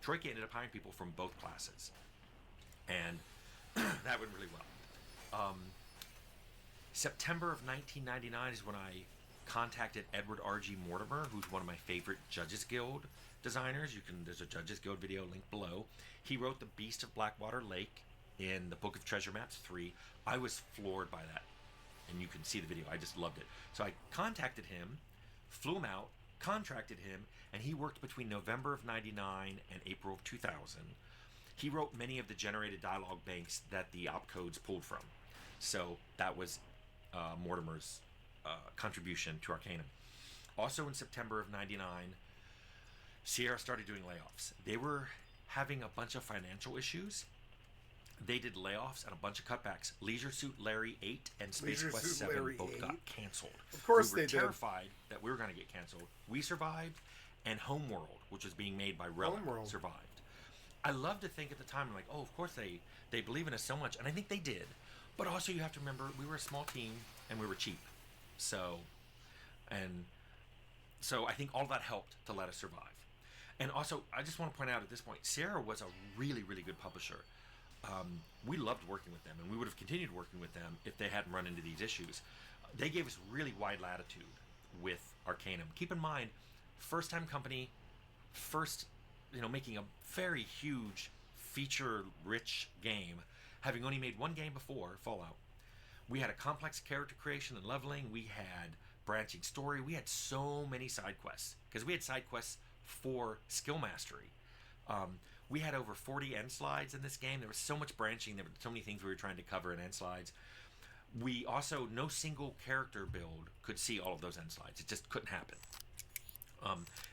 Troika ended up hiring people from both classes. And that went really well. September of 1999 is when I contacted Edward R.G. Mortimer, who's one of my favorite Judges Guild designers. There's a Judges Guild video linked below. He wrote The Beast of Blackwater Lake in the Book of Treasure Maps 3. I was floored by that, and you can see the video. I just loved it. So I contacted him, flew him out, contracted him, and he worked between November of 99 and April of 2000. He wrote many of the generated dialogue banks that the opcodes pulled from. So that was Mortimer's contribution to Arcanum. Also in September of 99, Sierra started doing layoffs. They were having a bunch of financial issues. They did layoffs and a bunch of cutbacks. Leisure Suit Larry 8 and Space Leisure Quest Suit 7 Larry both 8? got canceled. Of course we were they did. terrified that we were going to get canceled. We survived, and Homeworld, which was being made by Relic, Homeworld. survived. I love to think at the time, like, oh, of course they believe in us so much, and I think they did. But also you have to remember, we were a small team, and we were cheap. So I think all that helped to let us survive. And also, I just want to point out at this point, Sierra was a really, really good publisher. We loved working with them, and we would have continued working with them if they hadn't run into these issues. They gave us really wide latitude with Arcanum. Keep in mind, first-time company, making a very huge, feature-rich game, having only made one game before, Fallout. We had a complex character creation and leveling. We had branching story. We had so many side quests, because we had side quests for skill mastery. We had over 40 end slides in this game. There was so much branching. There were so many things we were trying to cover in end slides. We also, no single character build could see all of those end slides. It just couldn't happen.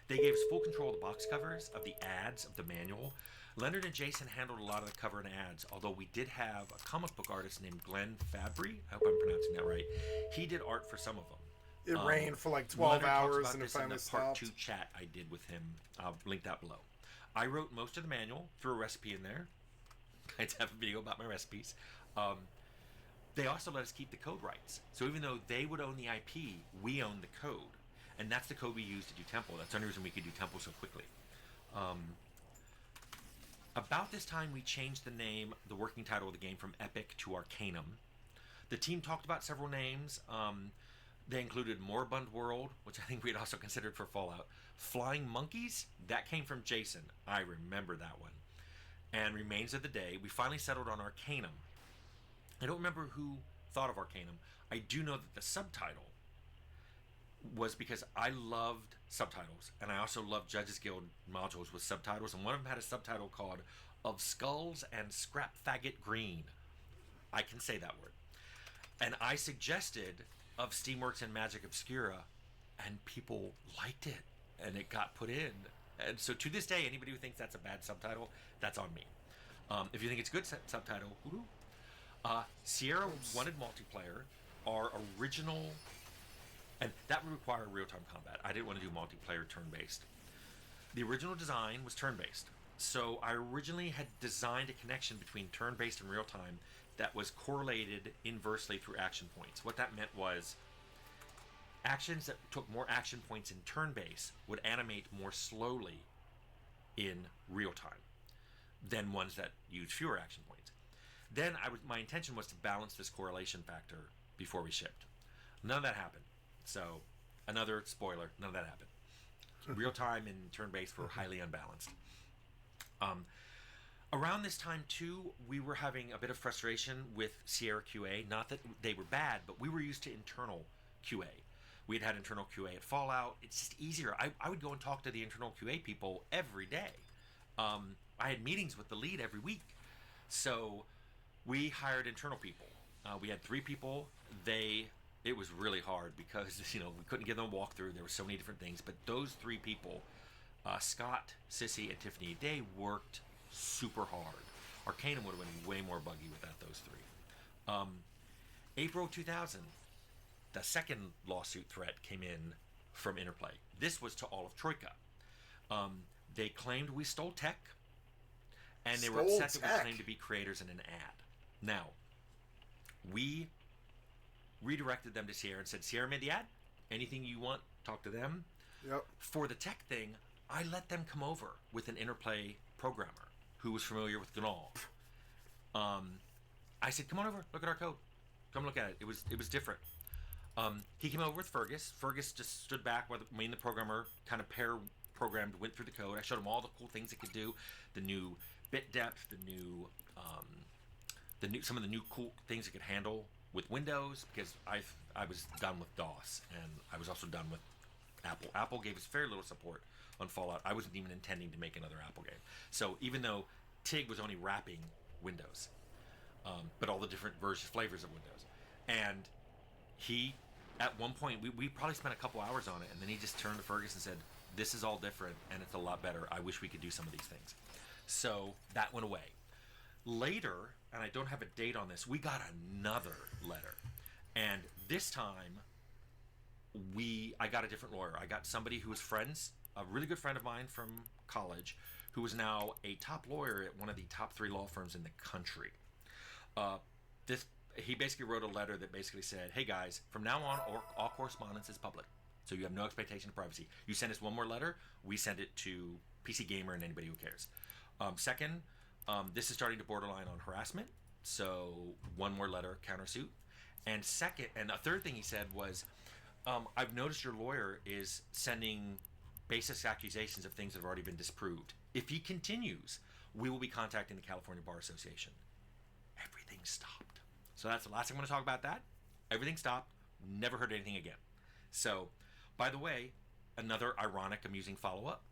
They gave us full control of the box covers, of the ads, of the manual. Leonard and Jason handled a lot of the cover and ads, although we did have a comic book artist named Glenn Fabry. I hope I'm pronouncing that right. He did art for some of them. It rained for like 12 Leonard talks hours about and it this in finally the part stopped. 2 chat I did with him. I'll link that below. I wrote most of the manual, threw a recipe in there. I have a video about my recipes. They also let us keep the code rights. So even though they would own the IP, we owned the code. And that's the code we used to do Temple. That's the only reason we could do Temple so quickly. About this time, we changed the name, the working title of the game, from Epic to Arcanum. The team talked about several names. They included Moribund World, which I think we had also considered for Fallout. Flying Monkeys, that came from Jason. I remember that one. And Remains of the Day. We finally settled on Arcanum. I don't remember who thought of Arcanum. I do know that the subtitle was because I loved subtitles, and I also loved Judges Guild modules with subtitles, and one of them had a subtitle called Of Skulls and Scrap Faggot Green. I can say that word. And I suggested Of Steamworks and Magic Obscura, and people liked it, and it got put in. And so to this day, anybody who thinks that's a bad subtitle, that's on me. If you think it's a good subtitle, woo-hoo. Sierra wanted multiplayer. Our original, and that would require real-time combat. I didn't want to do multiplayer turn-based. The original design was turn-based. So I originally had designed a connection between turn-based and real-time that was correlated inversely through action points. What that meant was actions that took more action points in turn-based would animate more slowly in real-time than ones that used fewer action points. Then my intention was to balance this correlation factor before we shipped. None of that happened. So, another spoiler, none of that happened. Real-time and turn-based were highly unbalanced. Around this time, too, we were having a bit of frustration with Sierra QA. Not that they were bad, but we were used to internal QA. We had internal QA at Fallout. It's just easier. I would go and talk to the internal QA people every day. I had meetings with the lead every week. So we hired internal people. We had 3 people. It was really hard because we couldn't give them a walkthrough. There were so many different things. But those 3 people, Scott, Sissy, and Tiffany, they worked super hard. Arcanum would have been way more buggy without those 3. April 2000, the second lawsuit threat came in from Interplay. This was to all of Troika. They claimed we stole tech, and they were upset that we claimed to be creators in an ad. Now, we redirected them to Sierra and said, Sierra made the ad. Anything you want, talk to them. Yep. For the tech thing, I let them come over with an Interplay programmer who was familiar with GNOME. I said, come on over, look at our code. Come look at it. It was different. He came over with Fergus. Fergus just stood back while me and the programmer kind of pair programmed, went through the code. I showed him all the cool things it could do, the new bit depth, some of the new cool things it could handle with Windows, because I was done with DOS, and I was also done with Apple. Apple gave us very little support on Fallout. I wasn't even intending to make another Apple game. So even though TIG was only wrapping Windows, but all the different flavors of Windows, and he, at one point, we probably spent a couple hours on it, and then he just turned to Fergus and said, "This is all different, and it's a lot better. I wish we could do some of these things." So that went away. Later, and I don't have a date on this, we got another letter, and this time I got a different lawyer. I got somebody who was friends, a really good friend of mine from college, who is now a top lawyer at one of the top 3 law firms in the country. He basically wrote a letter that basically said, "Hey guys, from now on, all correspondence is public, so you have no expectation of privacy. You send us one more letter, we send it to PC Gamer and anybody who cares. Second, this is starting to borderline on harassment, so one more letter, countersuit. And a third thing he said was, I've noticed your lawyer is sending baseless accusations of things that have already been disproved. If he continues, we will be contacting the California Bar Association." Everything stopped. So that's the last thing I'm going to talk about that. Everything stopped. Never heard anything again. So, by the way, another ironic, amusing follow-up.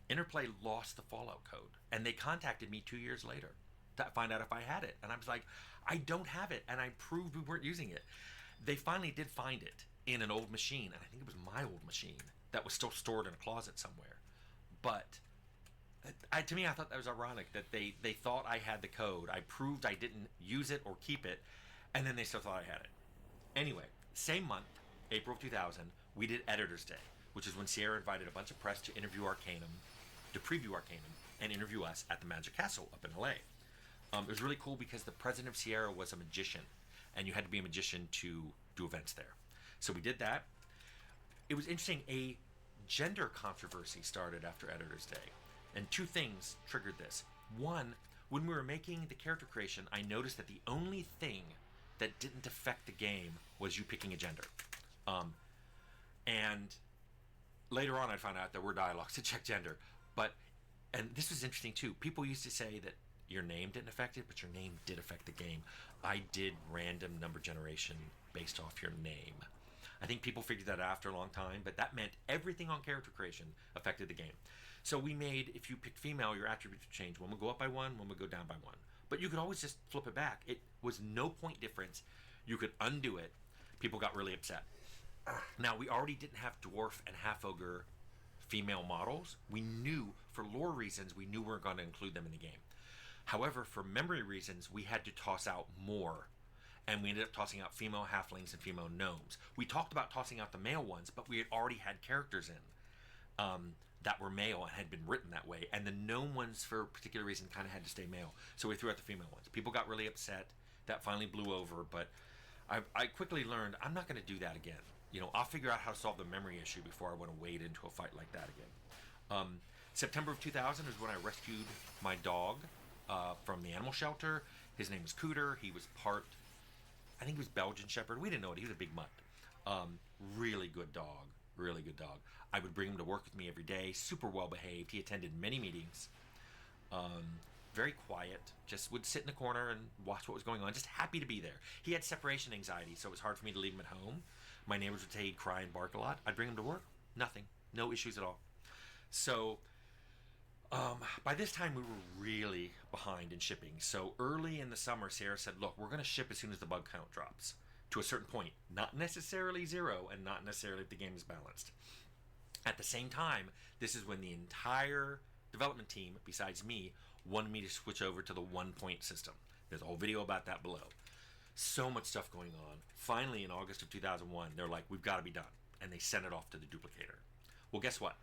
Interplay lost the Fallout code, and they contacted me 2 years later to find out if I had it. And I was like, I don't have it, and I proved we weren't using it. They finally did find it in an old machine, and I think it was my old machine that was still stored in a closet somewhere. But to me, I thought that was ironic that they thought I had the code. I proved I didn't use it or keep it, and then they still thought I had it. Anyway, same month, April of 2000, we did Editor's Day, which is when Sierra invited a bunch of press to preview Arcanum, and interview us at the Magic Castle up in LA. It was really cool because the president of Sierra was a magician, and you had to be a magician to do events there. So we did that. It was interesting. A gender controversy started after Editor's Day, and 2 things triggered this. One, when we were making the character creation, I noticed that the only thing that didn't affect the game was you picking a gender. And later on, I found out there were dialogues to check gender. And this was interesting too. People used to say that your name didn't affect it, but your name did affect the game. I did random number generation based off your name. I think people figured that out after a long time, but that meant everything on character creation affected the game. So we made, if you picked female, your attributes would change. One would go up by 1, one would go down by 1. But you could always just flip it back. It was no point difference. You could undo it. People got really upset. Now, we already didn't have dwarf and half ogre female models. We knew, for lore reasons, we knew we weren't going to include them in the game. However, for memory reasons, we had to toss out more. And we ended up tossing out female halflings and female gnomes. We talked about tossing out the male ones, but we had already had characters in that were male and had been written that way. And the gnome ones, for a particular reason, kind of had to stay male. So we threw out the female ones. People got really upset. That finally blew over. But I quickly learned I'm not going to do that again. I'll figure out how to solve the memory issue before I want to wade into a fight like that again. September of 2000 is when I rescued my dog from the animal shelter. His name was Cooter. He was I think he was Belgian Shepherd. We didn't know it. He was a big mutt. Really good dog. Really good dog. I would bring him to work with me every day. Super well behaved. He attended many meetings. Very quiet. Just would sit in the corner and watch what was going on. Just happy to be there. He had separation anxiety, so it was hard for me to leave him at home. My neighbors would say he'd cry and bark a lot. I'd bring him to work. Nothing. No issues at all. So by this time, we were really behind in shipping. So early in the summer, Sarah said, look, we're going to ship as soon as the bug count drops to a certain point. Not necessarily 0 and not necessarily if the game is balanced. At the same time, this is when the entire development team, besides me, wanted me to switch over to the 1-point system. There's a whole video about that below. So much stuff going on. Finally, in August of 2001, they're like, we've got to be done. And they sent it off to the duplicator. Well, guess what?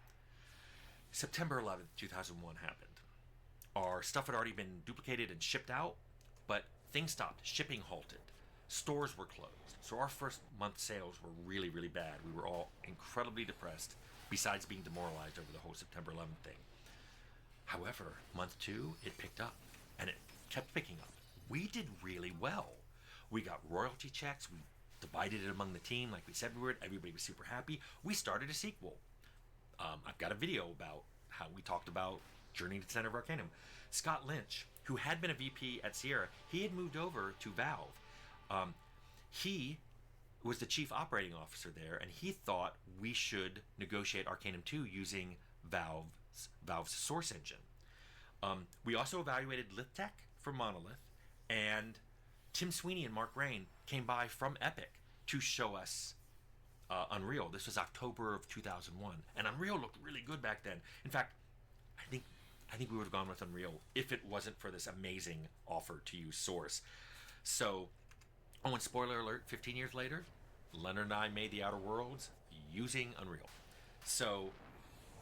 September 11th, 2001 happened. Our stuff had already been duplicated and shipped out, but things stopped. Shipping halted. Stores were closed. So our first month sales were really, really bad. We were all incredibly depressed, besides being demoralized over the whole September 11th thing. However, month 2, it picked up, and it kept picking up. We did really well. We got royalty checks. divided it among the team like we said we would. Everybody was super happy. We started a sequel. I've got a video about how we talked about Journey to the Center of Arcanum. Scott Lynch, who had been a VP at Sierra, he had moved over to Valve. He was the chief operating officer there, and he thought we should negotiate Arcanum 2 using Valve's source engine. We also evaluated Lithtech from Monolith, and Tim Sweeney and Mark Rain came by from Epic to show us Unreal. This was October of 2001, and Unreal looked really good back then. In fact, I think we would have gone with Unreal if it wasn't for this amazing offer to use Source. So, and spoiler alert, 15 years later, Leonard and I made The Outer Worlds using Unreal. So,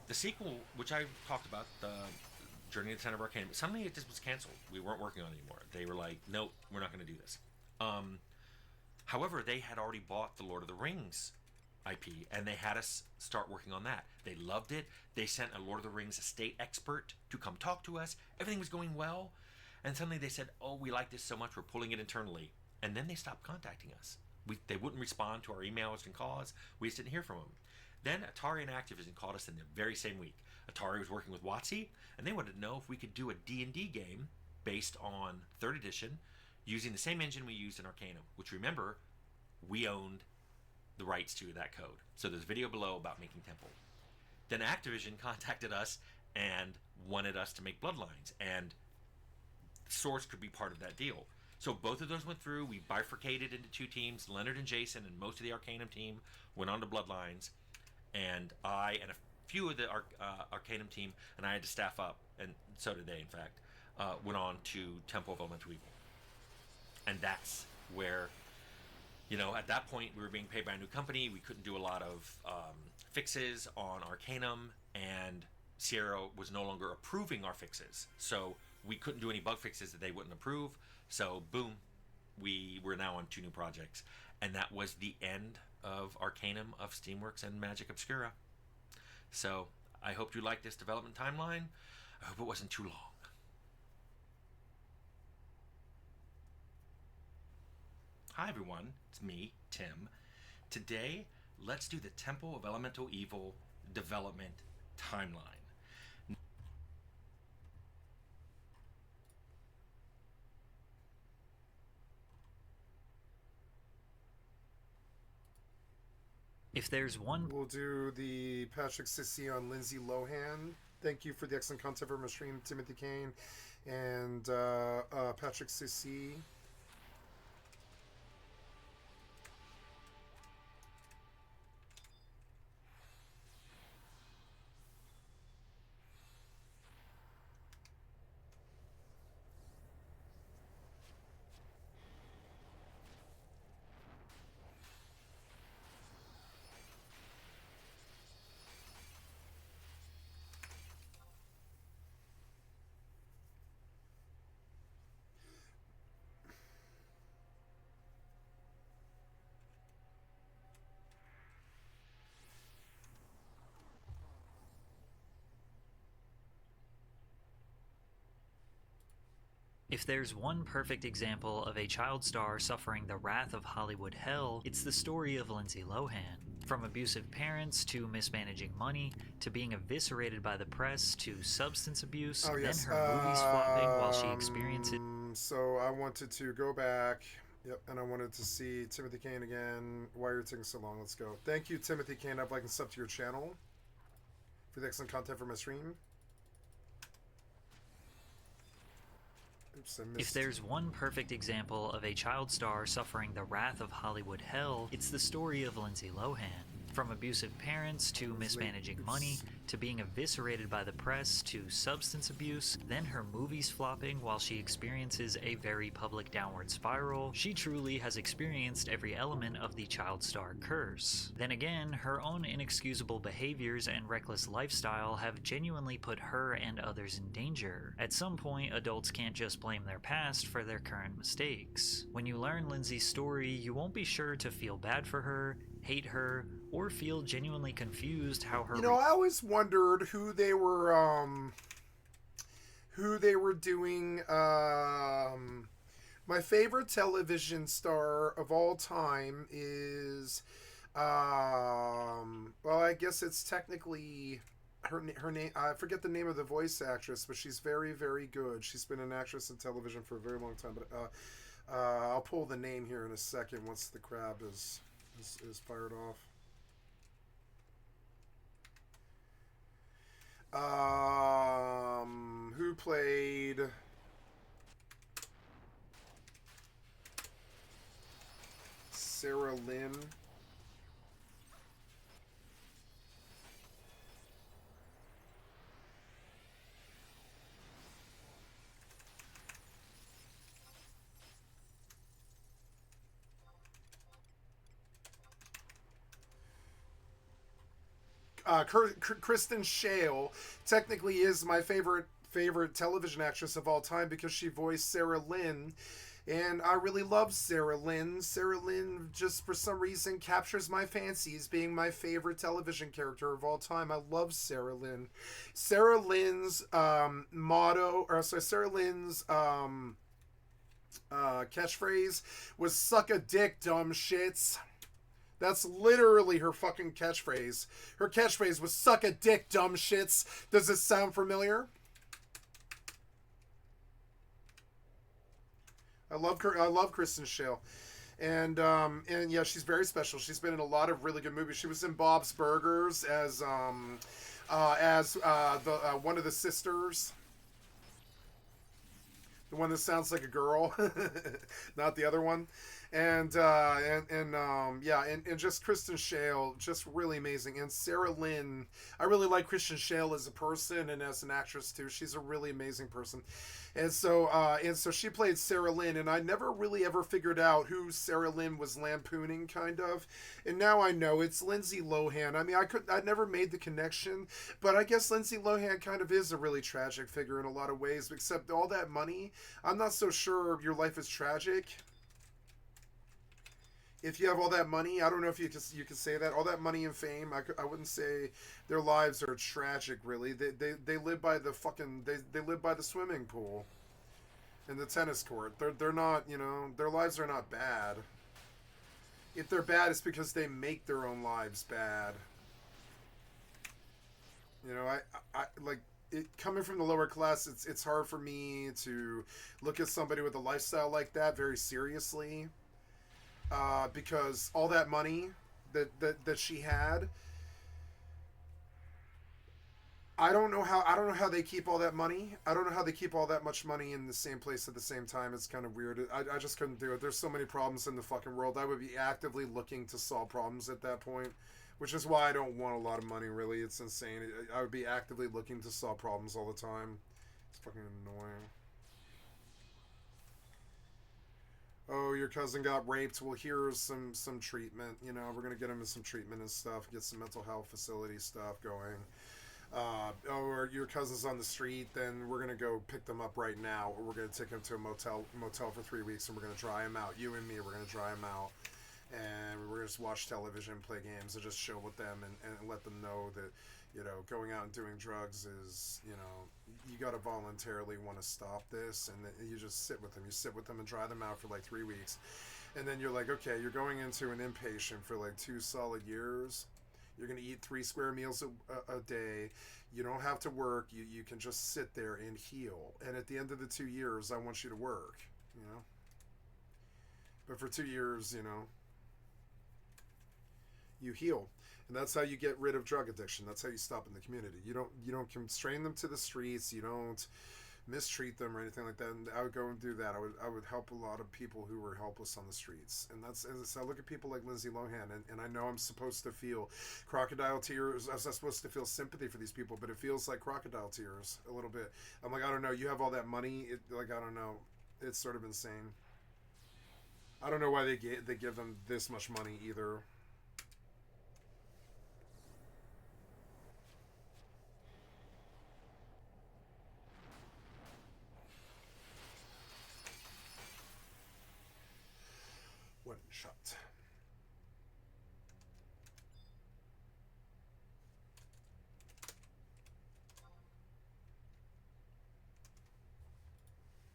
the sequel, which I talked about, the Journey to the Center of Arcanum, suddenly it just was canceled. We weren't working on it anymore. They were like, nope, we're not going to do this. However, they had already bought the Lord of the Rings IP, and they had us start working on that. They loved it. They sent a Lord of the Rings estate expert to come talk to us. Everything was going well. And suddenly they said, oh, we like this so much, we're pulling it internally. And then they stopped contacting us. They wouldn't respond to our emails and calls. We just didn't hear from them. Then Atari and Activision called us in the very same week. Atari was working with WotC, and they wanted to know if we could do a D&D game based on 3rd edition using the same engine we used in Arcanum, which, remember, we owned the rights to that code. So there's a video below about making Temple. Then Activision contacted us and wanted us to make Bloodlines, and Source could be part of that deal. So both of those went through. We bifurcated into 2 teams. Leonard and Jason and most of the Arcanum team went on to Bloodlines, and I and a few of the Arcanum team, and I had to staff up, and so did they, in fact, went on to Temple of Elemental Evil. And that's where, at that point, we were being paid by a new company. We couldn't do a lot of fixes on Arcanum, and Sierra was no longer approving our fixes. So we couldn't do any bug fixes that they wouldn't approve. So, boom, we were now on 2 new projects. And that was the end of Arcanum, of Steamworks, and Magic Obscura. So, I hope you liked this development timeline. I hope it wasn't too long. Hi everyone, it's me, Tim. Today, let's do the Temple of Elemental Evil development timeline. If there's one... We'll do the Patrick Sissy on Lindsay Lohan. Thank you for the excellent content from my stream, Timothy Kane and Patrick Sissy. If there's one perfect example of a child star suffering the wrath of Hollywood hell, it's the story of Lindsay Lohan. From abusive parents to mismanaging money to being eviscerated by the press to substance abuse, then her movies flopping while she experiences... So I wanted to go back, and I wanted to see Timothy Kane again. Why are you taking so long? Let's go. Thank you, Timothy Kane. I'd like to sub to your channel for the excellent content from my stream. Oops, if there's one perfect example of a child star suffering the wrath of Hollywood hell, it's the story of Lindsay Lohan. From abusive parents to mismanaging money to being eviscerated by the press to substance abuse, then her movies flopping while she experiences a very public downward spiral, she truly has experienced every element of the child star curse. Then again, her own inexcusable behaviors and reckless lifestyle have genuinely put her and others in danger. At some point, adults can't just blame their past for their current mistakes. When you learn Lindsay's story, you won't be sure to feel bad for her, hate her, or feel genuinely confused how her... I always wondered who they were doing My favorite television star of all time is, well, I guess it's technically her name. I forget the name of the voice actress, but she's very, very good. She's been an actress in television for a very long time. But I'll pull the name here in a second once the crab is fired off. Who played Sarah Lynn? Kristen Shale technically is my favorite television actress of all time because she voiced Sarah Lynn, and I really love Sarah Lynn. Sarah Lynn just for some reason captures my fancies, being my favorite television character of all time. I love Sarah Lynn. Sarah Lynn's Sarah Lynn's catchphrase was "suck a dick, dumb shits." That's literally her fucking catchphrase. Her catchphrase was "suck a dick, dumb shits." Does it sound familiar? I love Kristen Shale, and yeah, she's very special. She's been in a lot of really good movies. She was in Bob's Burgers as one of the sisters. The one that sounds like a girl, not the other one. And just Kristen Shale, just really amazing. And Sarah Lynn, I really like Kristen Shale as a person and as an actress too. She's a really amazing person. And so she played Sarah Lynn, and I never really ever figured out who Sarah Lynn was lampooning, kind of. And now I know it's Lindsay Lohan. I mean, I never made the connection, but I guess Lindsay Lohan kind of is a really tragic figure in a lot of ways. Except all that money, I'm not so sure your life is tragic. If you have all that money, I don't know if you could say that. All that money and fame, I wouldn't say their lives are tragic, really. They live by the fucking, they live by the swimming pool and the tennis court. They're not, their lives are not bad. If they're bad, it's because they make their own lives bad. I like it, coming from the lower class, it's hard for me to look at somebody with a lifestyle like that very seriously. Because all that money that she had, I don't know how they keep all that money. I don't know how they keep all that much money in the same place at the same time. It's kind of weird. I just couldn't do it. There's so many problems in the fucking world. I would be actively looking to solve problems at that point, which is why I don't want a lot of money, really. It's insane. I would be actively looking to solve problems all the time. It's fucking annoying. Oh, your cousin got raped. Well, here's some treatment. We're gonna get him in some treatment and stuff. Get some mental health facility stuff going. Or your cousin's on the street. Then we're gonna go pick them up right now, or we're gonna take him to a motel for 3 weeks, and we're gonna dry him out. You and me, we're gonna dry him out, and we're gonna just watch television, play games, and just chill with them, and let them know that going out and doing drugs is, you got to voluntarily want to stop this, and you just sit with them. You sit with them and dry them out for like 3 weeks. And then you're like, okay, you're going into an inpatient for like 2 solid years. You're going to eat 3 square meals a day. You don't have to work. You can just sit there and heal. And at the end of the 2 years, I want you to work, But for 2 years, you heal. And that's how you get rid of drug addiction. That's how you stop in the community. You don't constrain them to the streets. You don't mistreat them or anything like that. And I would go and do that. I would help a lot of people who were helpless on the streets. And that's, as I look at people like Lindsay Lohan, and I know I'm supposed to feel crocodile tears. I'm supposed to feel sympathy for these people, but it feels like crocodile tears a little bit. I'm like, I don't know. You have all that money. I don't know. It's sort of insane. I don't know why they give them this much money either. One shot.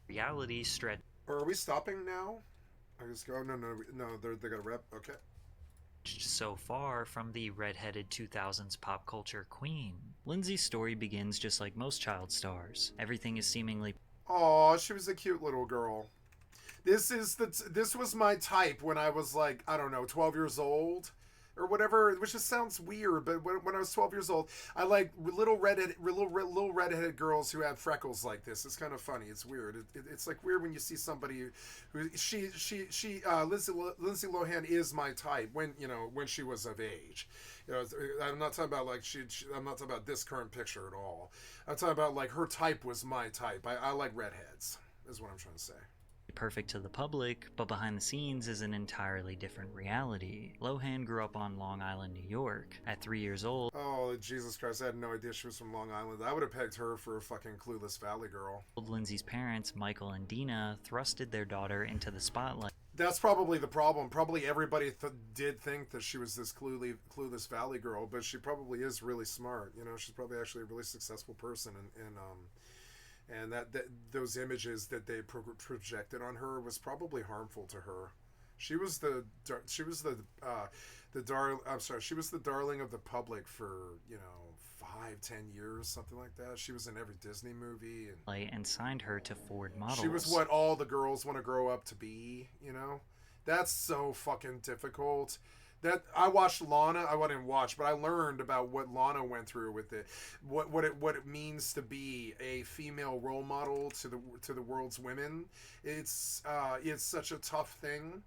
Reality stretch. Or are we stopping now? I just go. No. They're gonna rep. Okay. So far from the redheaded 2000s pop culture queen. Lindsay's story begins just like most child stars. Everything is seemingly Aw, she was a cute little girl. This was my type when I was like, I don't know, 12 years old or whatever, which just sounds weird, but when I was 12 years old, I like little redheaded girls who have freckles like this. It's kind of funny. It's weird. It's like weird when you see somebody who Lindsay Lohan is my type when she was of age. I'm not talking about like I'm not talking about this current picture at all. I'm talking about like her type was my type. I like redheads is what I'm trying to say. perfect to the public, but behind the scenes is an entirely different reality. Lohan grew up on Long Island, New York. At 3 years old, Oh, Jesus Christ, I had no idea she was from Long Island. I would have pegged her for a fucking clueless Valley girl. Lindsay's parents, Michael and Dina, thrusted their daughter into the spotlight. That's probably the problem. Probably everybody did think that she was this clueless Valley girl, but she probably is really smart. She's probably actually a really successful person, and that those images that they projected on her was probably harmful to her. She was the darling of the public for 5-10 years, something like that. She was in every Disney movie And signed her to Ford Models. she was what all the girls want to grow up to be. That's so fucking difficult. That I watched Lana. I didn't watch, but I learned about what Lana went through with it. What it means to be a female role model to the world's women. It's such a tough thing.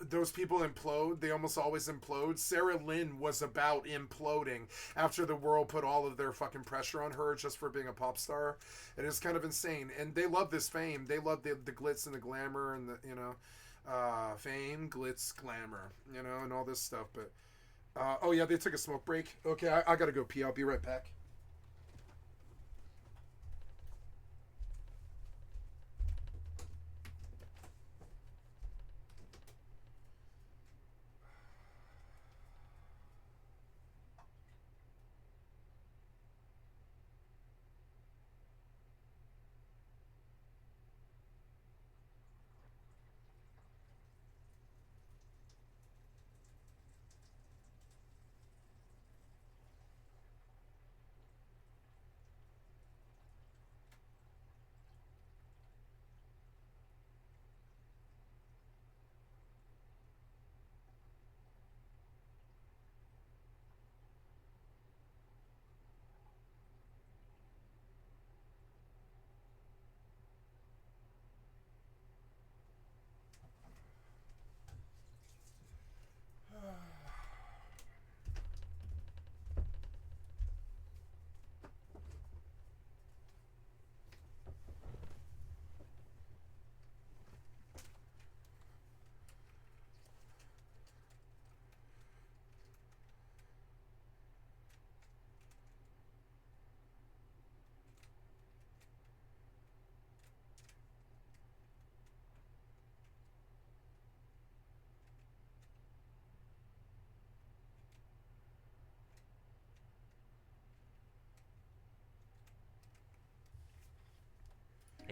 Those people implode. They almost always implode. Sarah Lynn was about imploding after the world put all of their fucking pressure on her just for being a pop star. It is kind of insane. And they love this fame. They love the glitz and the glamour and the fame, glitz, glamour, and all this stuff. But oh yeah, they took a smoke break. Okay, I gotta go pee. I'll be right back.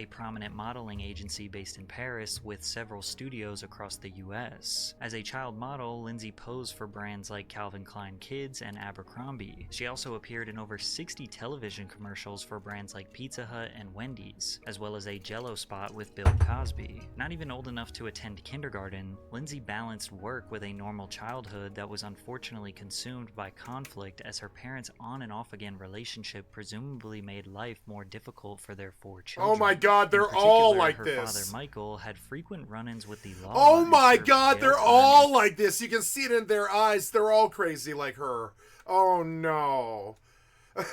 A prominent modeling agency based in Paris with several studios across the US. As a child model, Lindsay posed for brands like Calvin Klein Kids and Abercrombie. She also appeared in over 60 television commercials for brands like Pizza Hut and Wendy's, as well as a Jell-O spot with Bill Cosby. Not even old enough to attend kindergarten, Lindsay balanced work with a normal childhood that was unfortunately consumed by conflict as her parents' on and off again relationship presumably made life more difficult for their 4 children. Oh my God, they're In all particular, like her this. father Michael had frequent run-ins with the law. Oh and my served God, jail they're time. all like this. You can see it in their eyes. They're all crazy like her. Oh no. You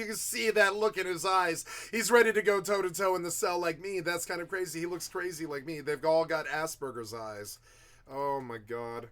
can see that look in his eyes. He's ready to go toe to toe in the cell like me. That's kind of crazy. He looks crazy like me. They've all got Asperger's eyes. Oh my God.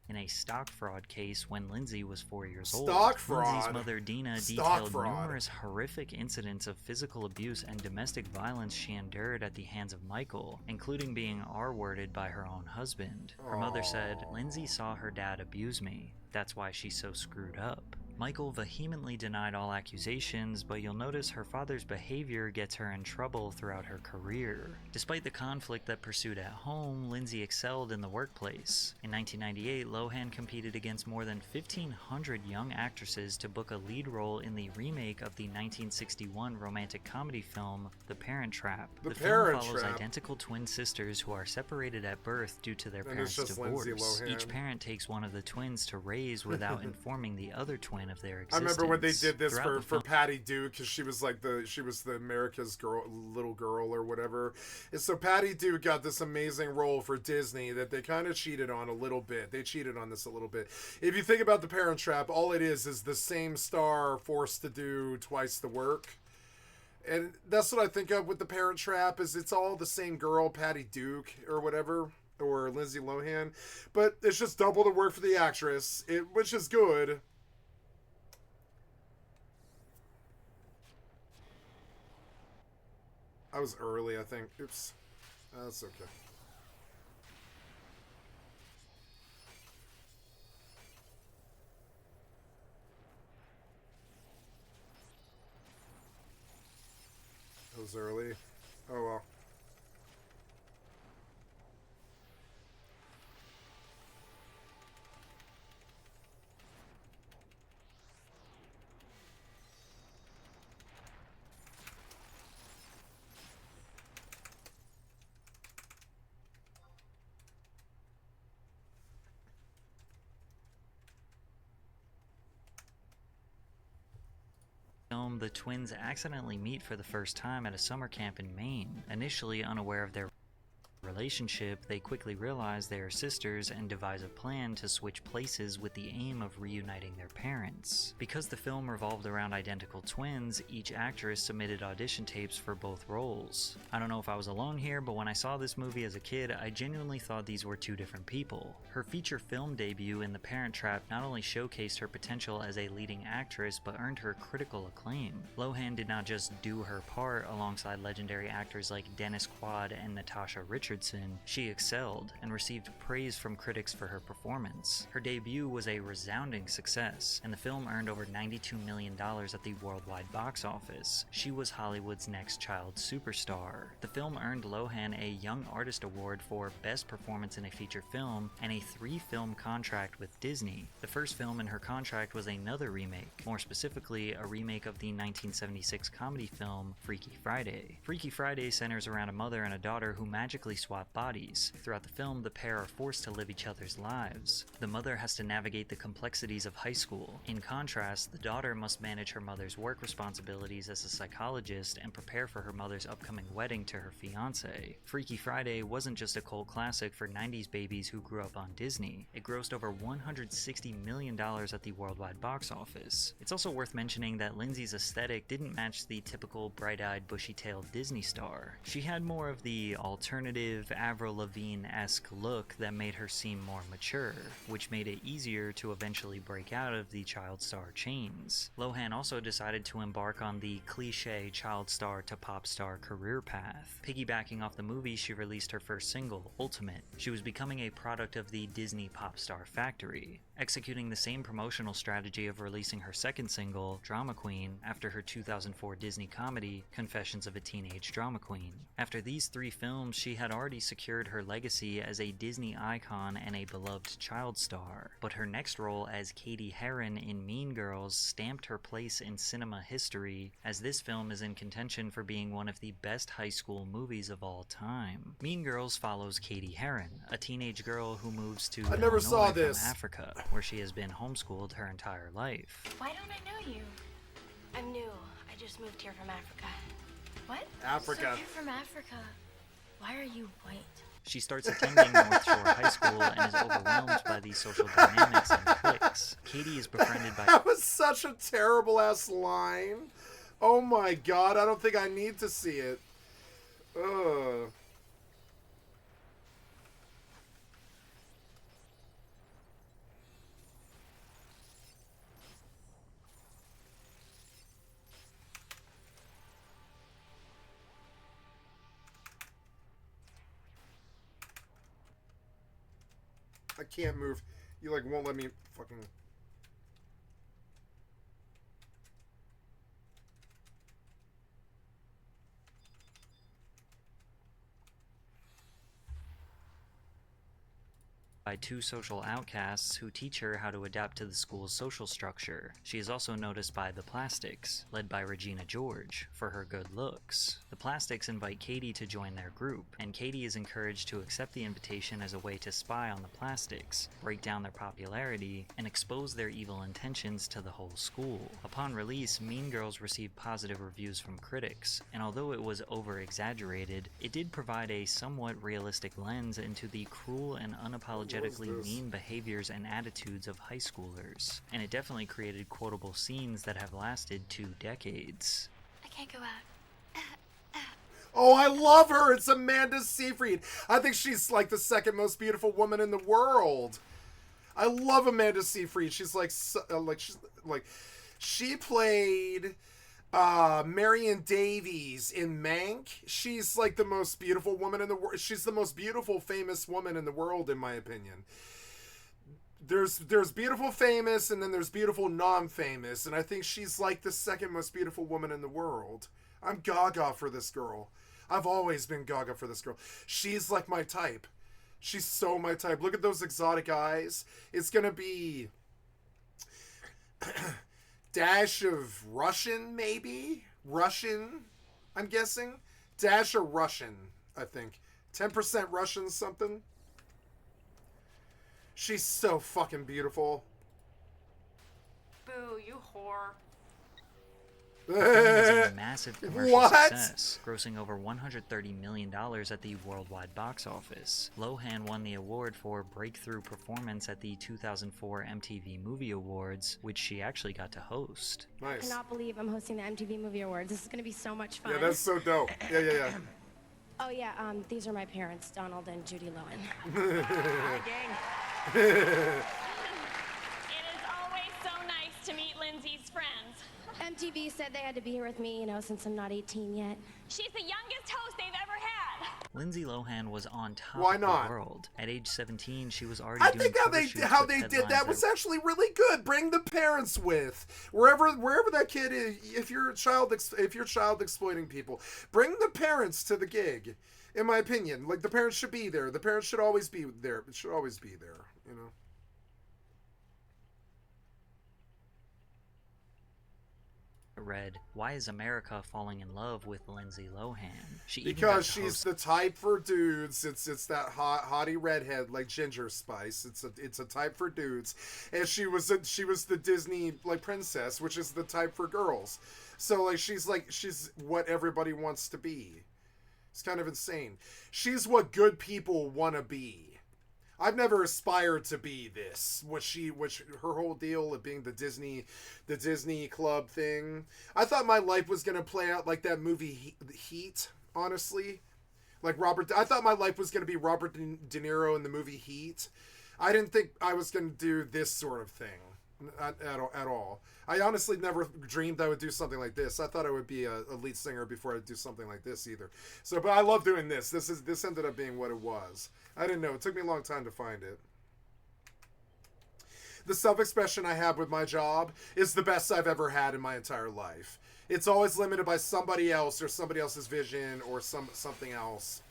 In a stock fraud case when Lindsay was 4 years old. Stock fraud? Lindsay's mother Dina Stock detailed fraud. numerous horrific incidents of physical abuse and domestic violence she endured at the hands of Michael, including being R-worded by her own husband. Her mother said, "Lindsay saw her dad abuse me. That's why she's so screwed up." Michael vehemently denied all accusations, but you'll notice her father's behavior gets her in trouble throughout her career. Despite the conflict that pursued at home, Lindsay excelled in the workplace. In 1998, Lohan competed against more than 1,500 young actresses to book a lead role in the remake of the 1961 romantic comedy film The Parent Trap. The film follows identical twin sisters who are separated at birth due to their parents' divorce. Each parent takes one of the twins to raise without informing the other twin of their existence. I remember when they did this for Patty Duke, because she was the America's little girl or whatever. And so Patty Duke got this amazing role for Disney that they kind of cheated on a little bit. They cheated on this a little bit. If you think about The Parent Trap, all it is the same star forced to do twice the work. And that's what I think of with The Parent Trap, is it's all the same girl, Patty Duke or whatever, or Lindsay Lohan, but it's just double the work for the actress, which is good. I was early, I think. Oops. That's okay. I was early. Oh well. The twins accidentally meet for the first time at a summer camp in Maine. Initially unaware of their relationship, they quickly realize they are sisters and devise a plan to switch places with the aim of reuniting their parents. Because the film revolved around identical twins, each actress submitted audition tapes for both roles. I don't know if I was alone here, but when I saw this movie as a kid, I genuinely thought these were two different people. Her feature film debut in The Parent Trap not only showcased her potential as a leading actress, but earned her critical acclaim. Lohan did not just do her part alongside legendary actors like Dennis Quaid and Natasha Richardson. She excelled and received praise from critics for her performance. Her debut was a resounding success, and the film earned over $92 million at the worldwide box office. She was Hollywood's next child superstar. The film earned Lohan a Young Artist Award for Best Performance in a Feature Film and a 3-film contract with Disney. The first film in her contract was another remake, more specifically a remake of the 1976 comedy film Freaky Friday. Freaky Friday centers around a mother and a daughter who magically swap bodies. Throughout the film, the pair are forced to live each other's lives. The mother has to navigate the complexities of high school. In contrast, the daughter must manage her mother's work responsibilities as a psychologist and prepare for her mother's upcoming wedding to her fiancé. Freaky Friday wasn't just a cult classic for 90s babies who grew up on Disney. It grossed over $160 million at the worldwide box office. It's also worth mentioning that Lindsay's aesthetic didn't match the typical bright-eyed, bushy-tailed Disney star. She had more of the alternative, Avril Lavigne-esque look that made her seem more mature, which made it easier to eventually break out of the child star chains. Lohan also decided to embark on the cliche child star to pop star career path. Piggybacking off the movie, she released her first single, Ultimate. She was becoming a product of the Disney pop star factory, executing the same promotional strategy of releasing her second single, Drama Queen, after her 2004 Disney comedy, Confessions of a Teenage Drama Queen. After these 3 films, she had already secured her legacy as a Disney icon and a beloved child star, but her next role as Katie Heron in Mean Girls stamped her place in cinema history, as this film is in contention for being one of the best high school movies of all time. Mean Girls follows Katie Heron, a teenage girl who moves to Illinois from Africa, where she has been homeschooled her entire life. Why don't I know you? I'm new. I just moved here from Africa. What? Africa. So you're from Africa. Why are you white? She starts attending North Shore High School and is overwhelmed by the social dynamics and cliques. Katie is befriended by... That was such a terrible ass line. Oh my god, I don't think I need to see it. Ugh. I can't move. You like won't let me fucking... by two social outcasts who teach her how to adapt to the school's social structure. She is also noticed by the Plastics, led by Regina George, for her good looks. The Plastics invite Katie to join their group, and Katie is encouraged to accept the invitation as a way to spy on the Plastics, break down their popularity, and expose their evil intentions to the whole school. Upon release, Mean Girls received positive reviews from critics, and although it was over-exaggerated, it did provide a somewhat realistic lens into the cruel and unapologetically mean behaviors and attitudes of high schoolers, and it definitely created quotable scenes that have lasted 2 decades. I can't go out. Oh, I love her. It's Amanda Seyfried. I think she's like the second most beautiful woman in the world. I love Amanda Seyfried. She's like, she played Marion Davies in Mank. She's like the most beautiful woman in the world. She's the most beautiful famous woman in the world, in my opinion. There's beautiful famous, and then there's beautiful non-famous, and I think she's like the second most beautiful woman in the world. I'm gaga for this girl. I've always been gaga for this girl. She's like my type. She's so my type. Look at those exotic eyes. It's gonna be dash of Russian, maybe? Russian, I'm guessing. Dash of Russian, I think. 10% Russian something. She's so fucking beautiful. Boo, you whore. The film was a massive commercial What? success, grossing over $130 million at the worldwide box office. Lohan won the award for Breakthrough Performance at the 2004 MTV Movie Awards, which she actually got to host. I Nice. cannot believe I'm hosting the MTV Movie Awards. This is going to be so much fun. Yeah, that's so dope. Yeah. Oh yeah, these are my parents, Donald and Judy Lohan. Hi, gang. It is always so nice to meet Lindsay's friends. MTV said they had to be here with me, since I'm not 18 yet. She's the youngest host they've ever had. Lindsay Lohan was on top Why of not? the world. At age 17, she was already I doing think cover shoots how with they did headlines that was actually really good. Bring the parents with wherever that kid is. If you're child exploiting people, bring the parents to the gig. In my opinion, like the parents should be there. The parents should always be there. It should always be there. read, "Why is America falling in love with Lindsay Lohan?" Because she's the type for dudes. It's that hottie redhead like Ginger Spice. It's a type for dudes, and she was the Disney like princess, which is the type for girls. So she's what everybody wants to be. It's kind of insane. She's what good people want to be. I've never aspired to be this. Her whole deal of being the Disney Club thing. I thought my life was gonna play out like that movie Heat. Honestly, I thought my life was gonna be Robert De Niro in the movie Heat. I didn't think I was gonna do this sort of thing at all. I honestly never dreamed I would do something like this. I thought I would be a lead singer before I'd do something like this either. But I love doing this. This ended up being what it was. I didn't know. It took me a long time to find it. The self-expression I have with my job is the best I've ever had in my entire life. It's always limited by somebody else or somebody else's vision or something else.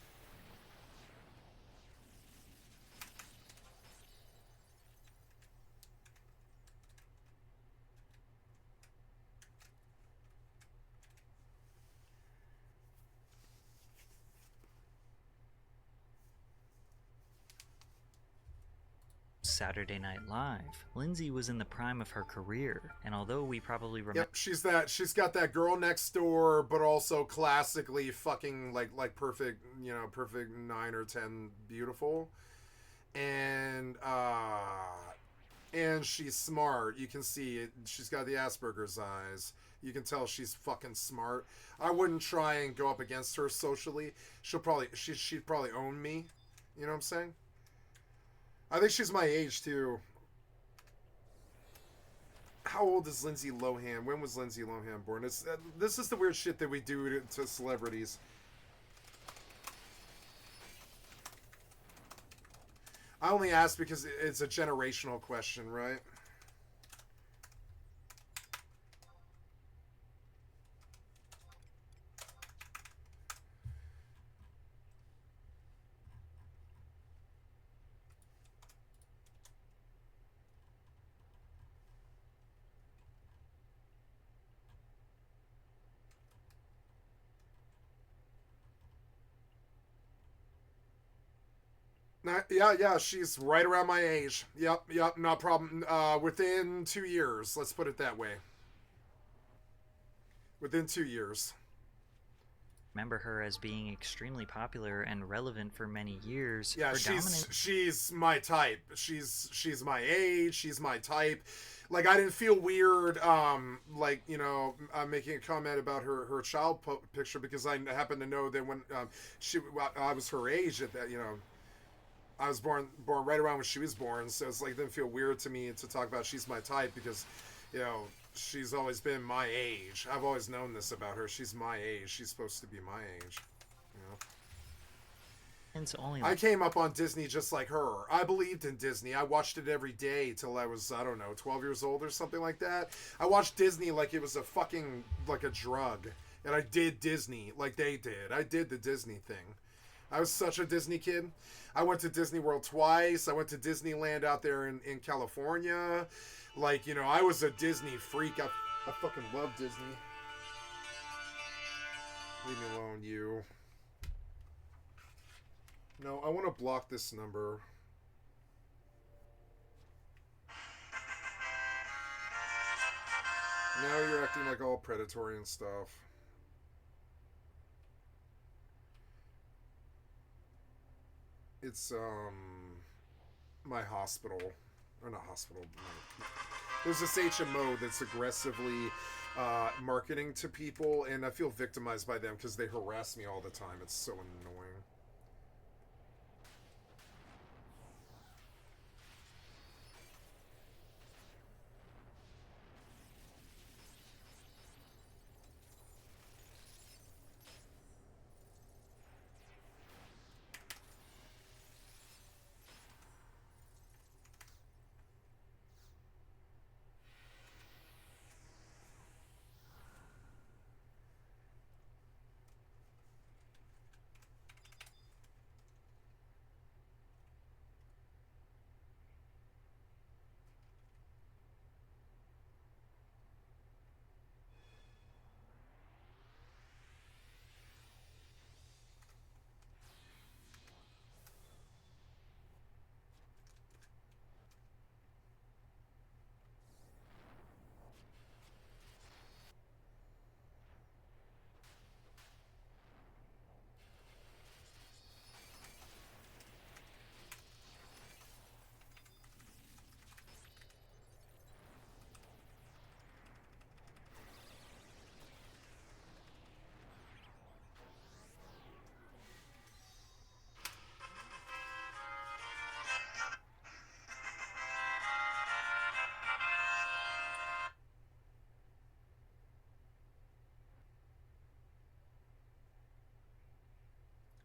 Saturday Night Live. Lindsay was in the prime of her career, and although we probably remember, Yep, she's got that girl next door, but also classically fucking like perfect, perfect 9 or 10 beautiful, and she's smart. You can see it. She's got the Asperger's eyes. You can tell she's fucking smart. I wouldn't try and go up against her socially. She'd probably own me. You know what I'm saying? I think she's my age, too. How old is Lindsay Lohan? When was Lindsay Lohan born? This is the weird shit that we do to celebrities. I only ask because it's a generational question, right? Yeah, she's right around my age. Yep, no problem. Within 2 years, let's put it that way. Within 2 years. Remember her as being extremely popular and relevant for many years. Yeah, she's my type. She's my age. She's my type. Like, I didn't feel weird, like, you know, making a comment about her child picture, because I happen to know that when I was her age at that, you know, I was born right around when she was born, so it's like, it didn't feel weird to me to talk about she's my type, because, you know, she's always been my age. I've always known this about her. She's my age. She's supposed to be my age. You know? I came up on Disney just like her. I believed in Disney. I watched it every day till I was, I don't know, 12 years old or something like that. I watched Disney like it was a fucking, like a drug. And I did Disney like they did. I did the Disney thing. I was such a Disney kid. I went to Disney World twice. I went to Disneyland out there in California. Like, you know, I was a Disney freak. I fucking love Disney. Leave me alone, you. No, I want to block this number. Now you're acting like all predatory and stuff. It's, my hospital. Or not hospital. No. There's this HMO that's aggressively marketing to people, and I feel victimized by them because they harass me all the time. It's so annoying.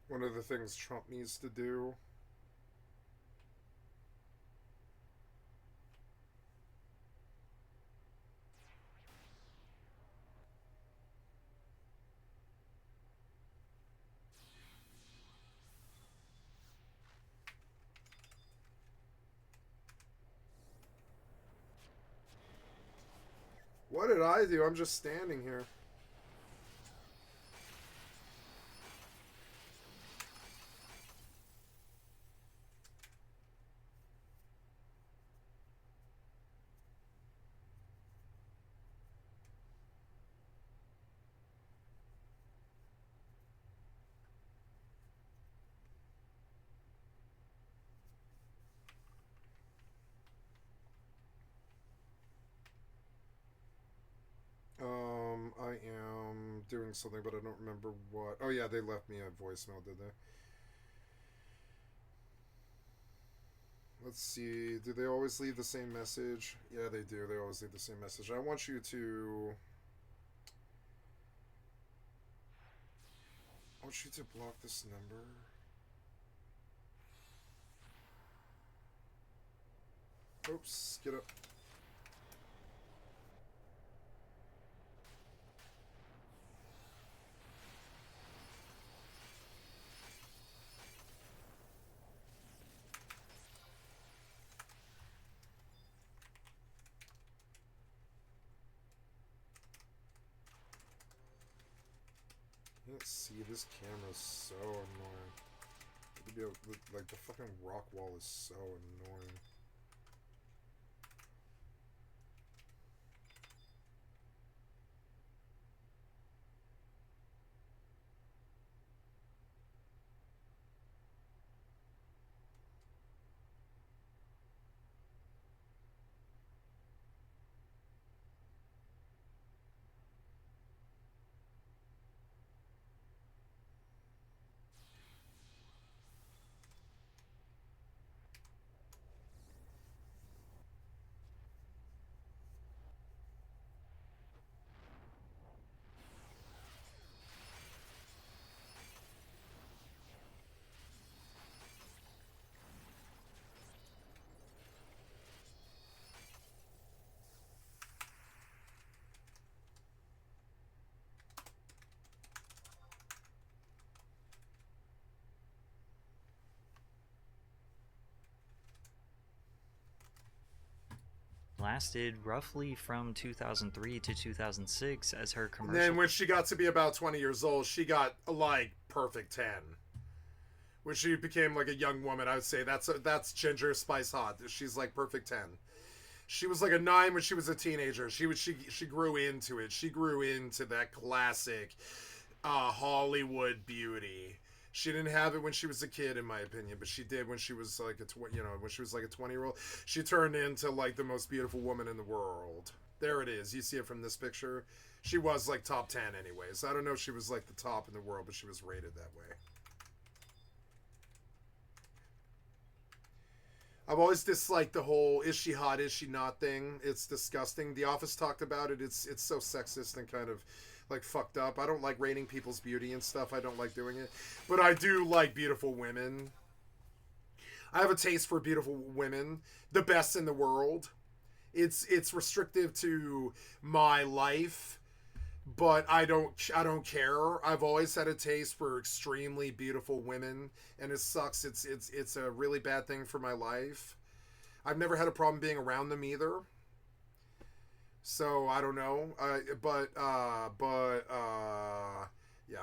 One of the things Trump needs to do. What did I do? I'm just standing here. I am doing something, but I don't remember what. Oh yeah, they left me a voicemail, did they? Let's see. Do they always leave the same message? Yeah, they do. They always leave the same message. I want you to... I want you to block this number. Oops, get up. Let's see, this camera's so annoying. Like, the fucking rock wall is so annoying. Lasted roughly from 2003 to 2006 as her And commercial. then when she got to be about 20 years old, she got like perfect 10. When she became like a young woman, I would say that's Ginger Spice Hot. She's like perfect 10. She was like a 9 when she was a teenager. She grew into it. She grew into that classic Hollywood beauty. She didn't have it when she was a kid, in my opinion, but she did when she was like when she was like a 20-year-old. She turned into like the most beautiful woman in the world. There it is. You see it from this picture. She was like top 10 anyways. I don't know if she was like the top in the world, but she was rated that way. I've always disliked the whole "is she hot, is she not" thing. It's disgusting. The Office talked about it. It's so sexist and kind of like fucked up. I don't like rating people's beauty and stuff. I don't like doing it. But I do like beautiful women. I have a taste for beautiful women. The best in the world. It's restrictive to my life, but I don't care. I've always had a taste for extremely beautiful women, and it sucks. It's a really bad thing for my life. I've never had a problem being around them either. So I don't know, yeah.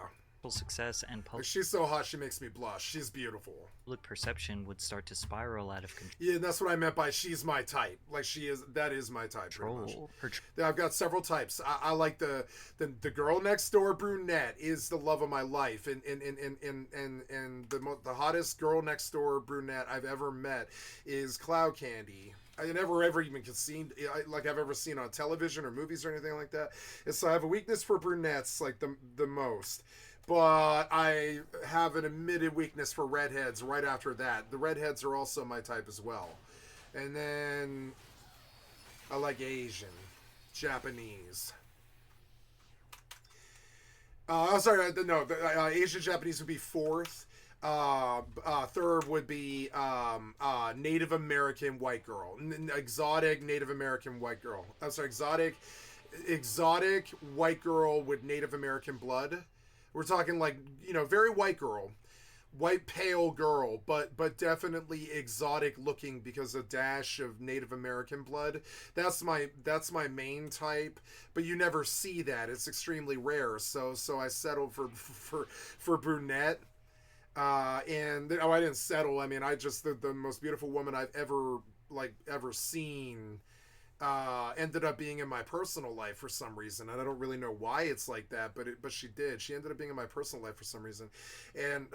Success and She's so hot, she makes me blush. She's beautiful. public perception would start to spiral out of control. Yeah, and that's what I meant by she's my type. Like that is my type. Pretty much. Yeah, I've got several types. I like the girl next door brunette is the love of my life, and the hottest girl next door brunette I've ever met is Cloud Candy. I never ever even seen like I've ever seen on television or movies or anything like that. And so I have a weakness for brunettes, like the most. But I have an admitted weakness for redheads right after that. The redheads are also my type as well. And then I like Asian, Japanese. Asian Japanese would be fourth. Third would be Native American white girl. Exotic Native American white girl. I'm sorry, exotic white girl with Native American blood. We're talking like, very white girl. White pale girl, but definitely exotic looking because a dash of Native American blood. That's my main type, but you never see that. It's extremely rare. So I settled for brunette. I didn't settle. I mean, I just the most beautiful woman I've ever seen ended up being in my personal life for some reason, and I don't really know why it's like that, but she did. She ended up being in my personal life for some reason, and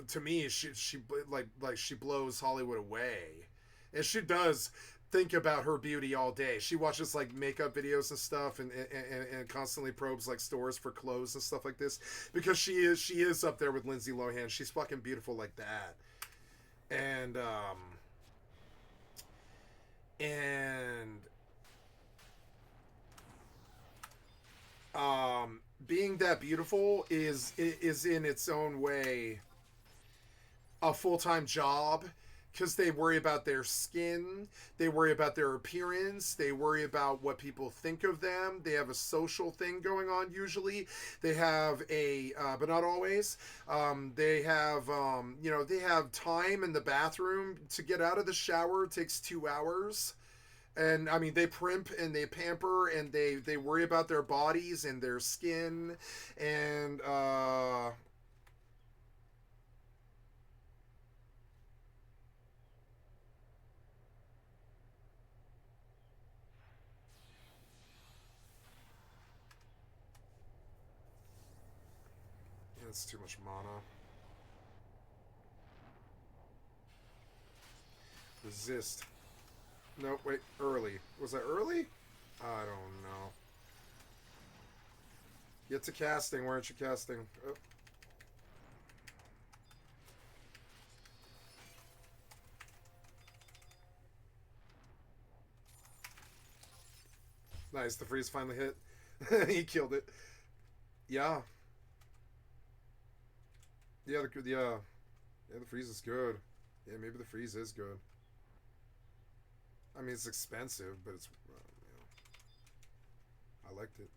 to me, she blows Hollywood away, and she does think about her beauty all day. She watches like makeup videos and stuff, and constantly probes like stores for clothes and stuff like this, because she is up there with Lindsay Lohan. She's fucking beautiful like that, and being that beautiful is in its own way a full-time job, because they worry about their skin, they worry about their appearance, they worry about what people think of them. They have a social thing going on usually. They have but not always. They have time in the bathroom. To get out of the shower takes 2 hours. And I mean, they primp and they pamper and they worry about their bodies and their skin, and That's too much mana. Resist. No, wait, early. Was that early? I don't know. Get to casting. Why aren't you casting? Oh. Nice, the freeze finally hit. He killed it. Yeah. Yeah, yeah, the freeze is good. Yeah, maybe the freeze is good. I mean, it's expensive, but it's, I liked it.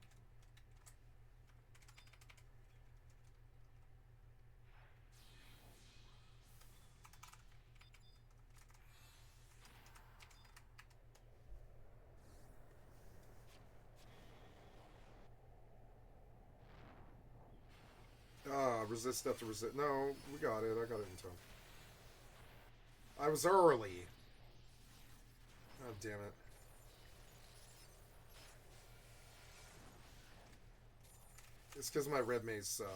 Resist after resist. No, we got it. I got it in time. I was early. Oh, damn it. It's because my red maze sub.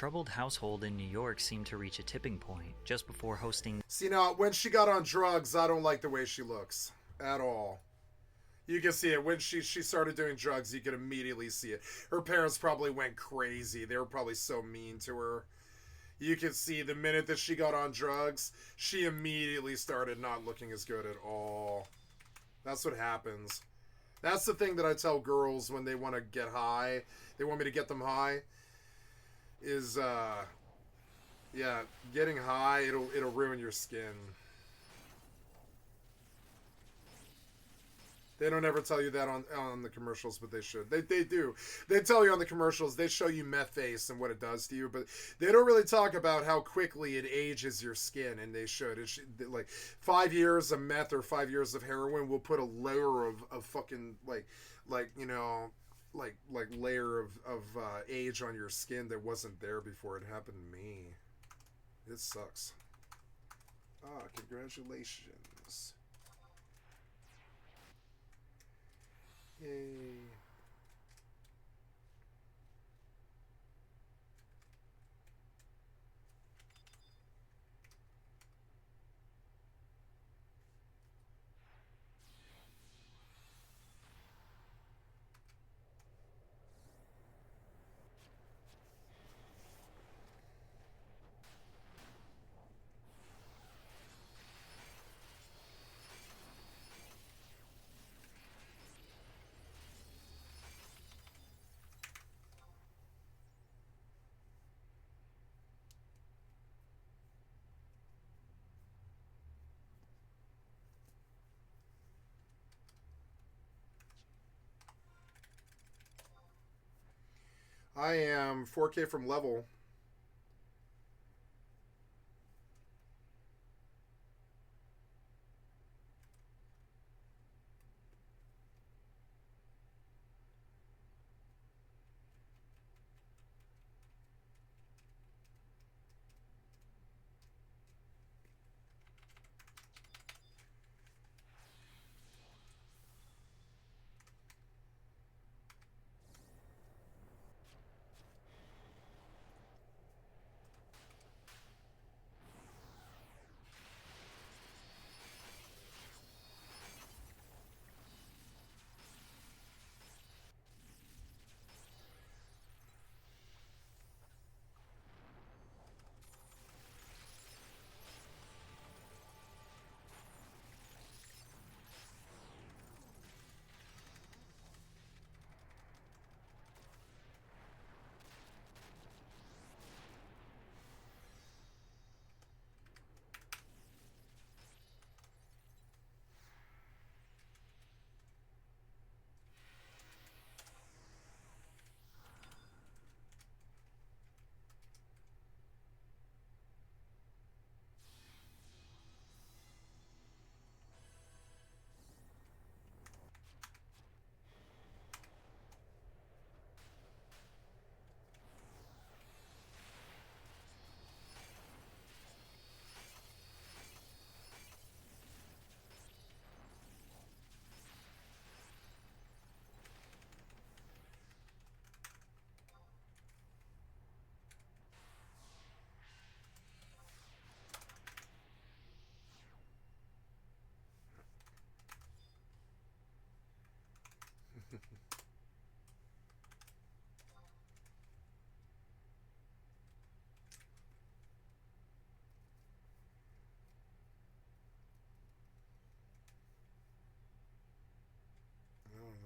troubled household in New York seemed to reach a tipping point just before hosting. See, now, when she got on drugs, I don't like the way she looks at all. You can see it. When she started doing drugs, you could immediately see it. Her parents probably went crazy. They were probably so mean to her. You can see the minute that she got on drugs, she immediately started not looking as good at all. That's what happens. That's the thing that I tell girls when they want to get high. They want me to get them high. Is, yeah, getting high, it'll ruin your skin. They don't ever tell you that on the commercials, but they should. They do. They tell you on the commercials, they show you meth face and what it does to you, but they don't really talk about how quickly it ages your skin, and they should. Like, 5 years of meth or 5 years of heroin will put a layer of fucking, like you know, like layer of age on your skin that wasn't there before it happened to me. It sucks. Ah, congratulations. Yay. I am 4K from level.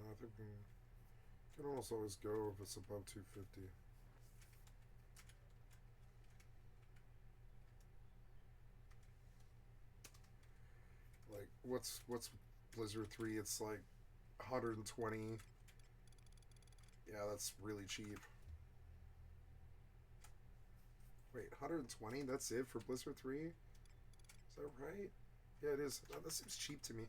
I think we can almost always go if it's above 250. Like, what's Blizzard 3? It's like 120. Yeah, that's really cheap. Wait, 120? That's it for Blizzard 3? Is that right? Yeah, it is. That seems cheap to me.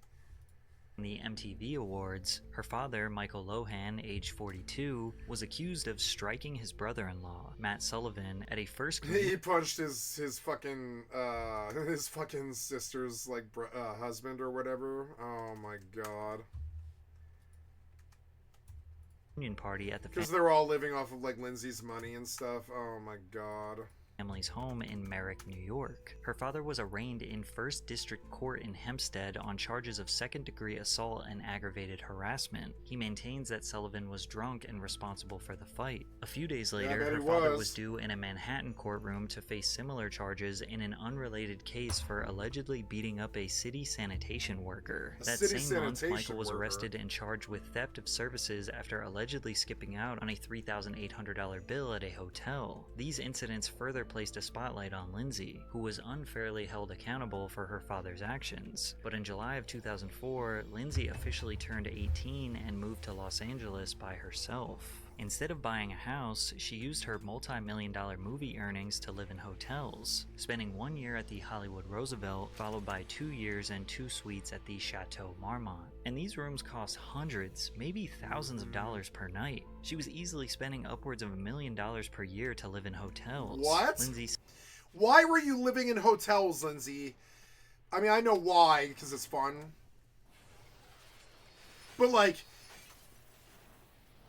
The MTV Awards, her father, Michael Lohan, age 42, was accused of striking his brother-in-law, Matt Sullivan, at a first... He punched his fucking sister's, like, husband or whatever. Oh my god. reunion party at the Because they're all living off of like Lindsay's money and stuff. Oh my god. family's home in Merrick, New York. Her father was arraigned in First District Court in Hempstead on charges of second-degree assault and aggravated harassment. He maintains that Sullivan was drunk and responsible for the fight. A few days later, her father was due in a Manhattan courtroom to face similar charges in an unrelated case for allegedly beating up a city sanitation worker. That same month, Michael was arrested and charged with theft of services after allegedly skipping out on a $3,800 bill at a hotel. These incidents further placed a spotlight on Lindsay, who was unfairly held accountable for her father's actions. But in July of 2004, Lindsay officially turned 18 and moved to Los Angeles by herself. Instead of buying a house, she used her multi-million-dollar movie earnings to live in hotels, spending 1 year at the Hollywood Roosevelt, followed by 2 years and 2 suites at the Chateau Marmont. And these rooms cost hundreds, maybe thousands of dollars per night. She was easily spending upwards of $1 million per year to live in hotels. What? Lindsay... Why were you living in hotels, Lindsay? I mean, I know why, because it's fun. But like...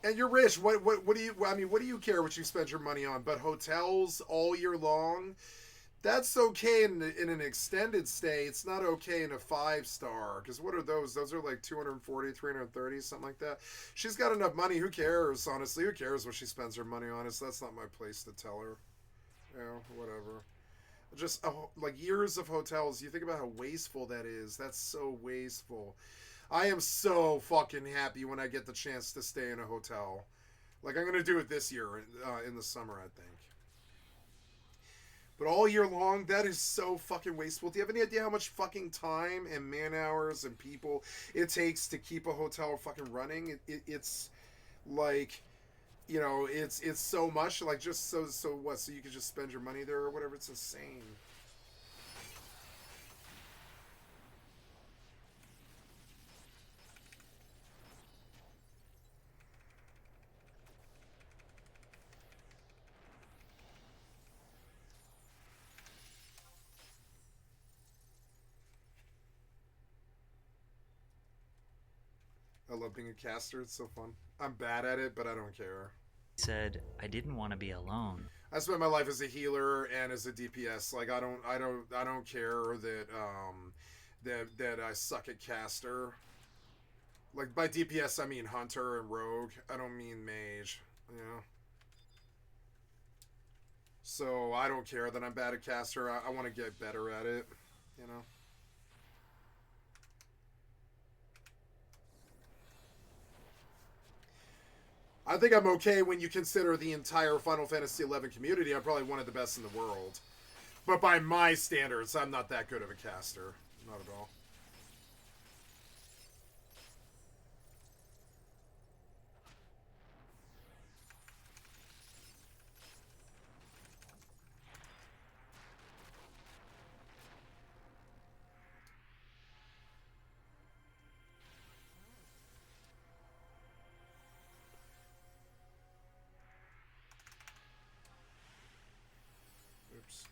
And you're rich. What do you? I mean, what do you care what you spend your money on? But hotels all year long, that's okay in an extended stay. It's not okay in a 5-star. Because what are those? Those are like 240, 330, something like that. She's got enough money. Who cares? Honestly, who cares what she spends her money on? That's not my place to tell her. You know, whatever. Just like years of hotels. You think about how wasteful that is. That's so wasteful. I am so fucking happy when I get the chance to stay in a hotel. Like, I'm going to do it this year in the summer, I think. But all year long, that is so fucking wasteful. Do you have any idea how much fucking time and man hours and people it takes to keep a hotel fucking running? It's like, you know, it's so much. Like, just so what? So you can just spend your money there or whatever? It's insane. I love being a caster. It's so fun. I'm bad at it, but I don't care. said, I didn't want to be alone. I spent my life as a healer and as a DPS. Like, I don't care that I suck at caster. Like, by DPS I mean hunter and rogue. I don't mean mage, you know. So I don't care that I'm bad at caster. I want to get better at it, you know. I think I'm okay when you consider the entire Final Fantasy XI community. I'm probably one of the best in the world. But by my standards, I'm not that good of a caster. Not at all. Oops.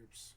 Oops.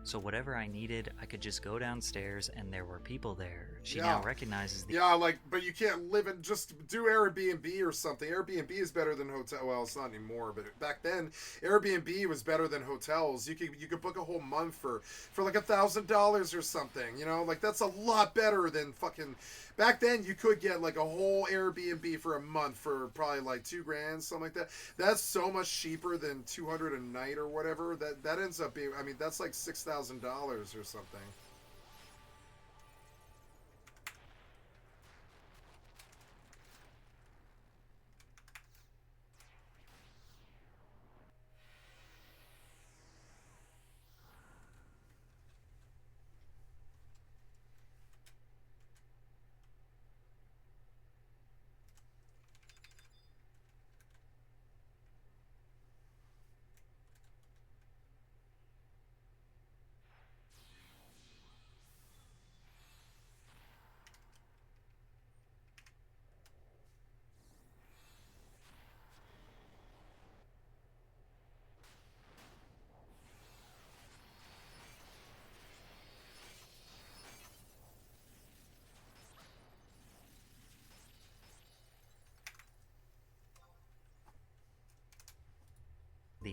So whatever I needed, I could just go downstairs and there were people there. She now recognizes the... Yeah, like, but you can't live in, just do Airbnb or something. Airbnb is better than hotel. Well, it's not anymore, but back then, Airbnb was better than hotels. You could book a whole month for like $1,000 or something, you know? Like, that's a lot better than fucking... Back then, you could get like a whole Airbnb for a month for probably like $2,000, something like that. That's so much cheaper than $200 a night or whatever. That ends up being, I mean, that's like $6,000 or something.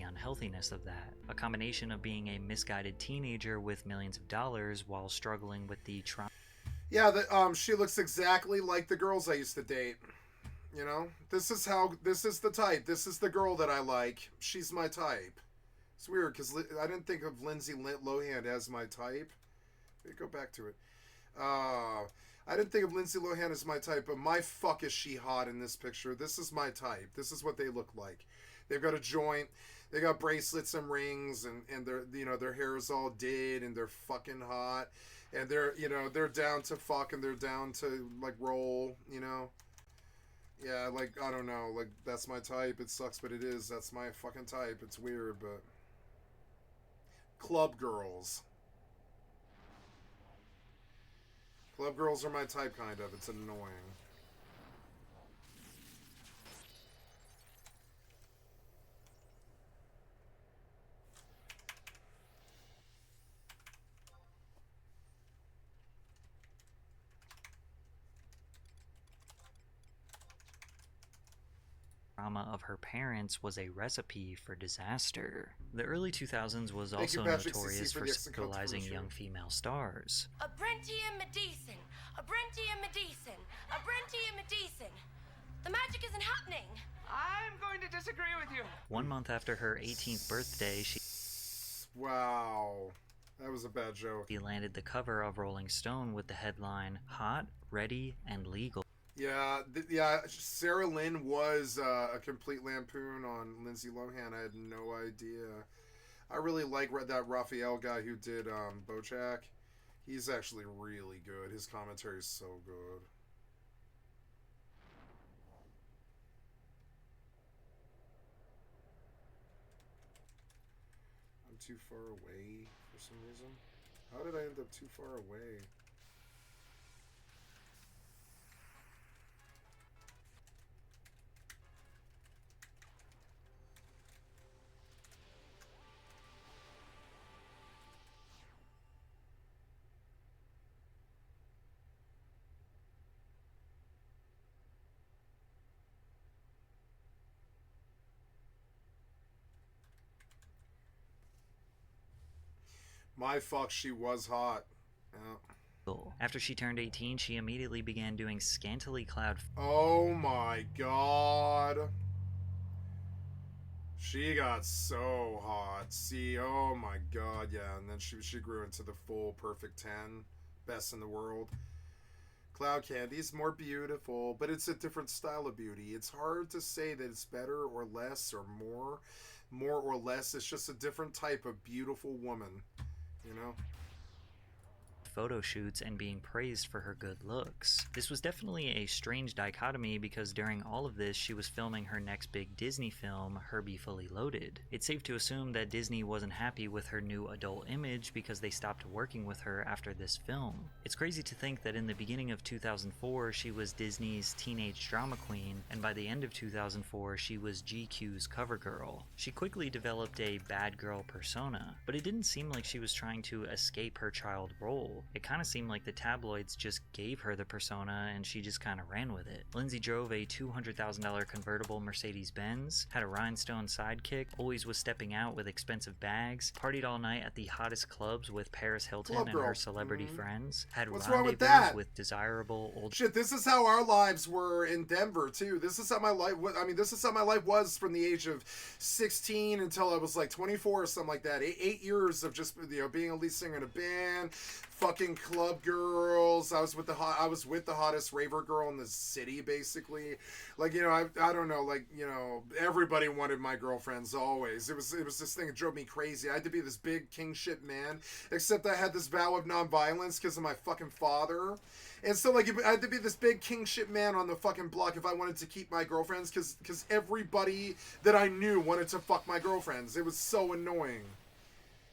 unhealthiness of that. A combination of being a misguided teenager with millions of dollars while struggling with the trauma. Yeah, she looks exactly like the girls I used to date. You know, this is the type. This is the girl that I like. She's my type. It's weird because I didn't think of Lindsay Lohan as my type. Go back to it. I didn't think of Lindsay Lohan as my type, but my fuck is she hot in this picture. This is my type. This is what they look like. They've got a joint. They got bracelets and rings, and their hair is all did, and they're fucking hot, and they're down to fuck, and they're down to like roll. Yeah, like I don't know, like that's my type. It sucks, but it is. That's my fucking type. It's weird, but club girls. Club girls are my type, kind of. It's annoying. Trauma of her parents was a recipe for disaster. The early 2000s was Thank you, also Patrick notorious CC, for for the excellent sexualizing contribution. young female stars. A Brenty and Medicine. A Brenty and Medicine. A Brenty and Medicine. The magic isn't happening. I'm going to disagree with you. 1 month after her 18th birthday, she Wow. That was a bad joke. landed the cover of Rolling Stone with the headline, Hot, Ready, and Legal. Yeah, Sarah Lynn was a complete lampoon on Lindsay Lohan. I had no idea. I really like that Raphael guy who did BoJack. He's actually really good. His commentary is so good. I'm too far away for some reason. How did I end up too far away? My fuck, she was hot. Yeah. After she turned 18, she immediately began doing scantily clad. Oh my god. She got so hot. See, oh my god, yeah. And then she grew into the full perfect 10. Best in the world. Cloud Candy's more beautiful, but it's a different style of beauty. It's hard to say that it's better or less or more or less. It's just a different type of beautiful woman, you know? Photo shoots and being praised for her good looks. This was definitely a strange dichotomy because during all of this she was filming her next big Disney film, Herbie Fully Loaded. It's safe to assume that Disney wasn't happy with her new adult image because they stopped working with her after this film. It's crazy to think that in the beginning of 2004 she was Disney's teenage drama queen, and by the end of 2004 she was GQ's cover girl. She quickly developed a bad girl persona, but it didn't seem like she was trying to escape her child role. It kind of seemed like the tabloids just gave her the persona and she just kind of ran with it. Lindsay drove a $200,000 convertible Mercedes-Benz, had a rhinestone sidekick, always was stepping out with expensive bags, partied all night at the hottest clubs with Paris Hilton Club and girl. her celebrity friends, had What's wrong with rendezvous that? with desirable old... Shit, this is how our lives were in Denver too. This is how my life this is how my life was from the age of 16 until I was like 24 or something like that. 8 years of just being a lead singer in a band, fucking club girls. I was with the hottest raver girl in the city, basically. Like, I don't know, like, everybody wanted my girlfriends always. It was this thing that drove me crazy. I had to be this big king shit man, except I had this vow of nonviolence because of my fucking father. And so, like, I had to be this big king shit man on the fucking block if I wanted to keep my girlfriends, because everybody that I knew wanted to fuck my girlfriends. It was so annoying.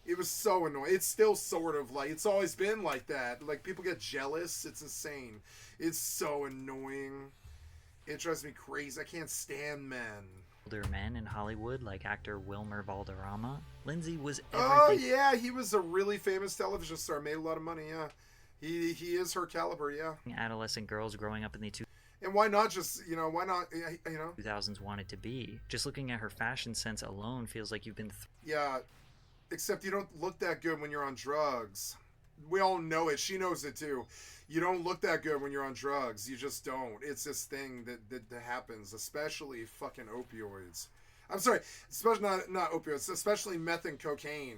It was so annoying. It's still sort of like, it's always been like that. Like, people get jealous. It's insane. It's so annoying. It drives me crazy. I can't stand men. older men in Hollywood like actor Wilmer Valderrama. Lindsay was Oh, everything. yeah. He was a really famous television star. Made a lot of money, yeah. He is her caliber, yeah. Adolescent girls growing up in the And why not just, why not, 2000s wanted to be. Just looking at her fashion sense alone feels like you've been yeah, except you don't look that good when you're on drugs. We all know it. She knows it too. You don't look that good when you're on drugs. You just don't. It's this thing that happens, especially fucking opioids. I'm sorry, especially not opioids, especially meth and cocaine.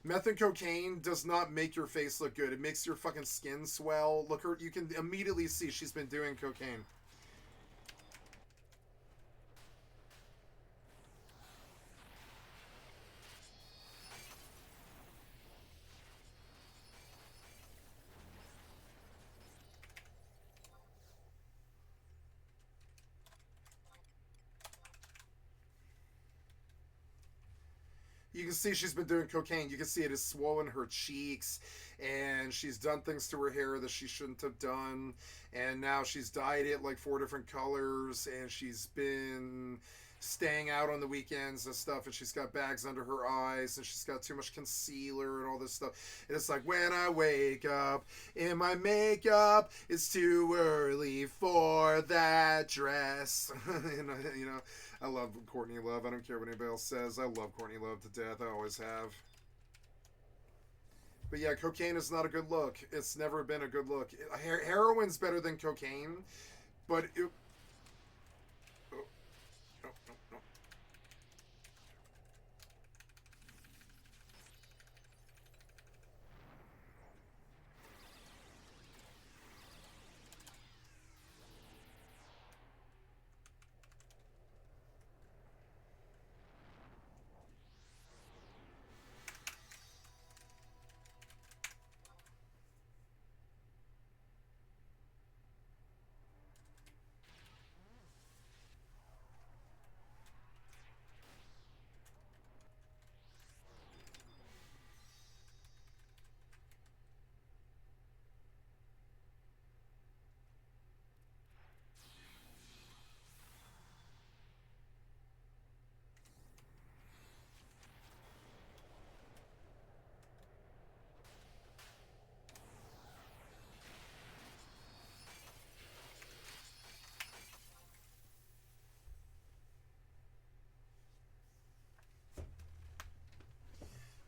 Meth and cocaine does not make your face look good. It makes your fucking skin swell. Look, her, you can immediately see she's been doing cocaine. You can see she's been doing cocaine. You can see it has swollen her cheeks, and she's done things to her hair that she shouldn't have done, and now she's dyed it like 4 different colors, and she's been staying out on the weekends and stuff, and she's got bags under her eyes, and she's got too much concealer and all this stuff. And it's like, when I wake up in my makeup, it's too early for that dress. I love Courtney Love. I don't care what anybody else says. I love Courtney Love to death. I always have. But yeah, cocaine is not a good look. It's never been a good look. Heroin's better than cocaine, but it... Oh, no, no, no.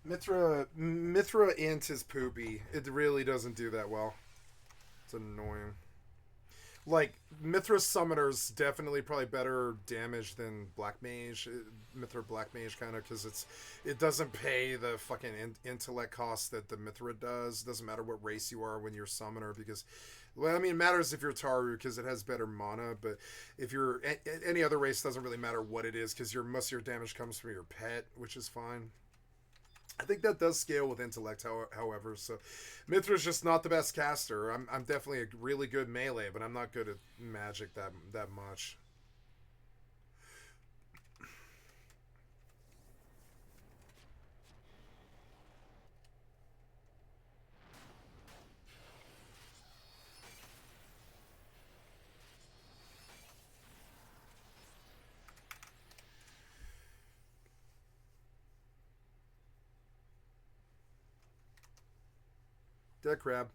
Mithra Int is poopy. It really doesn't do that well. It's annoying. Like, Mithra Summoner's definitely probably better damage than Black Mage. Mithra Black Mage, kind of, because it doesn't pay the fucking intellect cost that the Mithra does. Doesn't matter what race you are when you're Summoner, because... Well, I mean, it matters if you're Taru, because it has better mana, but if you're... Any other race, doesn't really matter what it is, because most of your damage comes from your pet, which is fine. I think that does scale with intellect, however. So, Mithra's just not the best caster. I'm definitely a really good melee, but I'm not good at magic that much. Dead crab.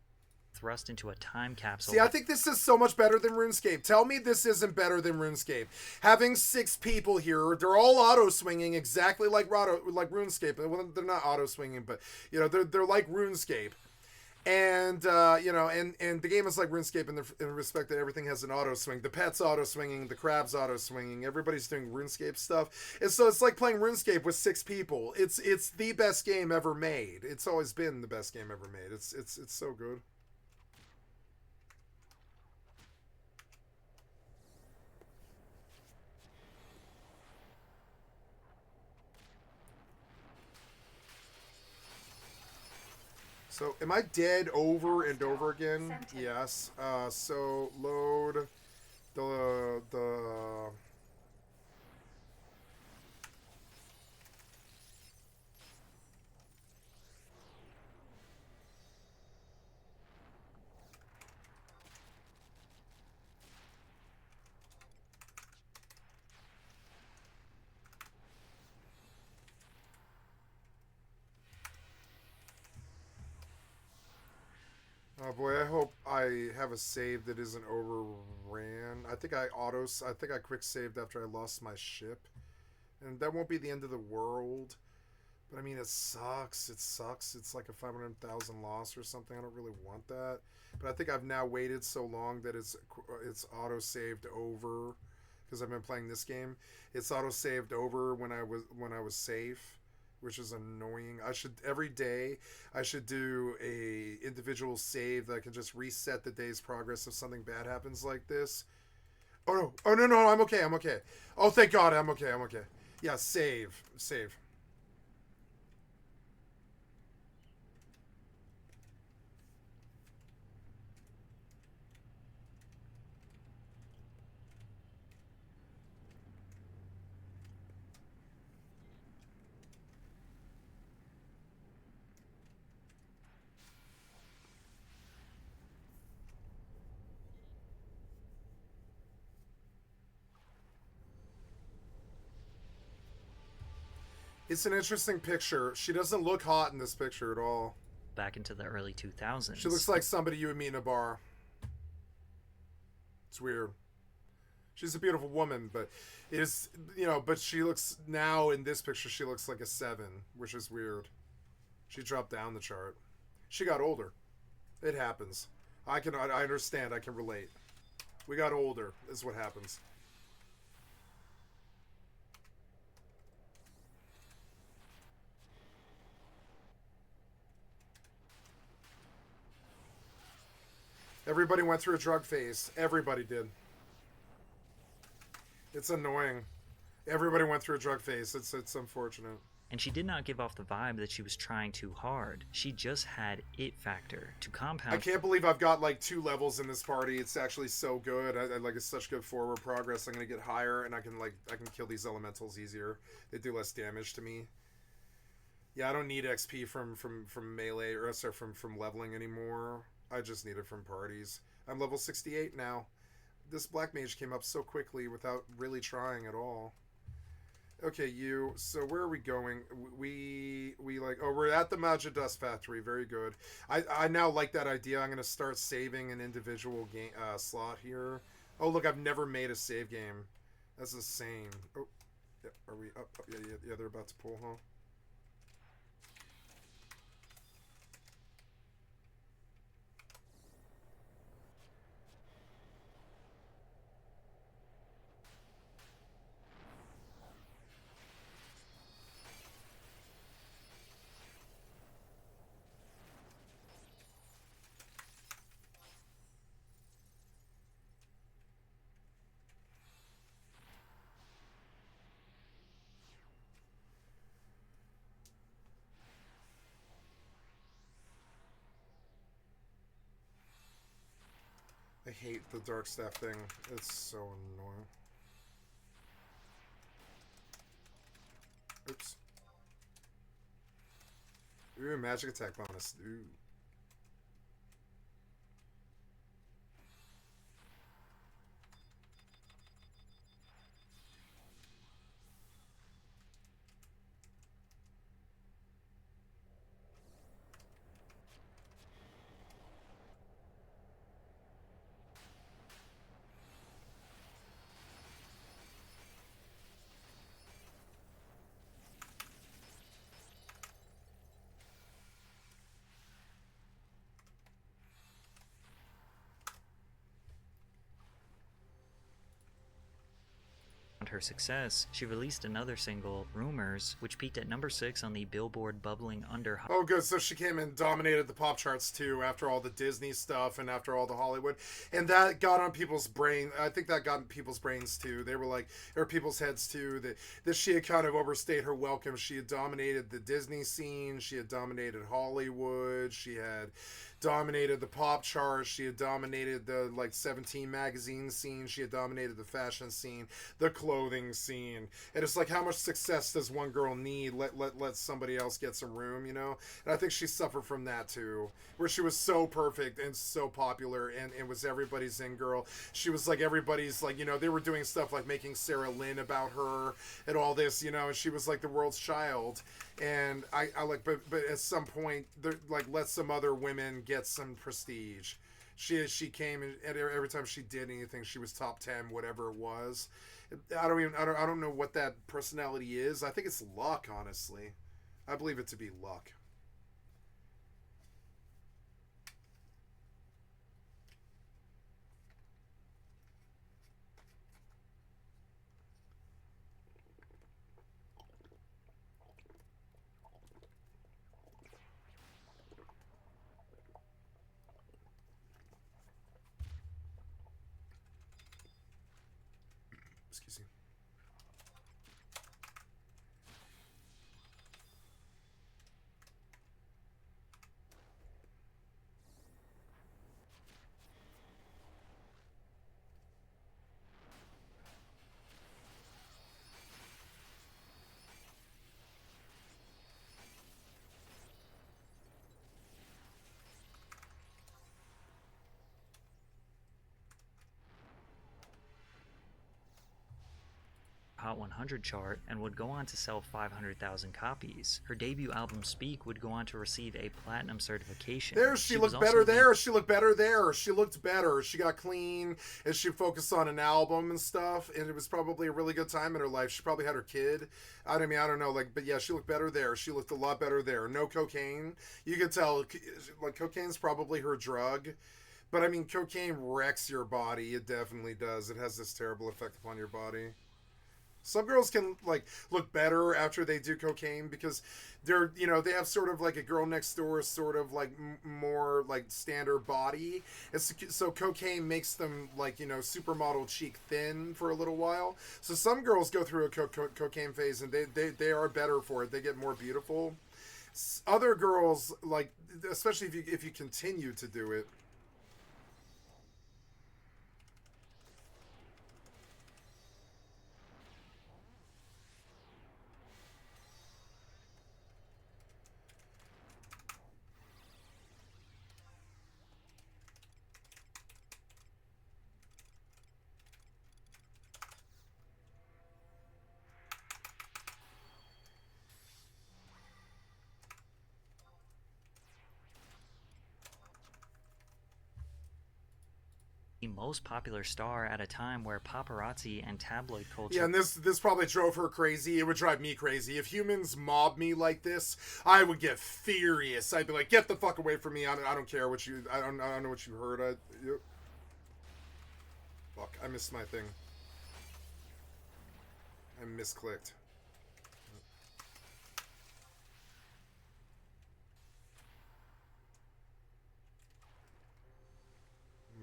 Thrust into a time capsule. See, I think this is so much better than RuneScape. Tell me this isn't better than RuneScape. Having 6 people here, they're all auto-swinging exactly like RuneScape. Well, they're not auto-swinging, but, they're like RuneScape. And, and the game is like RuneScape in respect that everything has an auto-swing. The pet's auto-swinging, the crab's auto-swinging, everybody's doing RuneScape stuff. And so it's like playing RuneScape with 6 people. It's the best game ever made. It's always been the best game ever made. It's so good. So, am I dead over and over again? Yes. So, load the... Oh boy, I hope I have a save that isn't overran. I think I quick saved after I lost my ship. And that won't be the end of the world. But I mean, it sucks. It sucks. It's like a 500,000 loss or something. I don't really want that. But I think I've now waited so long that it's auto saved over because I've been playing this game. It's auto saved over when I was safe, which is annoying. Every day I should do a individual save that I can just reset the day's progress if something bad happens like this. Oh no! Oh no! I'm okay. I'm okay. Oh thank God! I'm okay. I'm okay. Yeah, save. It's an interesting picture. She doesn't look hot in this picture at all. Back into the early 2000s. She looks like somebody you would meet in a bar. It's weird. She's a beautiful woman, but it is, but she looks, now in this picture, she looks like a 7, which is weird. She dropped down the chart. She got older. It happens. I understand. I can relate. We got older, is what happens. Everybody went through a drug phase. Everybody did. It's annoying. Everybody went through a drug phase. It's unfortunate. And she did not give off the vibe that she was trying too hard. She just had it factor to compound. I can't believe I've got like 2 levels in this party. It's actually so good. I like, it's such good forward progress. I'm gonna get higher, and I can kill these elementals easier. They do less damage to me. Yeah, I don't need XP from melee or sorry, from leveling anymore. I just need it from parties. I'm level 68 now. This black mage came up so quickly without really trying at all. Okay, so where are we going? We're at the Magic Dust Factory. Very good. I now like that idea. I'm going to start saving an individual game slot here. Oh, look, I've never made a save game. That's insane. Oh, yeah, are we up? Oh, yeah, they're about to pull, huh? I hate the dark staff thing. It's so annoying. Oops. Ooh, magic attack bonus. Ooh. Her success, she released another single, Rumors, which peaked at number 6 on the Billboard Bubbling Under. Oh, good. So she came and dominated the pop charts too after all the Disney stuff and after all the Hollywood, and that got on people's brain. I think that got in people's brains too. They were like, or people's heads too, that she had kind of overstayed her welcome. She had dominated the Disney scene. She had dominated Hollywood. She had dominated the pop charts. She had dominated the 17 magazine scene. She had dominated the fashion scene, the clothing scene. And it's like, how much success does one girl need? Let somebody else get some room, And I think she suffered from that too, where she was so perfect and so popular and was everybody's in girl. She was like everybody's they were doing stuff like making Sarah Lynn about her and all this, and she was like the world's child. And I like, but at some point, like, let some other women get some prestige. She came, and every time she did anything, she was top 10, whatever it was. I don't know what that personality is. I think it's luck, honestly. I believe it to be luck. Excuse me. Hot 100 chart and would go on to sell 500,000 copies. Her debut album Speak would go on to receive a platinum certification. She looked better there. She looked better there. She looked better. She got clean and she focused on an album and stuff. And it was probably a really good time in her life. She probably had her kid. I don't know, like, but yeah, she looked better there. She looked a lot better there. No cocaine. You could tell, like, cocaine's probably her drug. But I mean, cocaine wrecks your body. It definitely does. It has this terrible effect upon your body. Some girls can, like, look better after they do cocaine because they're, they have sort of like a girl next door sort of like more like standard body. So cocaine makes them, like, supermodel cheek thin for a little while. So some girls go through a cocaine phase and they are better for it. They get more beautiful. Other girls, like, especially if you continue to do it. The most popular star at a time where paparazzi and tabloid culture... Yeah, and this probably drove her crazy. It would drive me crazy. If humans mobbed me like this, I would get furious. I'd be like, get the fuck away from me. I don't care what you... I don't know what you heard. Fuck, I missed my thing. I misclicked.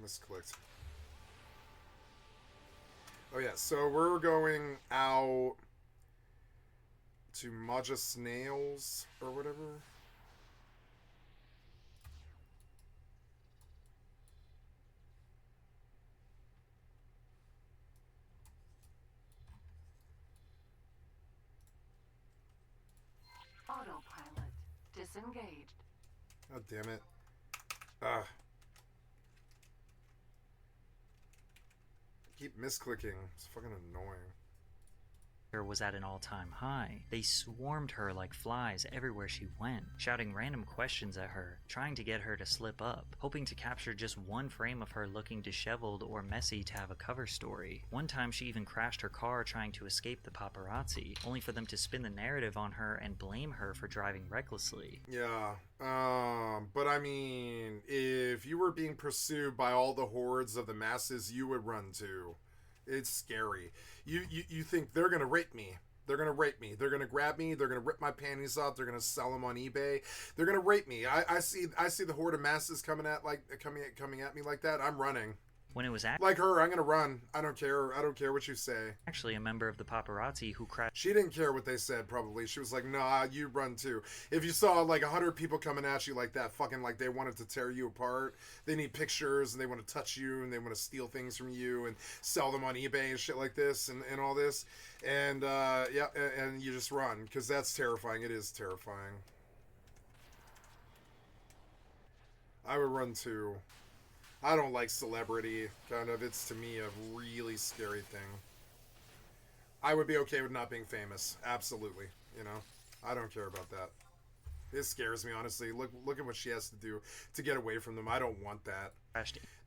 Misclicked. Oh yeah, so we're going out to Maja Snails or whatever. Autopilot disengaged. God damn it. Ah. Keep misclicking. It's fucking annoying. was at an all-time high. They swarmed her like flies everywhere she went, shouting random questions at her, trying to get her to slip up, hoping to capture just one frame of her looking disheveled or messy to have a cover story. One time she even crashed her car trying to escape the paparazzi, only for them to spin the narrative on her and blame her for driving recklessly. Yeah, but I mean, if you were being pursued by all the hordes of the masses, you would run too. It's scary. You think they're gonna rape me. They're gonna rape me. They're gonna grab me. They're gonna rip my panties off. They're gonna sell them on eBay. They're gonna rape me. I see the horde of masses coming at me like that. I'm running. When it was like her, I'm gonna run. I don't care. I don't care what you say. Actually a member of the paparazzi who crashed. She didn't care what they said, probably. She was like, nah, you run too. If you saw like 100 people coming at you like that, fucking like they wanted to tear you apart, they need pictures and they want to touch you and they want to steal things from you and sell them on eBay and shit like this and all this. And yeah, and you just run, because that's terrifying. It is terrifying. I would run too. I don't like celebrity, kind of. It's, to me, a really scary thing. I would be okay with not being famous. Absolutely. You know? I don't care about that. It scares me, honestly. Look at what she has to do to get away from them. I don't want that.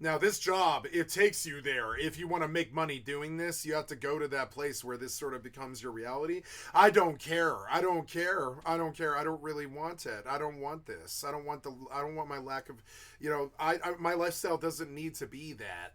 Now, this job, it takes you there. If you want to make money doing this, you have to go to that place where this sort of becomes your reality. I don't care. I don't care. I don't care. I don't really want it. I don't want this. I don't want my lack of, you know, my lifestyle doesn't need to be that.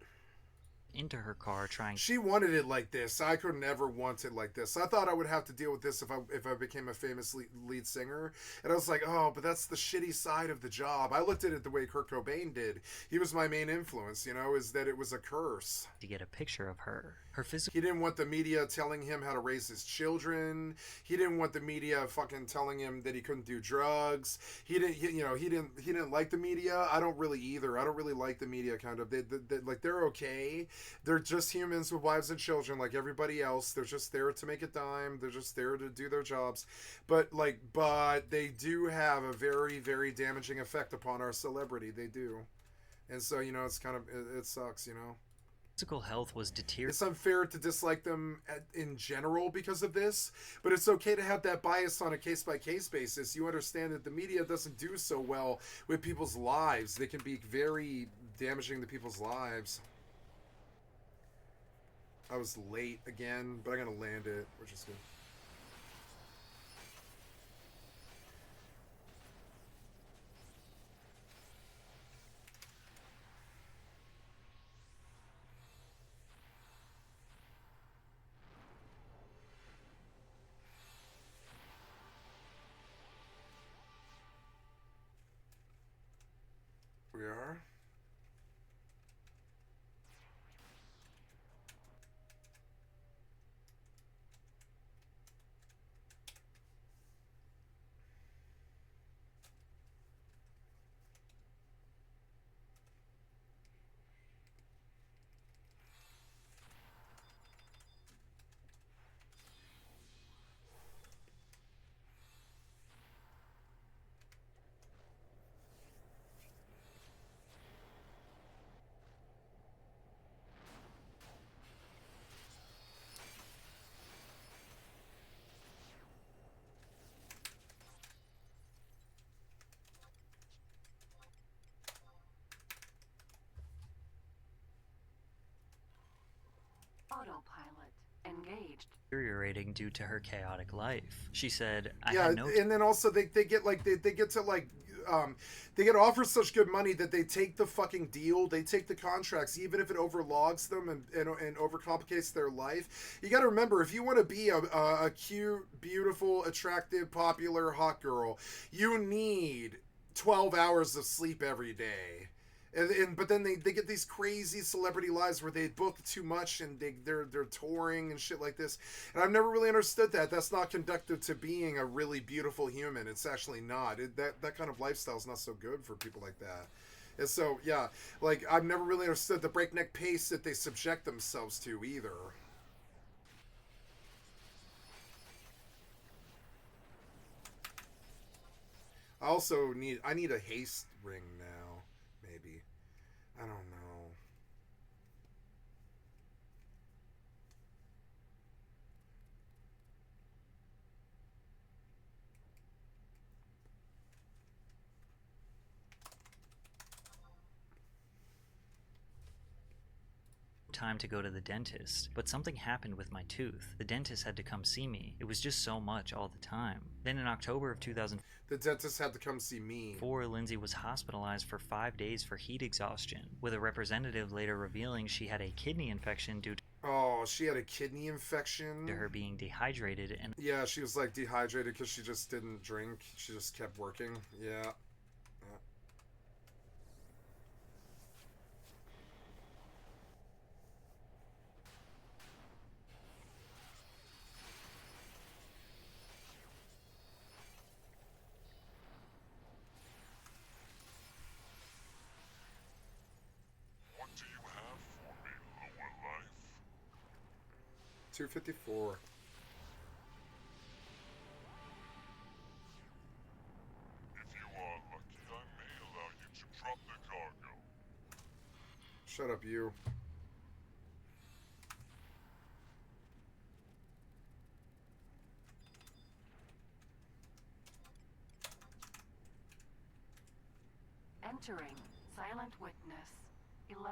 Into her car trying. She wanted it like this. I could never want it like this. I thought I would have to deal with this if I became a famous lead singer. And I was like, oh, but that's the shitty side of the job. I looked at it the way Kurt Cobain did. He was my main influence, you know, is that it was a curse. To get a picture of her. Her physical. He didn't want the media telling him how to raise his children. He didn't want the media fucking telling him that he couldn't do drugs. He didn't like the media. I don't really either. I don't really like the media kind of. They're okay. They're just humans with wives and children like everybody else. They're just there to make a dime. They're just there to do their jobs. But they do have a very, very damaging effect upon our celebrity. They do. And so, you know, it's kind of, it sucks, you know. Physical health was deteriorating. It's unfair to dislike them in general because of this, but it's okay to have that bias on a case-by-case basis. You understand that the media doesn't do so well with people's lives. They can be very damaging to people's lives. I was late again, but I'm going to land it, which is good. We are. Autopilot engaged. Deteriorating due to her chaotic life. She said, and then also they get like they get to like they get offered such good money that they take the fucking deal, they take the contracts, even if it overlogs them and overcomplicates their life. You got to remember, if you want to be a cute, beautiful, attractive, popular, hot girl, you need 12 hours of sleep every day. But then they get these crazy celebrity lives where they book too much and they're touring and shit like this. And I've never really understood that. That's not conducive to being a really beautiful human. It's actually not. That kind of lifestyle is not so good for people like that. And so, yeah, like, I've never really understood the breakneck pace that they subject themselves to either. I need a haste ring now. Maybe. I don't know. time to go to the dentist, but something happened with my tooth. The dentist had to come see me. It was just so much all the time. Then in October of 2004, the dentist had to come see me. Lindsay was hospitalized for 5 days for heat exhaustion, with a representative later revealing she had a kidney infection due to she had a kidney infection? To her being dehydrated and... Yeah, she was like dehydrated because she just didn't drink. She just kept working. Yeah. What do you have for me, lower life? 254. If you are lucky, I may allow you to drop the cargo. Shut up, you. Entering Silent Witness 11.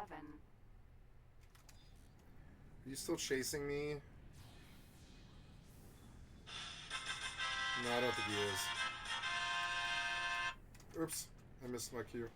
Are you still chasing me? No, I don't think he is. Oops, I missed my cue.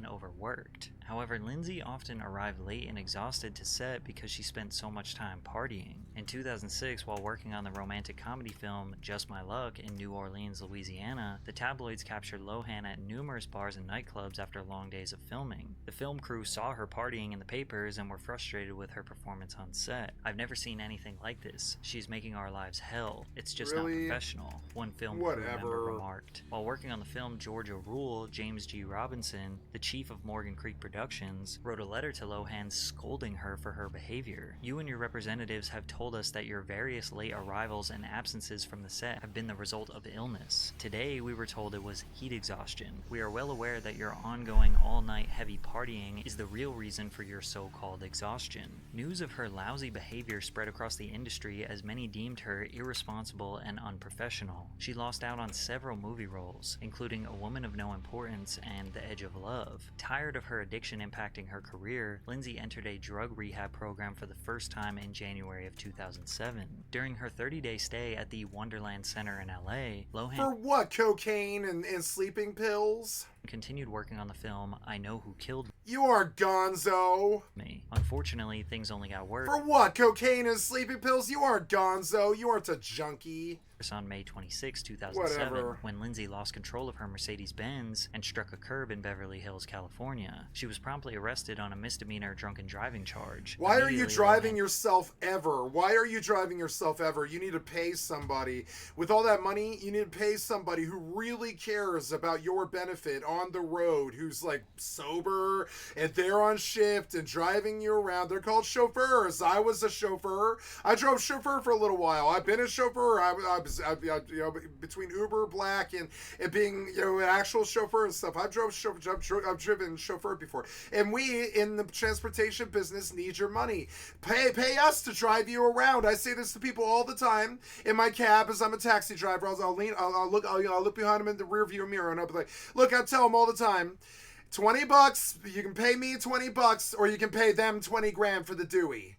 Overworked. However, Lindsay often arrived late and exhausted to set because she spent so much time partying. In 2006, while working on the romantic comedy film Just My Luck in New Orleans, Louisiana, the tabloids captured Lohan at numerous bars and nightclubs after long days of filming. The film crew saw her partying in the papers and were frustrated with her performance on set. "I've never seen anything like this. She's making our lives hell. It's just not professional," one film crew member remarked. While working on the film Georgia Rule, James G. Robinson, the chief of Morgan Creek Productions, wrote a letter to Lohan scolding her for her behavior. "You and your representatives have told us that your various late arrivals and absences from the set have been the result of illness. Today, we were told it was heat exhaustion. We are well aware that your ongoing all-night heavy partying is the real reason for your so-called exhaustion." News of her lousy behavior spread across the industry as many deemed her irresponsible and unprofessional. She lost out on several movie roles, including A Woman of No Importance and The Edge of Love. Tired of her addiction impacting her career, Lindsay entered a drug rehab program for the first time in January of 2007. During her 30-day stay at the Wonderland Center in LA, Lohan... For what? Cocaine and sleeping pills? ...continued working on the film I Know Who Killed You are gonzo. Me. Unfortunately, things only got worse. For what? Cocaine and sleeping pills? You aren't gonzo. You aren't a junkie. On May 26, 2007, Whatever. When Lindsay lost control of her Mercedes-Benz and struck a curb in Beverly Hills, California. She was promptly arrested on a misdemeanor drunken driving charge. Why are you driving yourself ever? Why are you driving yourself ever? You need to pay somebody. With all that money, you need to pay somebody who really cares about your benefit on the road, who's like sober and they're on shift and driving you around. They're called chauffeurs. I was a chauffeur. I drove chauffeur for a little while. I've been a chauffeur. Between Uber Black and being an actual chauffeur and stuff, I've driven chauffeur before, and we in the transportation business need your money. Pay us to drive you around. I say this to people all the time in my cab as I'm a taxi driver. I'll look behind them in the rear view mirror and I'll be like, look, I tell them all the time, $20, you can pay me $20 or you can pay them 20 grand for the Dewey.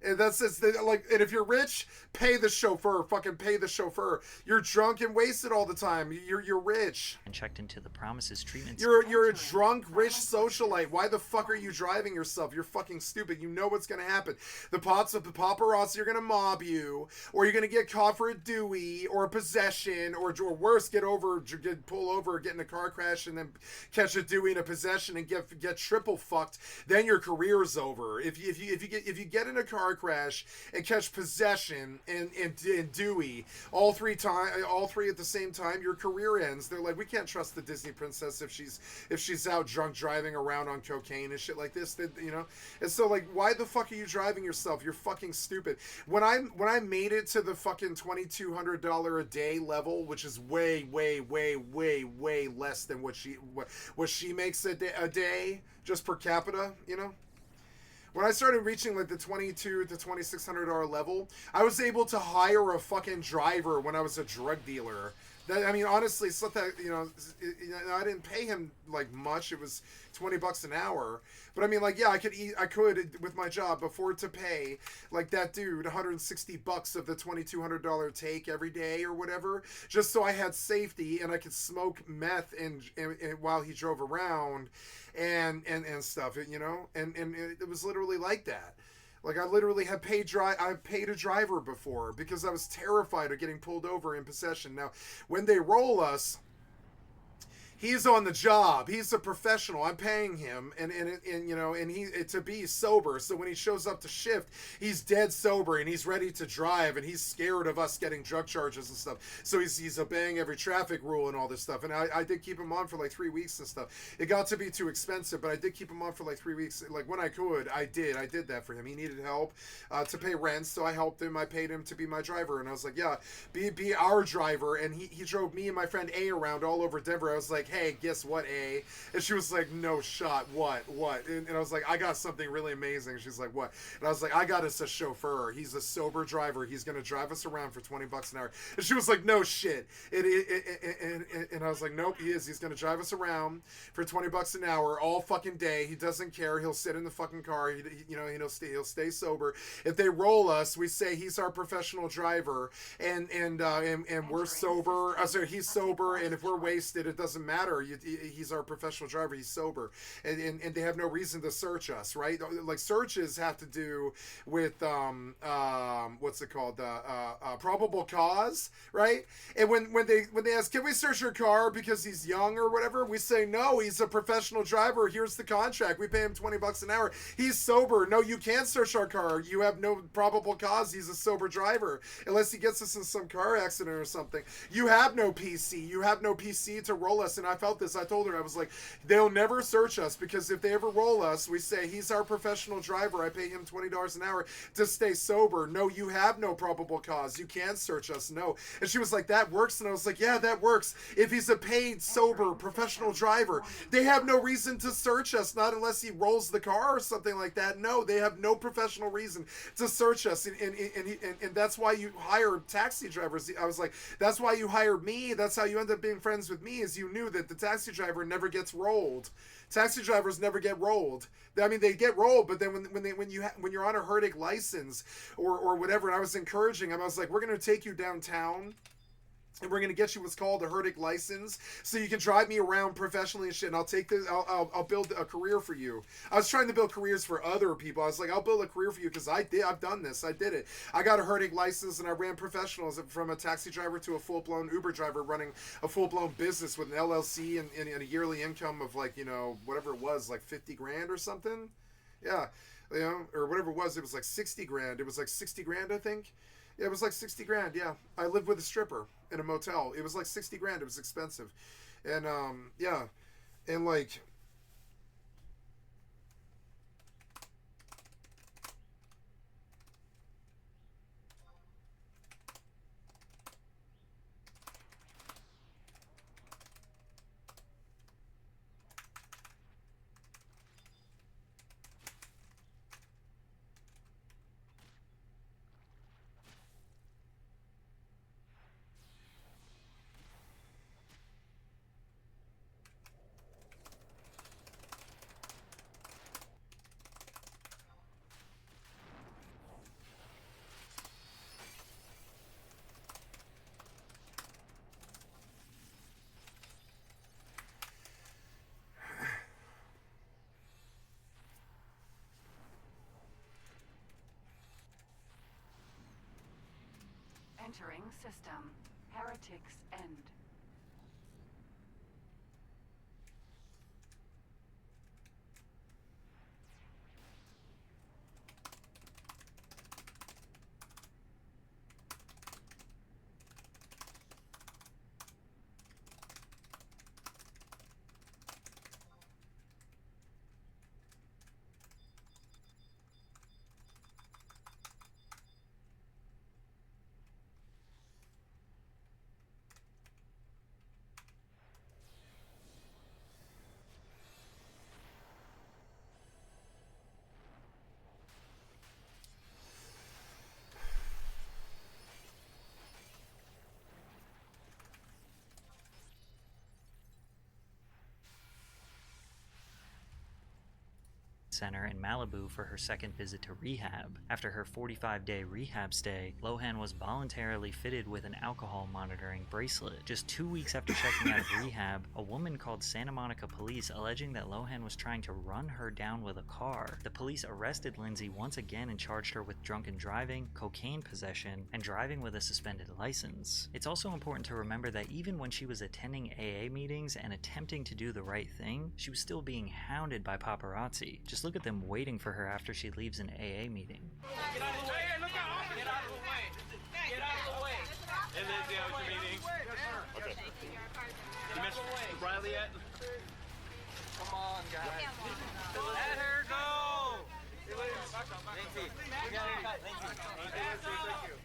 And that's just like, and if you're rich, pay the chauffeur. Fucking pay the chauffeur. You're drunk and wasted all the time. You're rich. And checked into the Promises treatment. You're a drunk, rich socialite. Why the fuck are you driving yourself? You're fucking stupid. You know what's gonna happen. The paparazzi are gonna mob you, or you're gonna get caught for a Dewey or a possession, or worse, get pull over, get in a car crash, and then catch a Dewey and a possession and get triple fucked. Then your career's over. If you get in a car car crash and catch possession and Dewey all three at the same time, your career ends. They're like, we can't trust the Disney princess if she's out drunk driving around on cocaine and shit like this. You know, and so like, why the fuck are you driving yourself? You're fucking stupid. When I made it to the fucking $2,200 a day level, which is way less than what she makes a day just per capita, you know. When I started reaching like the $2,200 to $2,600 level, I was able to hire a fucking driver when I was a drug dealer. That, I mean, honestly, it's not that, you know, I didn't pay him like much. It was $20 an hour. But I mean, like, yeah, I could with my job afford to pay like that dude $160 of the $2,200 take every day or whatever, just so I had safety and I could smoke meth and while he drove around and stuff, you know, and it was literally like that. Like, I literally had I paid a driver before because I was terrified of getting pulled over in possession. Now, when they roll us, he's on the job. He's a professional. I'm paying him, and you know, and he to be sober. So when he shows up to shift, he's dead sober and he's ready to drive, and he's scared of us getting drug charges and stuff. So he's obeying every traffic rule and all this stuff. And I did keep him on for like 3 weeks and stuff. It got to be too expensive, but I did keep him on for like 3 weeks. Like when I could, I did that for him. He needed help to pay rent, so I helped him. I paid him to be my driver, and I was like, yeah, be our driver. And he drove me and my friend A around all over Denver. I was like, hey, guess what, A? And she was like, no shot. What? And I was like, I got something really amazing. She's like, what? And I was like, I got us a chauffeur. He's a sober driver. He's going to drive us around for $20 an hour. And she was like, no shit. And I was like, nope, he is. He's going to drive us around for $20 an hour all fucking day. He doesn't care. He'll sit in the fucking car. You know, he'll stay sober. If they roll us, we say he's our professional driver, and we're sober. Sorry, he's sober, and if we're wasted, it doesn't matter. He's our professional driver. He's sober, and they have no reason to search us, right? Like, searches have to do with what's it called, probable cause, right? And when they ask, can we search your car because he's young or whatever, we say no. He's a professional driver. Here's the contract. We pay him $20 an hour. He's sober. No, you can't search our car. You have no probable cause. He's a sober driver unless he gets us in some car accident or something. You have no PC. You have no PC to roll us. And I felt this. I told her, I was like, they'll never search us because if they ever roll us, we say he's our professional driver. I pay him $20 an hour to stay sober. No, you have no probable cause. You can't search us. No. And she was like, that works. And I was like, yeah, that works. If he's a paid, sober, professional driver, they have no reason to search us, not unless he rolls the car or something like that. No, they have no professional reason to search us. And that's why you hire taxi drivers. I was like, that's why you hired me. That's how you end up being friends with me, is you knew that the taxi driver never gets rolled. Taxi drivers never get rolled. I mean, they get rolled, but then when you're on a Herdic license or whatever, and I was encouraging him, I was like, we're going to take you downtown, and we're going to get you what's called a Herdic license, so you can drive me around professionally and shit, and I'll take this, I'll build a career for you. I was trying to build careers for other people. I was like, I'll build a career for you because I've done this. I did it. I got a Herdic license, and I ran professionals from a taxi driver to a full-blown Uber driver running a full-blown business with an LLC and a yearly income of, like, you know, whatever it was, like 50 grand or something. Yeah. You know, or whatever it was like 60 grand. It was like 60 grand, I think. Yeah, it was like 60 grand, yeah. I lived with a stripper in a motel. It was like 60 grand. It was expensive. And, yeah. And, like... Entering system. Heretics End. center in Malibu for her second visit to rehab. After her 45-day rehab stay, Lohan was voluntarily fitted with an alcohol monitoring bracelet. Just 2 weeks after checking out of rehab, a woman called Santa Monica police alleging that Lohan was trying to run her down with a car. The police arrested Lindsay once again and charged her with drunken driving, cocaine possession, and driving with a suspended license. It's also important to remember that even when she was attending AA meetings and attempting to do the right thing, she was still being hounded by paparazzi. Just look at them waiting for her after she leaves an AA meeting. Get out of the way! Look out! Get out of the way! Get out of the way! Hey, Lindsay, how was your meeting? Yes, sir. Okay. You missed Riley yet? Come on, guys. Let her go! Lindsay.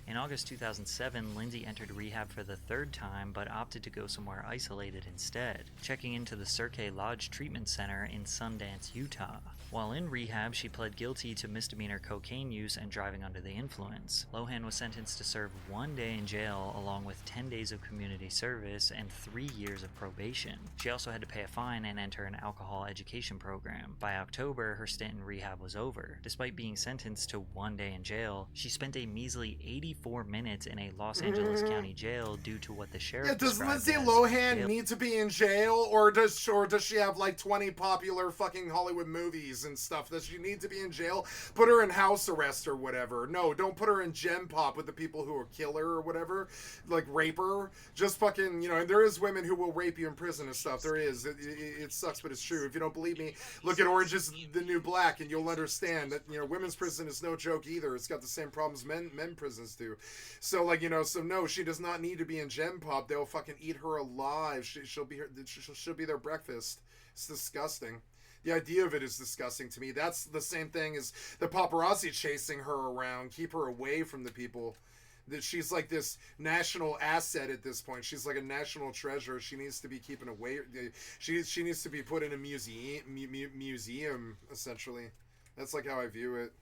In August 2007, Lindsay entered rehab for the third time but opted to go somewhere isolated instead, checking into the Cirque Lodge Treatment Center in Sundance, Utah. While in rehab, she pled guilty to misdemeanor cocaine use and driving under the influence. Lohan was sentenced to serve 1 day in jail along with 10 days of community service and 3 years of probation. She also had to pay a fine and enter an alcohol education program. By October, her stint in rehab was over. Despite being sentenced to 1 day in jail, she spent a measly 84 minutes in a Los Angeles County jail due to what the sheriff does described Lindsay as Lohan jail. need to be in jail, or does she have like 20 popular fucking Hollywood movies and stuff? Does she need to be in jail? Put her in house arrest or whatever. No, don't put her in Gem Pop with the people who will kill her or whatever, like rape her. Just fucking, and there is women who will rape you in prison and stuff. There is. It sucks, but it's true. If you don't believe me, look at Orange is the New Black and you'll understand that, women's prison is no joke either. It's got the same problems men prisons do. So like, so no, she does not need to be in Gem Pop. They'll fucking eat her alive. She'll be their breakfast. It's disgusting. The idea of it is disgusting to me. That's the same thing as the paparazzi chasing her around. Keep her away from the people. That she's like this national asset at this point. She's like a national treasure. She needs to be keeping away. She needs to be put in a museum, essentially. That's like how I view it,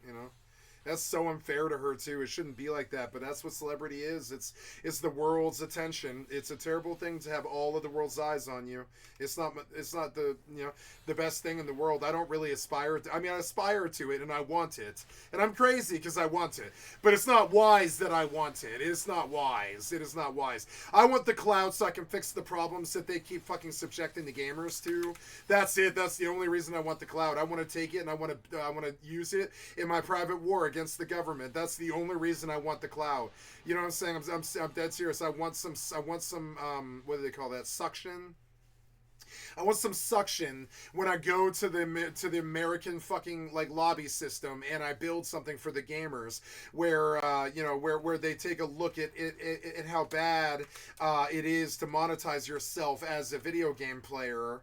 That's so unfair to her too. It shouldn't be like that, but that's what celebrity is. It's the world's attention. It's a terrible thing to have all of the world's eyes on you. It's not the the best thing in the world. I don't really aspire to. I mean, I aspire to it and I want it, and I'm crazy because I want it. But it's not wise that I want it. It's not wise. It is not wise. I want the cloud so I can fix the problems that they keep fucking subjecting the gamers to. That's it. That's the only reason I want the cloud. I want to take it and I want to use it in my private war against the government. That's the only reason I want the cloud. You know what I'm saying? I'm dead serious. I want some what do they call that? Suction. I want some suction when I go to the American fucking like lobby system and I build something for the gamers where where they take a look at how bad it is to monetize yourself as a video game player.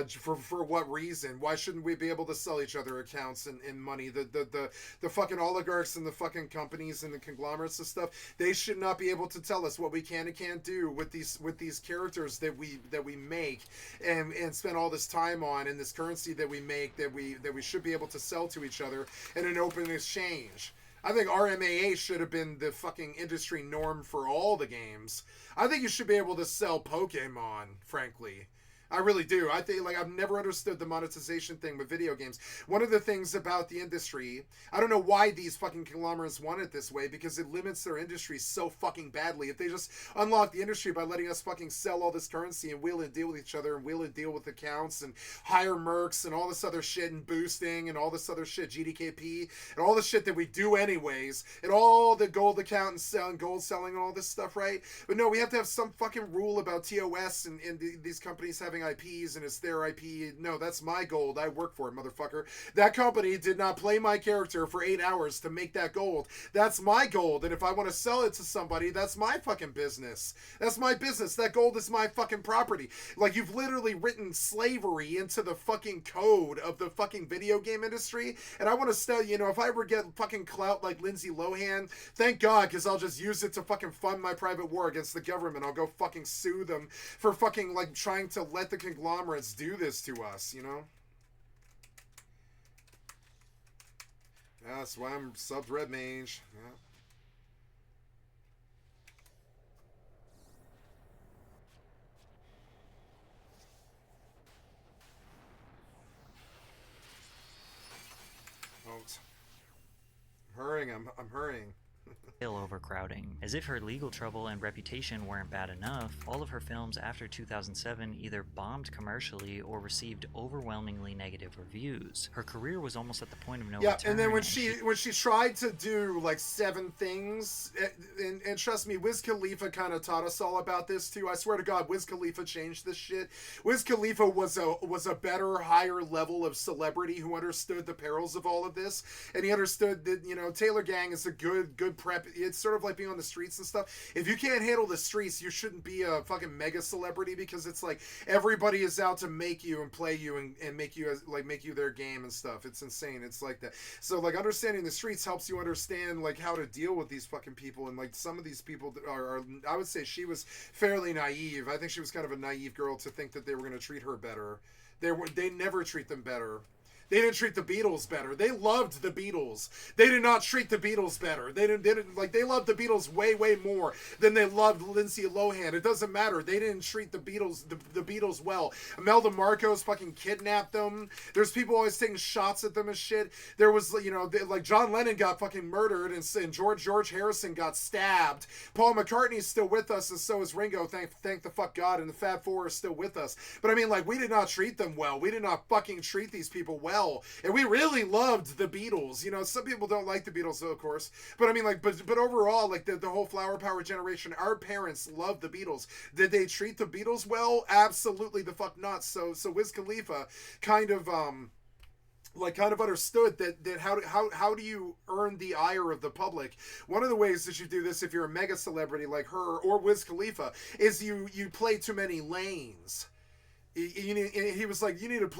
For what reason? Why shouldn't we be able to sell each other accounts and money? The fucking oligarchs and the fucking companies and the conglomerates and stuff, they should not be able to tell us what we can and can't do with these characters that we make and spend all this time on, and this currency that we make that we should be able to sell to each other in an open exchange. I think RMAA should have been the fucking industry norm for all the games. I think you should be able to sell Pokemon, frankly. I really do. I think, I've never understood the monetization thing with video games. One of the things about the industry, I don't know why these fucking conglomerates want it this way, because it limits their industry so fucking badly. If they just unlock the industry by letting us fucking sell all this currency and wheel and deal with each other and wheel and deal with accounts and hire mercs and all this other shit and boosting and all this other shit, GDKP, and all the shit that we do anyways, and all the gold account and selling, gold selling and all this stuff, right? But no, we have to have some fucking rule about TOS and these companies having IPs and it's their IP. No, that's my gold. I work for it, motherfucker. That company did not play my character for 8 hours to make that gold. That's my gold. And if I want to sell it to somebody, that's my fucking business. That's my business. That gold is my fucking property. Like, you've literally written slavery into the fucking code of the fucking video game industry. And I want to tell you, if I ever get fucking clout like Lindsay Lohan, thank God, because I'll just use it to fucking fund my private war against the government. I'll go fucking sue them for fucking trying to let the conglomerates do this to us, Yeah, that's why I'm subbed Red Mage. Yeah. hurrying. I'm hurrying. Overcrowding. As if her legal trouble and reputation weren't bad enough, all of her films after 2007 either bombed commercially or received overwhelmingly negative reviews. Her career was almost at the point of no return. And then when she tried to do like 7 things, and trust me, Wiz Khalifa kind of taught us all about this too. I swear to God, Wiz Khalifa changed this shit. Wiz Khalifa was a better, higher level of celebrity who understood the perils of all of this, and he understood that, you know, Taylor Gang is a good prep. It's sort of like being on the streets and stuff. If you can't handle the streets, you shouldn't be a fucking mega celebrity, because it's like everybody is out to make you and play you and make you their game and stuff. It's insane. It's like that. So like understanding the streets helps you understand like how to deal with these fucking people, and like some of these people are I would say she was fairly naive. I think she was kind of a naive girl to think that they were going to treat her better. They never treat them better. They didn't treat the Beatles better. They loved the Beatles. They did not treat the Beatles better. They loved the Beatles way more than they loved Lindsay Lohan. It doesn't matter. They didn't treat the Beatles well. Imelda Marcos fucking kidnapped them. There's people always taking shots at them and shit. There was, you know, like John Lennon got fucking murdered, and George Harrison got stabbed. Paul McCartney's still with us, and so is Ringo. Thank the fuck God. And the Fab Four are still with us. But I mean, like, we did not treat them well. We did not fucking treat these people well. And we really loved the Beatles. You know, some people don't like the Beatles, of course. But I mean, like, but overall, like the whole flower power generation, our parents loved the Beatles. Did they treat the Beatles well? Absolutely the fuck not. So Wiz Khalifa kind of understood that how do you earn the ire of the public? One of the ways that you do this, if you're a mega celebrity like her or Wiz Khalifa, is you play too many lanes. He was like, you need to play